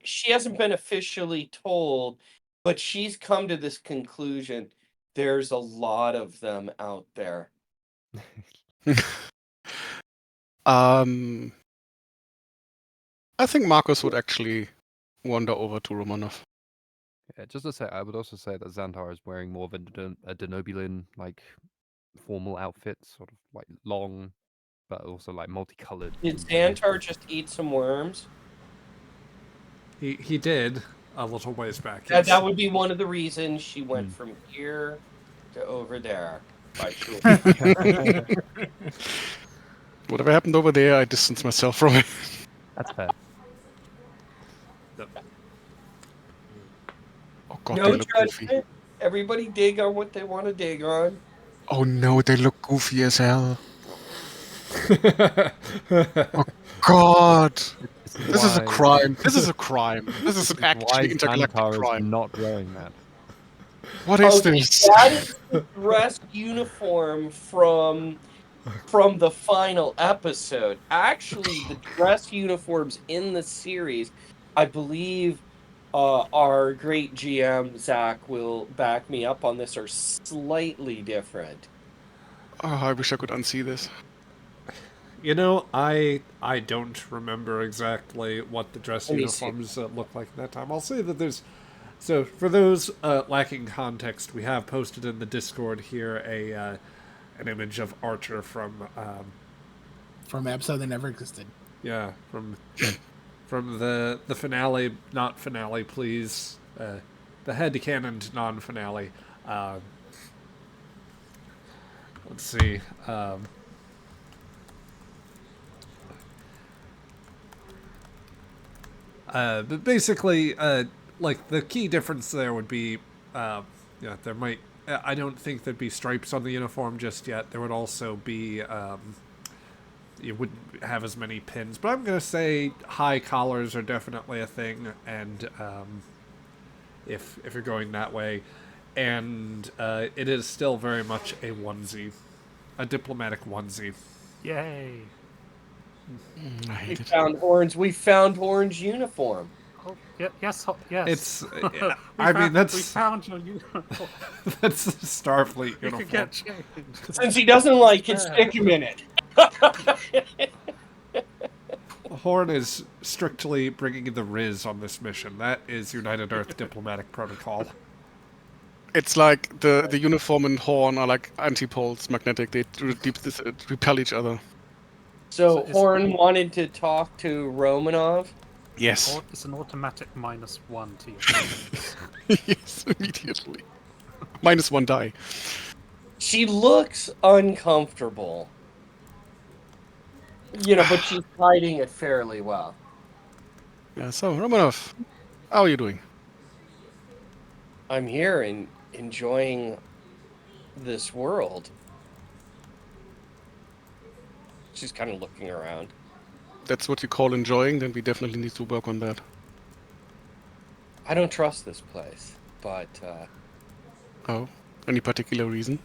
she hasn't been officially told, but she's come to this conclusion. There's a lot of them out there. I think Marcus would actually wander over to Romanov. Yeah, just to say, I would also say that Xantar is wearing more of a Denobulan, like, formal outfit, sort of like long, but also like multicolored. Did Xantar just eat some worms? He did a little ways back. Yeah, Yes. that would be one of the reasons she went from here to over there. By sure. Whatever happened over there, I distanced myself from it. That's fair. Oh god, No they look goofy. judgment. Everybody dig on what they want to dig on. Oh no, they look goofy as hell. Oh god! This is a crime. This is a crime. This is an actually intergalactic Xantar is crime. not wearing that. What is Okay, this? that is the dress uniform from the final episode. Actually, the dress uniforms in the series, I believe, our great GM Zach will back me up on this, are slightly different. Oh, I wish I could unsee this. You know, I don't remember exactly what the dress Let me see. uniforms look like at that time. I'll say that there's... So, for those lacking context, we have posted in the Discord here an image of Archer from From an episode that never existed. yeah, from the finale, not finale, please. The headcanon non-finale. Let's see. But basically, like, the key difference there would be, there might... I don't think there'd be stripes on the uniform just yet. There would also be... you wouldn't have as many pins. But I'm going to say high collars are definitely a thing, and if you're going that way. And it is still very much a onesie. A diplomatic onesie. Yay! I We hate it. found Horn's. We found Horn's uniform. Oh, yeah, yes, yes. It's... We I mean, found- that's... We found your uniform. That's the Starfleet You uniform. could get changed. Since he doesn't like it, stick him in it. Horn is strictly bringing the Riz on this mission. That is United Earth diplomatic protocol. It's like the uniform and Horn are like antipoles, magnetic. They repel each other. So is- Horn wanted to talk to Romanov. Yes. Or it's an automatic -1 to your Yes, immediately. -1 die. She looks uncomfortable. But she's hiding it fairly well. Yeah, so, Romanov, how are you doing? I'm here and enjoying this world. She's kind of looking around. That's what you call enjoying, then we definitely need to work on that. I don't trust this place, but Oh, any particular reason?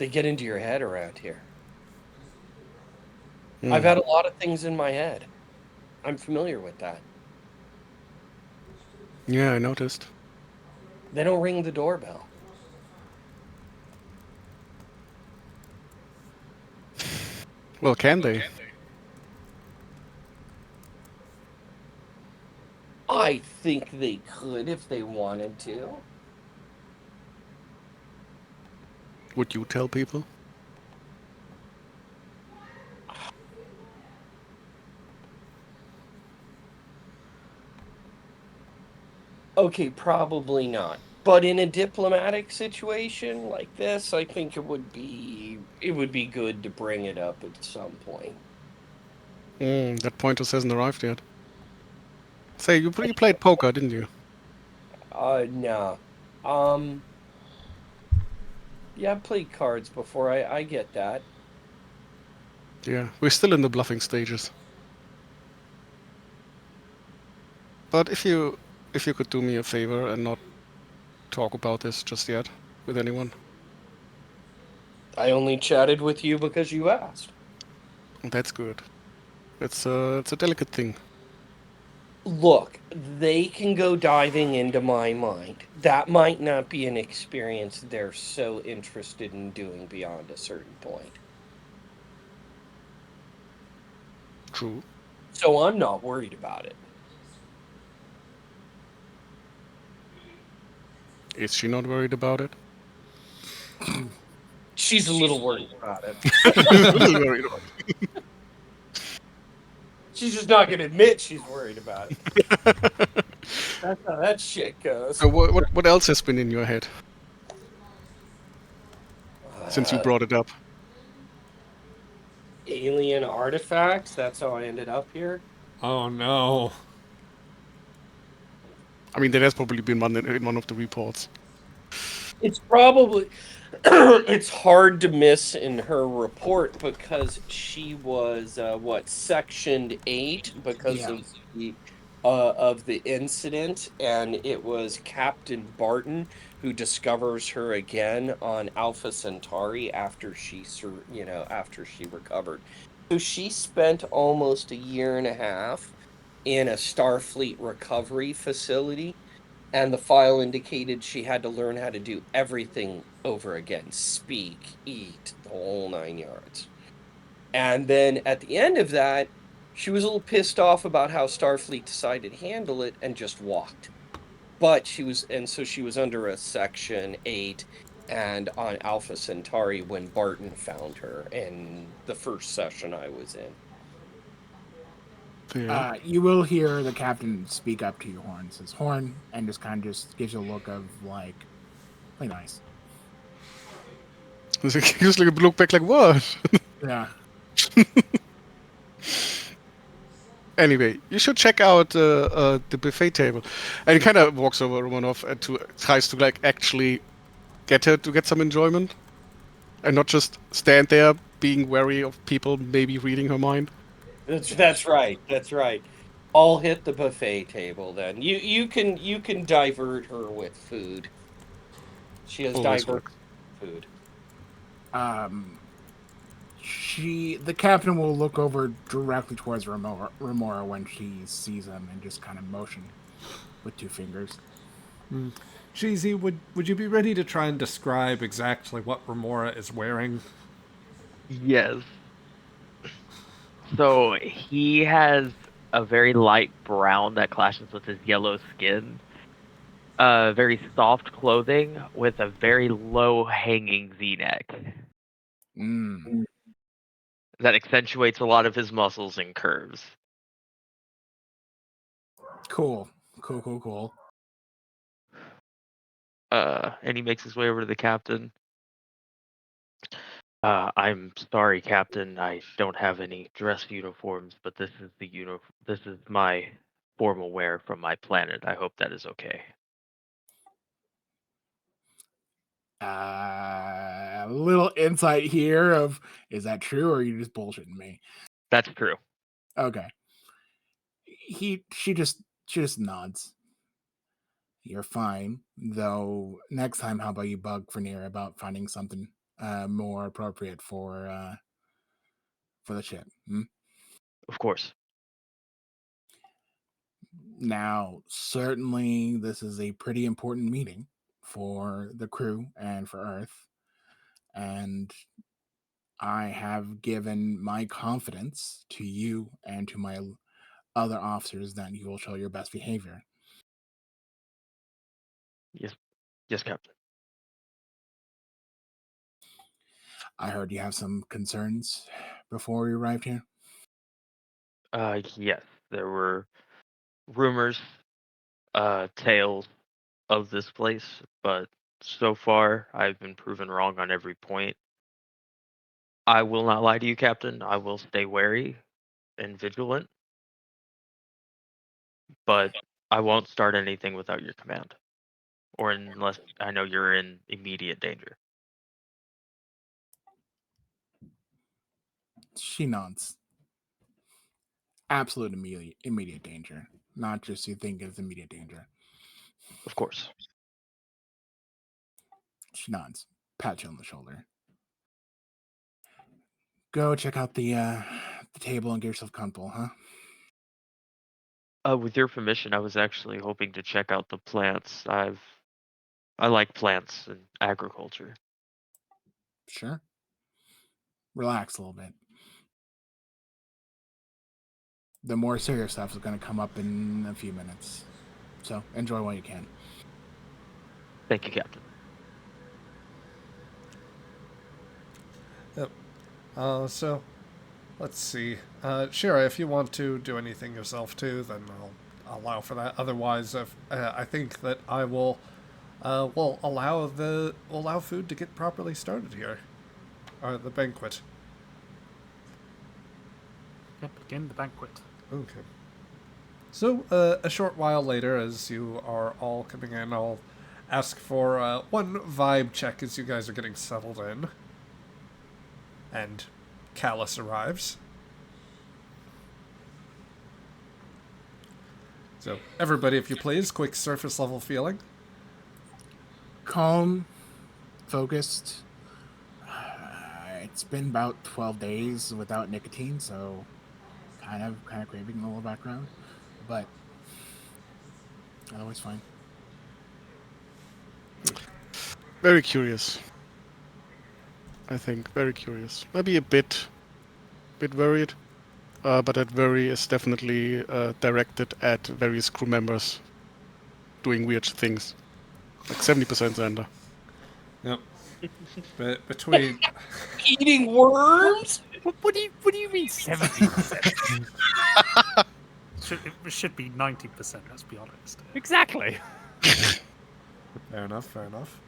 They get into your head around here. Hmm. I've had a lot of things in my head. I'm familiar with that. Yeah, I noticed. They don't ring the doorbell. Well, can they? I think they could if they wanted to. Would you tell people? Okay, probably not. But in a diplomatic situation like this, I think it would be good to bring it up at some point. That pointers hasn't arrived yet. Say, you played poker, didn't you? No. Yeah, I've played cards before. I get that. Yeah, we're still in the bluffing stages. But if you could do me a favor and not talk about this just yet with anyone, I only chatted with you because you asked. that's good. It's a delicate thing. Look, they can go diving into my mind. That might not be an experience they're so interested in doing beyond a certain point. True. So I'm not worried about it. Is she not worried about it? She's a little worried about it. A little worried about it. She's just not going to admit she's worried about it. That's how that shit goes. So what else has been in your head since you brought it up? Alien artifacts. That's how I ended up here. Oh no. I mean, that has probably been in one of the reports. It's probably it's hard to miss in her report because she was sectioned 8 because Yeah. of the incident, and it was Captain Barton who discovers her again on Alpha Centauri after she recovered. So she spent almost a year and a half in a Starfleet recovery facility, and the file indicated she had to learn how to do everything over again: speak, eat, the whole 9 yards. And then at the end of that, she was a little pissed off about how Starfleet decided to handle it and just walked. But she was under a Section 8 and on Alpha Centauri when Barton found her in the first session I was in. Yeah. You will hear the captain speak up to you, Horn. Says Horn, and just kind of just gives you a look of like, play nice. He just look back like, what? Yeah. Anyway, you should check out the buffet table. And he kind of walks over Romanov and tries to like actually get her to get some enjoyment, and not just stand there being wary of people maybe reading her mind. That's right. That's right. I'll hit the buffet table then. You can divert her with food. She has Always divert works. food. The captain will look over directly towards Remora when she sees him and just kind of motion with 2 fingers. Cheesy, would you be ready to try and describe exactly what Remora is wearing? Yes. So he has a very light brown that clashes with his yellow skin. Very soft clothing with a very low hanging V-neck that accentuates a lot of his muscles and curves. Cool. And he makes his way over to the captain. I'm sorry, Captain. I don't have any dress uniforms, but this is my formal wear from my planet. I hope that is okay. A little insight here of, is that true or are you just bullshitting me? That's true. Okay. She just nods. You're fine, though. Next time, how about you bug Vernier about finding something more appropriate for the ship. Of course. Now, certainly, this is a pretty important meeting for the crew and for Earth, and I have given my confidence to you and to my other officers that you will show your best behavior. Yes, Captain. I heard you have some concerns before we arrived here. Yes, there were rumors, tales of this place, but so far I've been proven wrong on every point. I will not lie to you, Captain. I will stay wary and vigilant, but I won't start anything without your command, or unless I know you're in immediate danger. She nods. Absolute immediate danger. Not just you think it's immediate danger. Of course. She nods. Pat you on the shoulder. Go check out the table and get yourself comfortable, huh? With your permission, I was actually hoping to check out the plants. I like plants and agriculture. Sure. Relax a little bit. The more serious stuff is going to come up in a few minutes. So enjoy while you can. Thank you, Captain. Yep. So, let's see. Shira, if you want to do anything yourself too, then I'll allow for that. Otherwise, I think that I will allow food to get properly started here, or the banquet. Yeah, begin the banquet. Okay. So, a short while later, as you are all coming in, I'll ask for one vibe check as you guys are getting settled in. And Callus arrives. So, everybody, if you please, quick surface level feeling. Calm, focused. It's been about 12 days without nicotine, so kind of craving a little background, but otherwise fine. Very curious. I think very curious. Maybe a bit worried, but that worry is definitely directed at various crew members doing weird things. Like 70% Xander. Yep. But between Eating worms? What do you mean 70%? It should be 90%, let's be honest. Exactly. fair enough.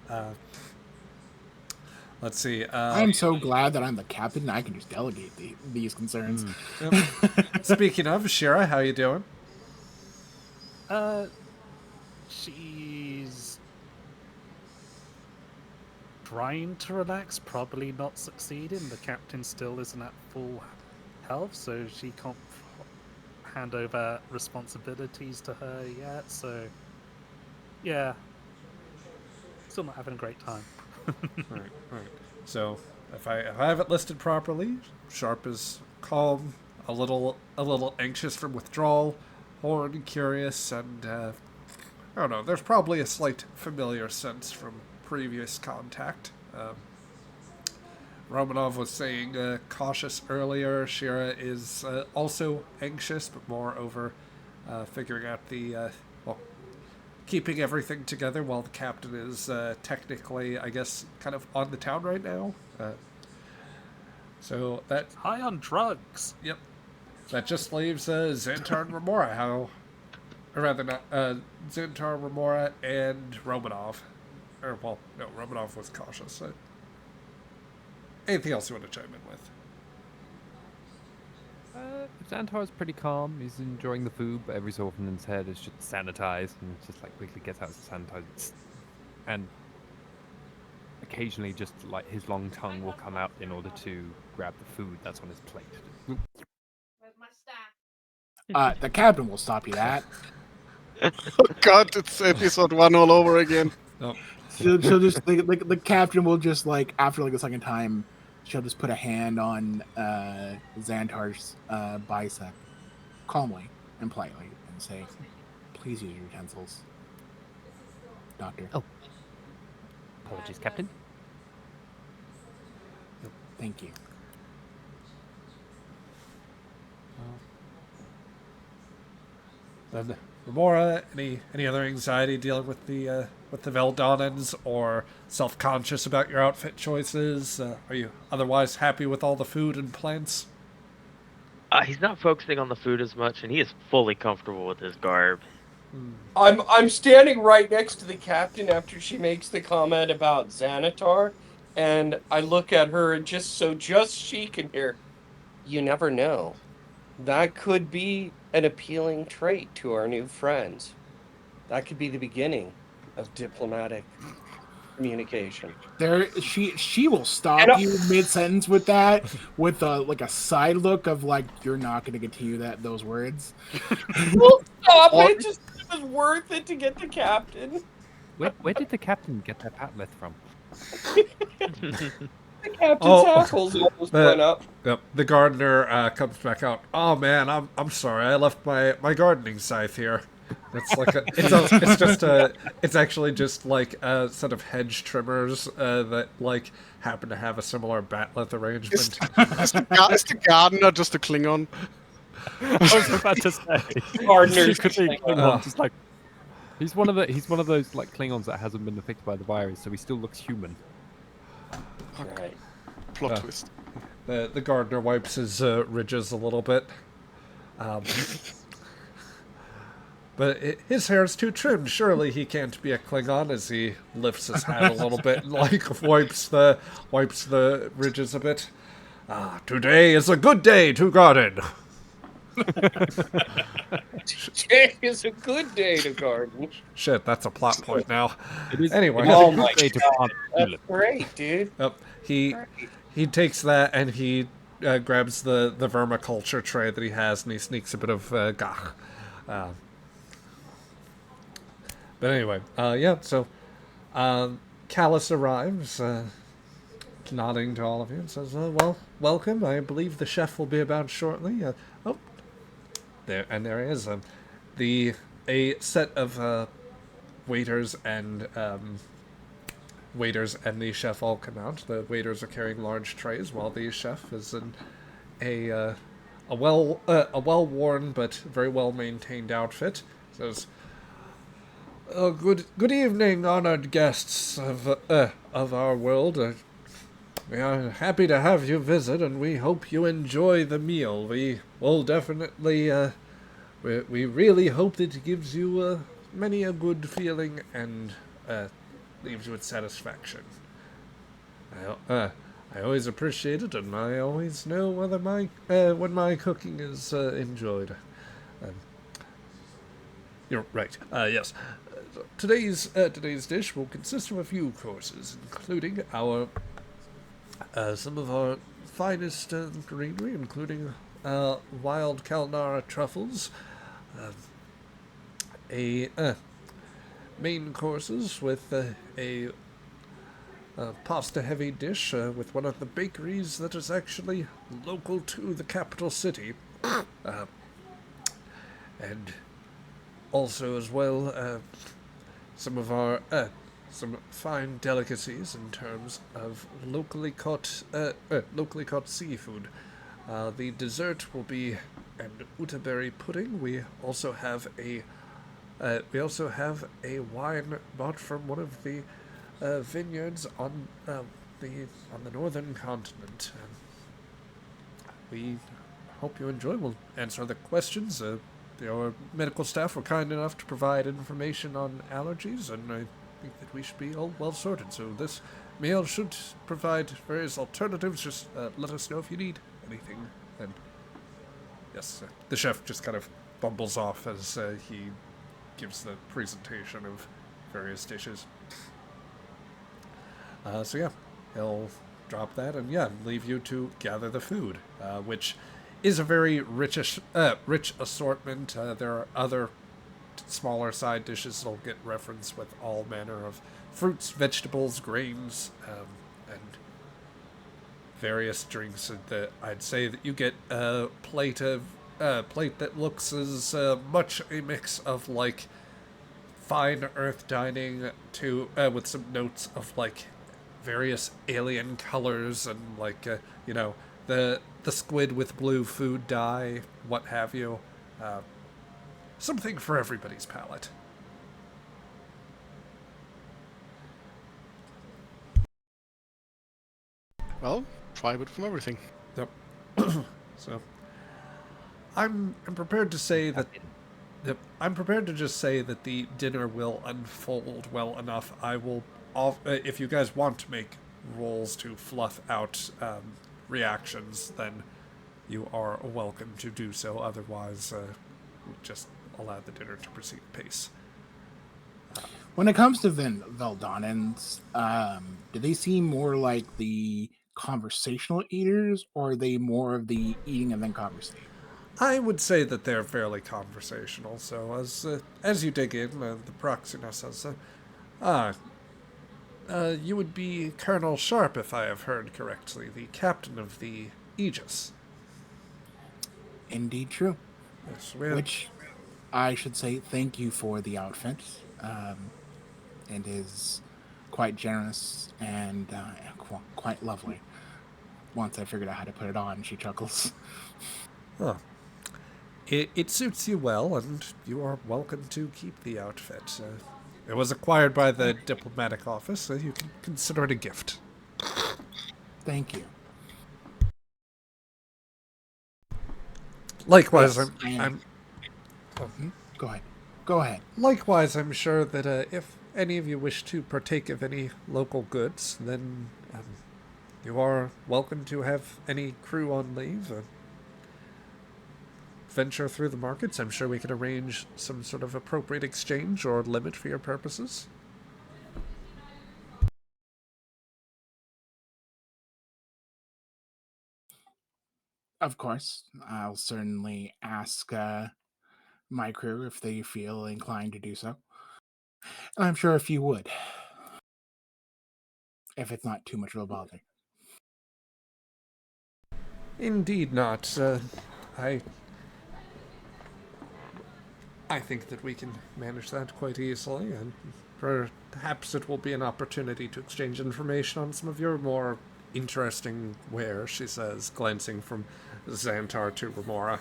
Let's see. I'm so glad that I'm the captain and I can just delegate these concerns. Yep. Speaking of, Shira, how you doing? She's trying to relax, probably not succeeding. The captain still isn't at full health, so she can't hand over responsibilities to her yet. So, yeah, still not having a great time. Right. So, if I have it listed properly, Sharp is calm, a little anxious from withdrawal, Horn curious, and I don't know. There's probably a slight familiar sense from previous contact. Romanov was saying cautious earlier. Shira is also anxious, but more over figuring out keeping everything together while the captain is technically, I guess, kind of on the town right now. So that... High on drugs. Yep. That just leaves Xantar and Remora. Or rather not, Xantar, Remora, and Romanov. Or, well, no, Romanov was cautious. Anything else you want to chime in with? Xantar's pretty calm. He's enjoying the food, but every so often in his head is just sanitized and just like quickly gets out to sanitize. And occasionally just like his long tongue will come out in order to grab the food that's on his plate. The captain will stop you that. Oh god, it's episode 1 all over again. Nope. she'll just like the captain will just like after like the second time, she'll just put a hand on Xantar's bicep, calmly and politely, and say, "Please use your utensils, Doctor." Oh. Apologies, Captain. Thank you. Then, Remora, any other anxiety dealing with the Veldonnans, or self-conscious about your outfit choices? Are you otherwise happy with all the food and plants? He's not focusing on the food as much, and he is fully comfortable with his garb. I'm standing right next to the captain after she makes the comment about Xanatar, and I look at her and just she can hear. You never know. That could be an appealing trait to our new friends. That could be the beginning of diplomatic communication. She will stop And you mid sentence with that, with like a side look of like you're not going to continue those words. Well, stop it! Just it was worth it to get the captain. Where did the captain get that patleth from? The captain's hackles almost went up. Yep. The gardener comes back out. Oh man, I'm sorry. I left my gardening scythe here. It's like it's actually just like a set of hedge trimmers that like happen to have a similar batleth arrangement. Is the gardener just a Klingon? I was about to say. Gardeners. Could be Klingon, just like he's one of those like Klingons that hasn't been affected by the virus, so he still looks human. Right. Plot twist. The gardener wipes his ridges a little bit. But his hair is too trimmed. Surely he can't be a Klingon, as he lifts his hat a little bit and like wipes the ridges a bit. Today is a good day to garden. Today is a good day to garden. Shit, that's a plot point now. It is, Anyway. Oh my day to god, plant that's tulip. great, dude. Yep. He takes that and he grabs the vermiculture tray that he has and he sneaks a bit of gach. But anyway, yeah, so Callus arrives, nodding to all of you and says, well, welcome. I believe the chef will be about shortly. There he is. A set of waiters and the chef all come out. The waiters are carrying large trays, while the chef is in a well-worn but very well-maintained outfit. Says, good evening, honored guests of our world. We are happy to have you visit, and we hope you enjoy the meal. We will definitely, we really hope that it gives you many a good feeling and leaves you with satisfaction. I always appreciate it, and I always know whether when my cooking is enjoyed. You're right. Yes. Today's dish will consist of a few courses, including some of our finest greenery, including wild Kalnara truffles, main courses with a pasta-heavy dish with one of the bakeries that is actually local to the capital city, and also as well some of our some fine delicacies in terms of locally caught seafood. The dessert will be an utaberry pudding. We also have a wine bought from one of the vineyards on the northern continent. We hope you enjoy. We'll answer the questions. Our medical staff were kind enough to provide information on allergies, and I think that we should be all well sorted. So this meal should provide various alternatives. Just let us know if you need anything. And yes, the chef just kind of bumbles off as he gives the presentation of various dishes. So yeah, he'll drop that and leave you to gather the food, which is a very rich assortment. There are other smaller side dishes that'll get referenced with all manner of fruits, vegetables, grains, and various drinks. I'd say that you get a plate that looks as much a mix of like fine earth dining to with some notes of like various alien colors and like the squid with blue food dye, what have you. Something for everybody's palate. Well, try a bit from everything. Yep. So, I'm prepared to say that. Yep, I'm prepared to just say that the dinner will unfold well enough. I will, if you guys want to make rolls to fluff out reactions, then you are welcome to do so. Otherwise, just allow the dinner to proceed apace. When it comes to Veldonnans, do they seem more like the conversational eaters, or are they more of the eating and then conversating? I would say that they're fairly conversational. So as you dig in, the Proxima says, you would be Colonel Sharp, if I have heard correctly, the captain of the Aegis. Indeed, true. Yes, Which I should say thank you for the outfit. It is quite generous and quite lovely. Once I figured out how to put it on, she chuckles. Oh. It suits you well, and you are welcome to keep the outfit. It was acquired by the diplomatic office, so you can consider it a gift. Thank you. Likewise, Yes, I'm Go ahead. Likewise, I'm sure that if any of you wish to partake of any local goods, then you are welcome to have any crew on leave. Venture through the markets. I'm sure we could arrange some sort of appropriate exchange or limit for your purposes. Of course, I'll certainly ask my crew if they feel inclined to do so. And I'm sure if you would, if it's not too much of a bother. Indeed not. I think that we can manage that quite easily, and perhaps it will be an opportunity to exchange information on some of your more interesting wares, she says, glancing from Xantar to Remora.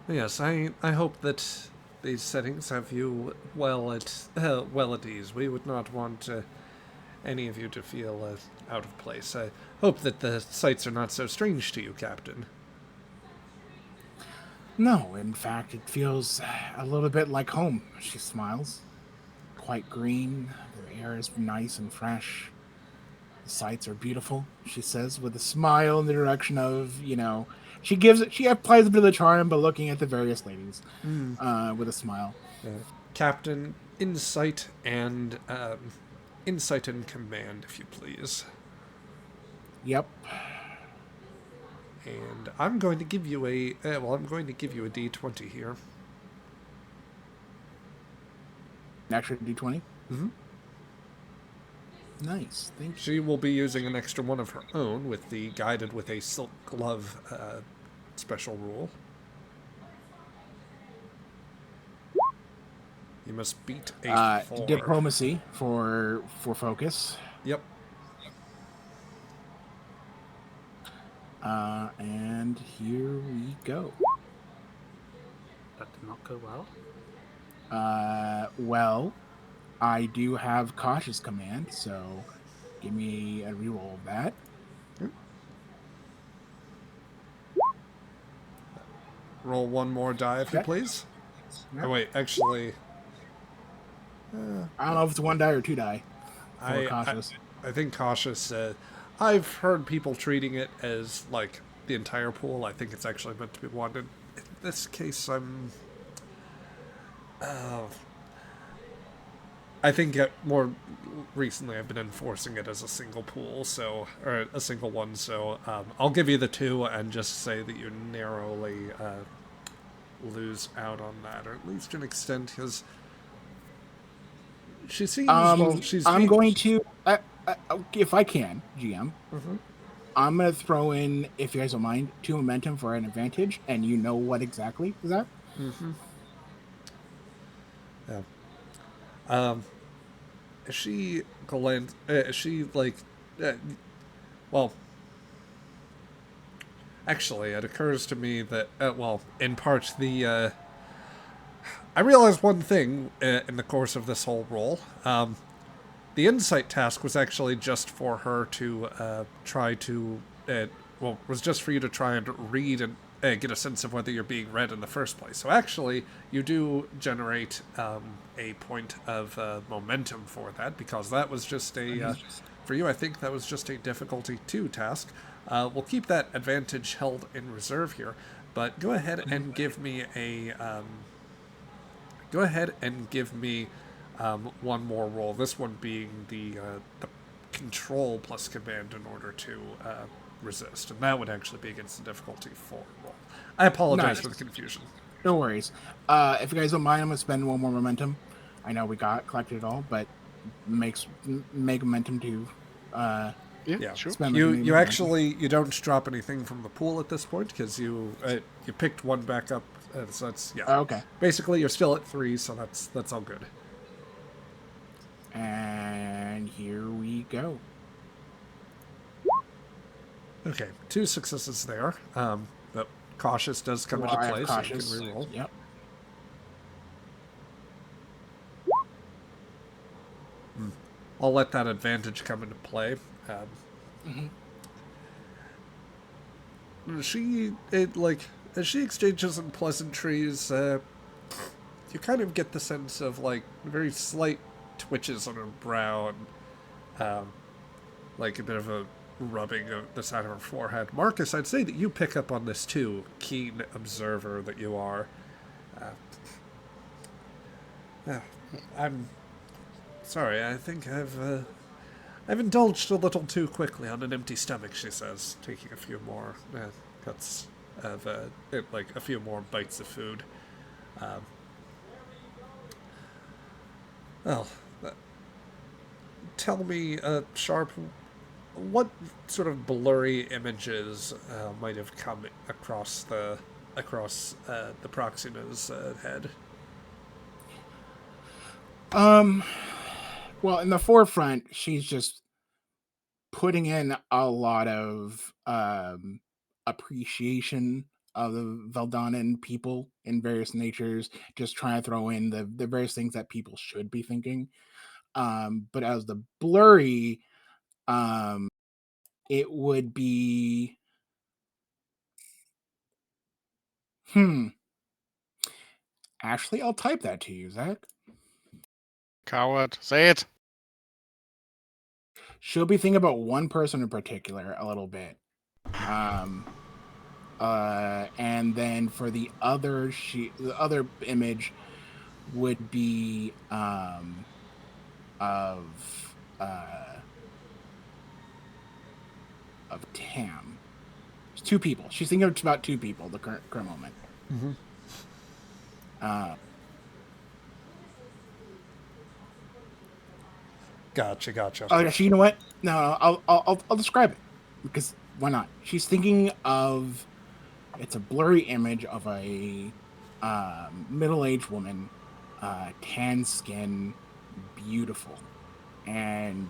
Yes, I hope that these settings have you well at ease. We would not want any of you to feel out of place. I hope that the sights are not so strange to you, Captain. No, in fact, it feels a little bit like home, she smiles. Quite green, the air is nice and fresh. The sights are beautiful, she says, with a smile in the direction of, she applies a bit of the charm, but looking at the various ladies with a smile. Captain, insight and command, if you please. Yep. And I'm going to give you a D20 here. An extra D20? Mm-hmm. Nice, thank you. She will be using an extra one of her own with the guided with a silk glove special rule. You must beat a 4. Diplomacy for focus. Yep. And here we go. That did not go well. Well, I do have cautious command, so give me a reroll of that. Roll one more die, if you please. Yep. Oh, wait, actually... I don't know if it's one die or two die for cautious. I think cautious... I've heard people treating it as, like, the entire pool. I think it's actually meant to be one. In this case, I think more recently I've been enforcing it as a single pool, or a single one. So I'll give you the 2 and just say that you narrowly lose out on that, or at least to an extent, because she seems she's. I'm going to, if I can, GM. Mhm. I'm gonna throw in, if you guys don't mind, 2 momentum for an advantage, and you know what exactly is that? Yeah. She Glenn. She like. Well, actually, it occurs to me that in part I realized one thing in the course of this whole roll. The insight task was actually just for her to try to. Was just for you to try and read and get a sense of whether you're being read in the first place. So actually, you do generate a point of momentum for that, because that was just a. For you, I think that was just a difficulty 2 task. We'll keep that advantage held in reserve here, but go ahead and give me a. Go ahead and give me one more roll. This one being the control plus command in order to resist, and that would actually be against the difficulty 4 roll. I apologize for the confusion. No worries. If you guys don't mind, I'm gonna spend 1 more momentum. I know we collected it all, but make momentum to. Yeah, sure. Spend You actually you don't drop anything from the pool at this point, because you picked 1 back up. So that's Okay. Basically, you're still at 3, so that's all good. And here we go. Okay, 2 successes there. But cautious does come into play, so you can reroll. Yep. I'll let that advantage come into play. As she exchanges some pleasantries, you kind of get the sense of like very slight twitches on her brow and like a bit of a rubbing of the side of her forehead. Marcus, I'd say that you pick up on this too, keen observer that you are. I'm sorry, I think I've indulged a little too quickly on an empty stomach, she says, taking a few more cuts of, a few more bites of food. Tell me, Sharp, what sort of blurry images might have come across the Proxima's head? Well, in the forefront, she's just putting in a lot of appreciation of the Veldonnan people in various natures, just trying to throw in the various things that people should be thinking. But as the blurry, it would be Ashley, I'll type that to you, Zach. Coward, say it. She'll be thinking about one person in particular a little bit. And then for the other image would be of Tam. It's 2 people. She's thinking about 2 people at the current moment. Gotcha. Oh, actually, you know what? No, I'll describe it, because why not? She's thinking of, it's a blurry image of a middle-aged woman, tan skin, beautiful, and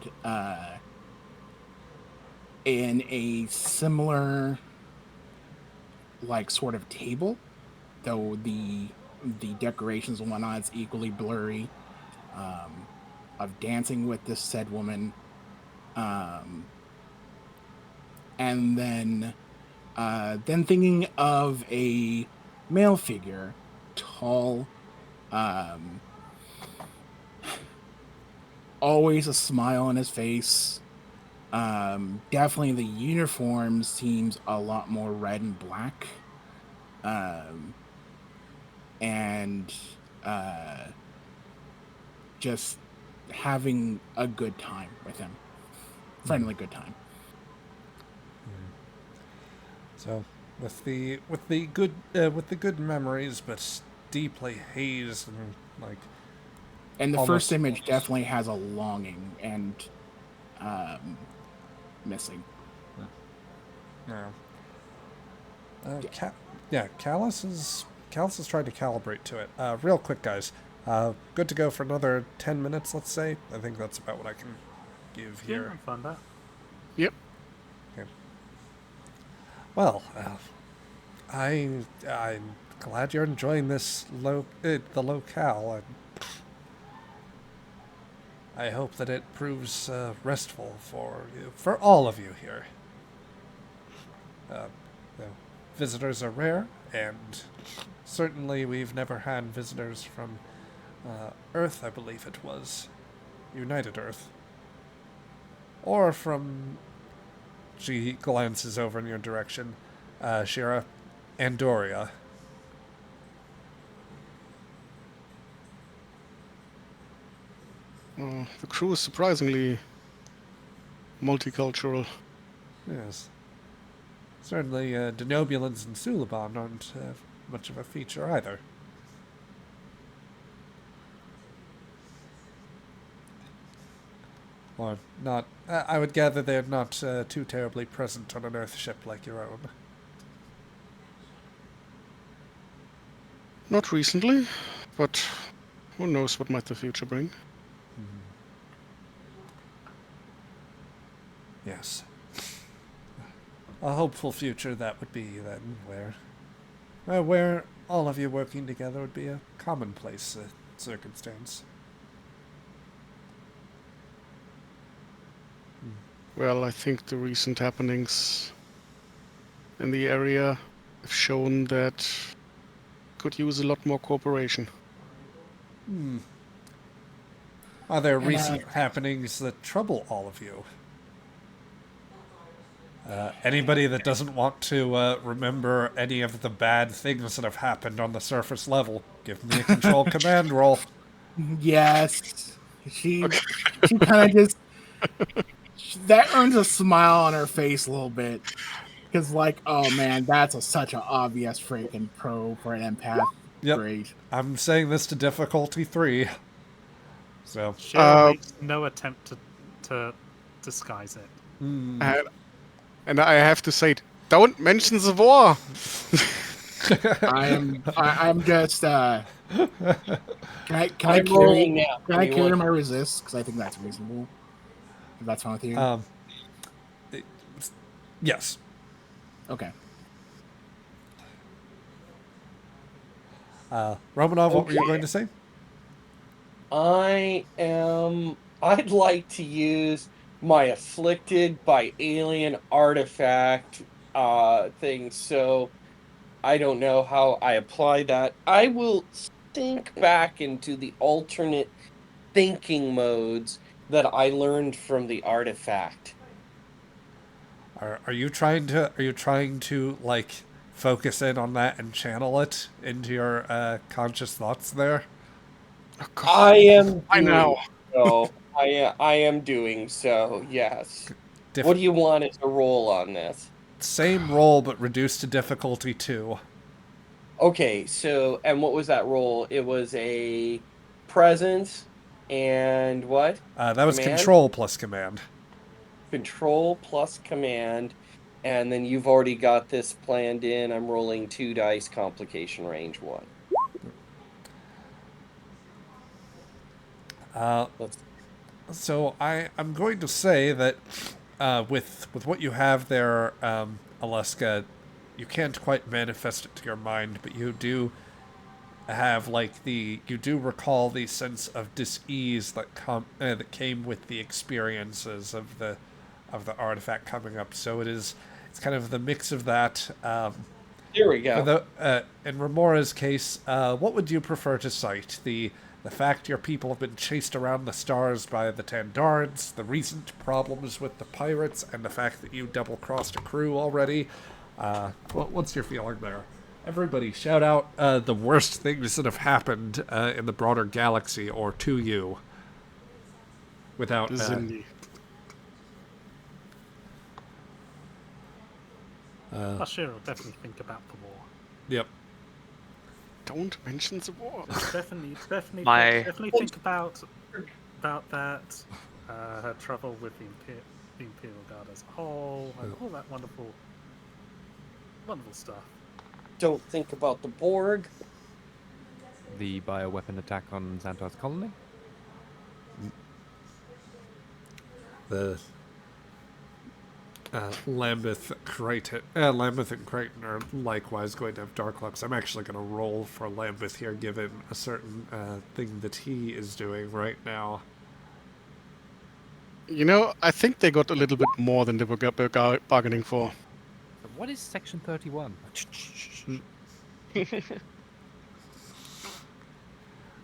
in a similar like sort of table, though the decorations and whatnot is equally blurry, of dancing with this said woman, and then thinking of a male figure, tall, always a smile on his face. Definitely the uniform seems a lot more red and black. And just having a good time with him. Friendly good time. So, with the good memories, but deeply hazed and like. And the Almost. first image definitely has a longing and missing. Yeah. Callus is trying to calibrate to it. Real quick, guys. Good to go for another 10 minutes, let's say. I think that's about what I can give Yeah, here. I'm fine with that. Yep. Okay. Well, I'm glad you're enjoying this the locale. I hope that it proves restful for all of you here. Visitors are rare, and certainly we've never had visitors from Earth, I believe it was. United Earth. Or from... She glances over in your direction. Shira, Andoria. The crew is surprisingly multicultural. Yes. Certainly, Denobulans and Suliban aren't much of a feature either. Or not. I would gather they're not too terribly present on an Earth ship like your own. Not recently, but who knows what might the future bring. Yes. A hopeful future that would be then, where all of you working together would be a commonplace circumstance. Well, I think the recent happenings in the area have shown that could use a lot more cooperation. Are there recent happenings that trouble all of you? Anybody that doesn't want to remember any of the bad things that have happened on the surface level, give me a control command roll. Yes. She kind of just... that earns a smile on her face a little bit. Because, like, oh man, that's such an obvious freaking pro for an empath. Yep. Great. I'm saying this to difficulty 3. So. Shira makes no attempt to disguise it. And I have to say, don't mention the war. I'm just. Can I I'm carry? rolling now. Can I carry my resist? Because I think that's reasonable. If that's fine with you. Yes. Okay. Romanov, what were you going to say? I'd like to use my afflicted by alien artifact thing, so I don't know how I apply that. I will think back into the alternate thinking modes that I learned from the artifact. Are you trying to like focus in on that and channel it into your conscious thoughts there? Oh, God. I am I know. so. I am doing so, yes. What do you want as a roll on this? Same roll, but reduced to difficulty 2. Okay, so, and what was that roll? It was a presence and what? That was Command? control plus command. Control plus command, and then you've already got this planned in. I'm rolling 2 dice, complication range 1. So I'm going to say that with what you have there, Alaska, you can't quite manifest it to your mind, but you do have you do recall the sense of dis-ease that came with the experiences of the artifact coming up. So it's kind of the mix of that. Here we go. In Remora's case, what would you prefer to cite? The fact your people have been chased around the stars by the Tandarans, the recent problems with the pirates, and the fact that you double-crossed a crew already. What's your feeling there? Everybody, shout out the worst things that have happened in the broader galaxy or to you. without This is indeed. Bashir will definitely think about the war. Yep. Don't mention the war. Definitely My- think about that. Her trouble with the Imperial Guard as a whole, and all that wonderful stuff. Don't think about the Borg. The bioweapon attack on Xantar's colony. The Lambeth and Crichton are likewise going to have Dark Lux. I'm actually going to roll for Lambeth here, given a certain thing that he is doing right now. You know, I think they got a little bit more than they were bargaining for. What is Section 31?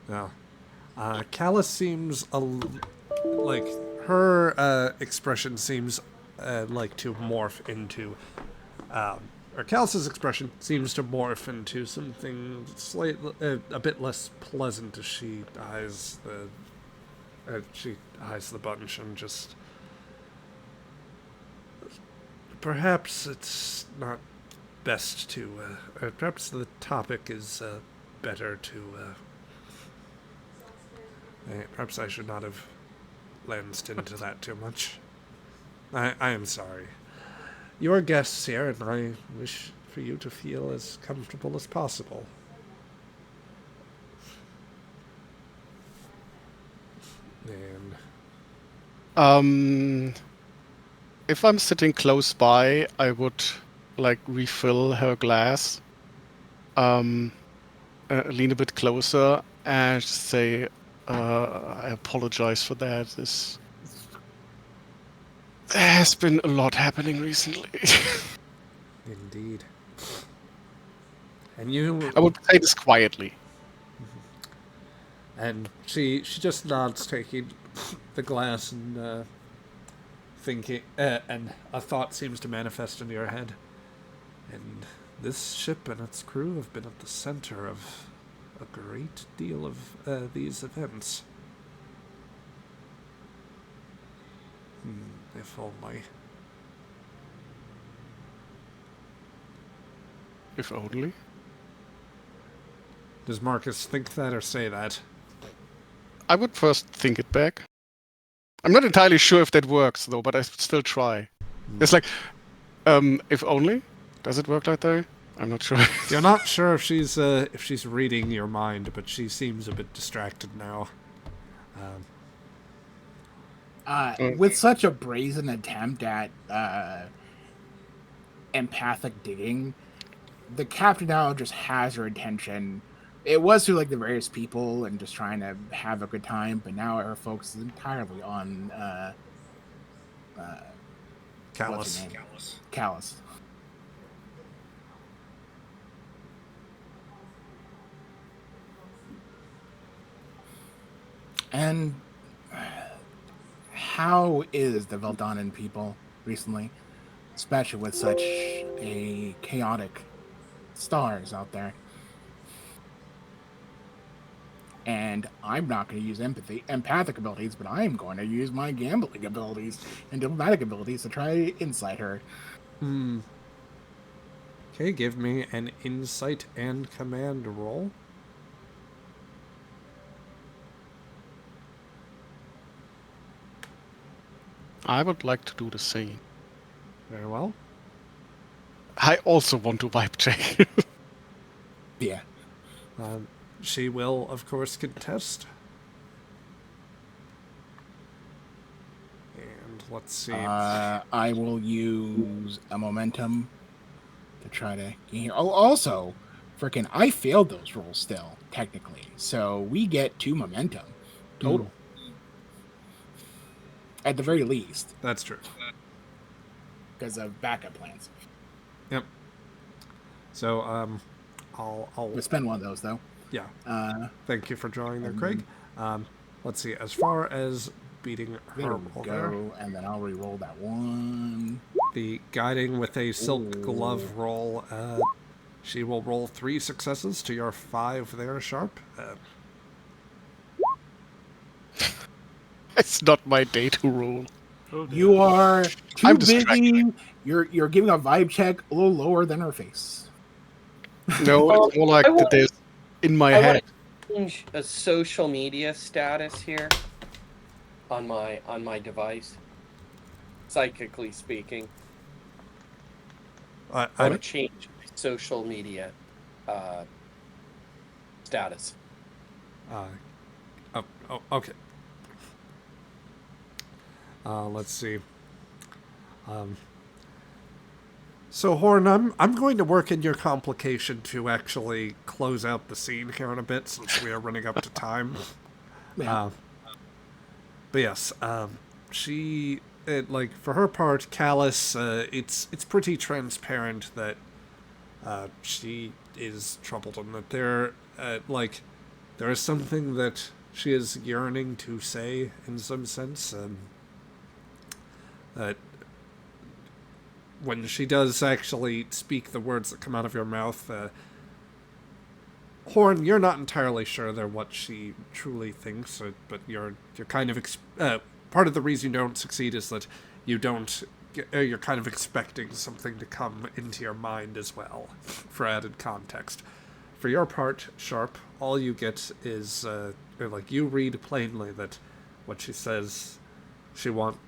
No. Callus seems like her expression seems like to morph into, or Callus's expression seems to morph into something slightly a bit less pleasant as she eyes the bunch and just. Perhaps it's not best to. Perhaps the topic is better to. Perhaps I should not have lanced into that too much. I am sorry. You're guests here, and I wish for you to feel as comfortable as possible. And If I'm sitting close by, I would like refill her glass, lean a bit closer, and say, "I apologize for that. There has been a lot happening recently." Indeed. And you. I would say this quietly. And she just nods, taking the glass and thinking, and a thought seems to manifest in your head. And this ship and its crew have been at the center of a great deal of these events. If only. If only. Does Marcus think that or say that? I would first think it back. I'm not entirely sure if that works, though, but I still try. It's like, if only? Does it work like that? I'm not sure. You're not sure if she's reading your mind, but she seems a bit distracted now. With such a brazen attempt at empathic digging, the captain now just has her attention. It was to like the various people and just trying to have a good time, but now her focus is entirely on Callus. Callus. And how is the Veldonnan people recently, especially with such a chaotic stars out there? And I'm not going to use empathic abilities, but I am going to use my gambling abilities and diplomatic abilities to try to insight her. Okay, give me an insight and command roll. I would like to do the same. Very well. I also want to vibe check. Yeah. She will, of course, contest. And let's see. I will use a momentum to try to gain here. Oh, also, freaking, I failed those rolls still, technically. So we get 2 momentum total. At the very least. That's true. Because of backup plans. Yep. So, I'll spend one of those, though. Yeah. Thank you for drawing there, Craig. Let's see. As far as beating her roll there, and then I'll re-roll that one. The guiding with a silk glove roll, she will roll 3 successes to your 5 there, Sharp. It's not my day to rule. Oh, dear. You are too I'm busy. distracted. You're giving a vibe check a little lower than her face. No, it's more like I that want there's in my I want head. to change a social media status here on my device. Psychically speaking, I want to I'm, change my social media status. okay. Let's see. So Horn, I'm going to work in your complication to actually close out the scene here in a bit, since we are running up to time. Yeah. But yes, like for her part, Callus, it's pretty transparent that she is troubled, and that there is something that she is yearning to say in some sense. That when she does actually speak the words that come out of your mouth, Horn, you're not entirely sure they're what she truly thinks, but you're kind of part of the reason you don't succeed is that you don't. You're kind of expecting something to come into your mind as well, for added context. For your part, Sharp, all you get is you read plainly that what she says.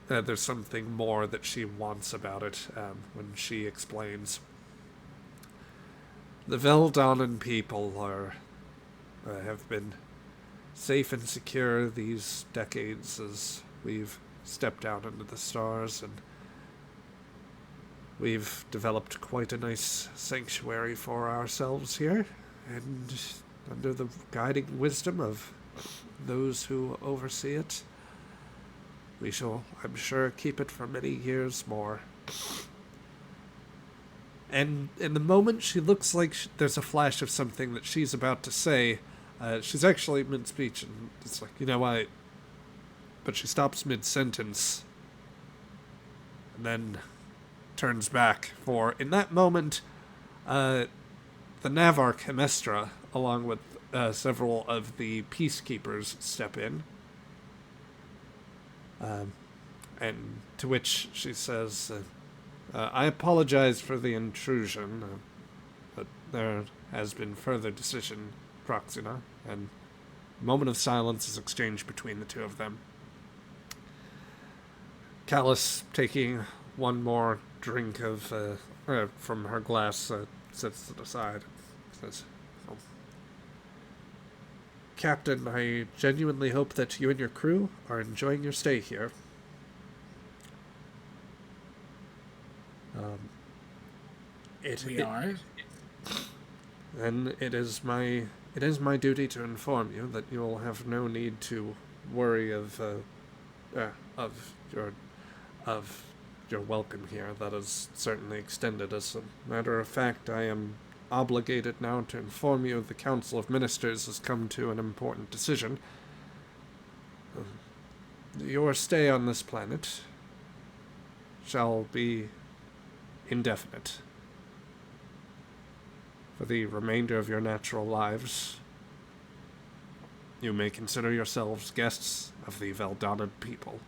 There's something more that she wants about it when she explains. The Veldonnan people have been safe and secure these decades as we've stepped out into the stars, and we've developed quite a nice sanctuary for ourselves here, and under the guiding wisdom of those who oversee it, we shall, I'm sure, keep it for many years more. And in the moment she looks like there's a flash of something that she's about to say, she's actually mid-speech, and it's like, but she stops mid-sentence, and then turns back, for in that moment, the Navarch Hemestra, along with several of the peacekeepers, step in. And to which she says, I apologize for the intrusion, but there has been further decision, Proxina, and a moment of silence is exchanged between the two of them. Callus, taking one more drink of from her glass, sets it aside, says, Captain, I genuinely hope that you and your crew are enjoying your stay here. We are. Then it is my duty to inform you that you will have no need to worry of your welcome here. That is certainly extended. As a matter of fact, I am obligated now to inform you the Council of Ministers has come to an important decision. Your stay on this planet shall be indefinite. For the remainder of your natural lives, you may consider yourselves guests of the Veldonnan people.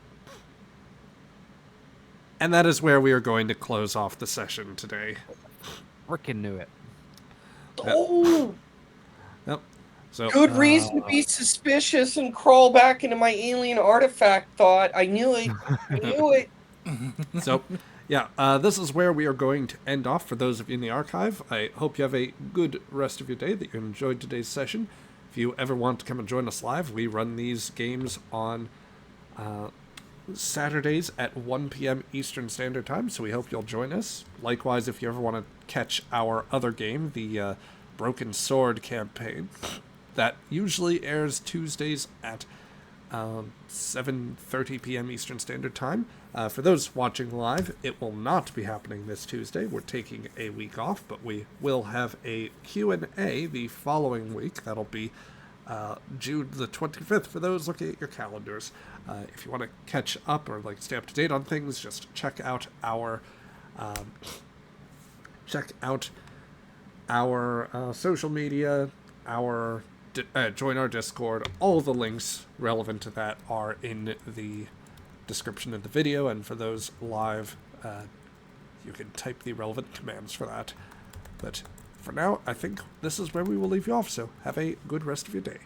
And that is where we are going to close off the session today. Frickin' knew it. Oh, Yep. So good reason to be suspicious and crawl back into my alien artifact thought. I knew it. I knew it. So, yeah, this is where we are going to end off for those of you in the archive. I hope you have a good rest of your day, that you enjoyed today's session. If you ever want to come and join us live, we run these games on Saturdays at 1 p.m. Eastern Standard Time, so we hope you'll join us. Likewise, if you ever want to catch our other game, the Broken Sword campaign, that usually airs Tuesdays at 7:30 p.m. Eastern Standard Time. For those watching live, it will not be happening this Tuesday. We're taking a week off, but we will have a Q&A the following week. That'll be June the 25th for those looking at your calendars. If you want to catch up or stay up to date on things, just check out our social media, our join our Discord. All the links relevant to that are in the description of the video, and for those live, you can type the relevant commands for that. But for now, I think this is where we will leave you off, so have a good rest of your day.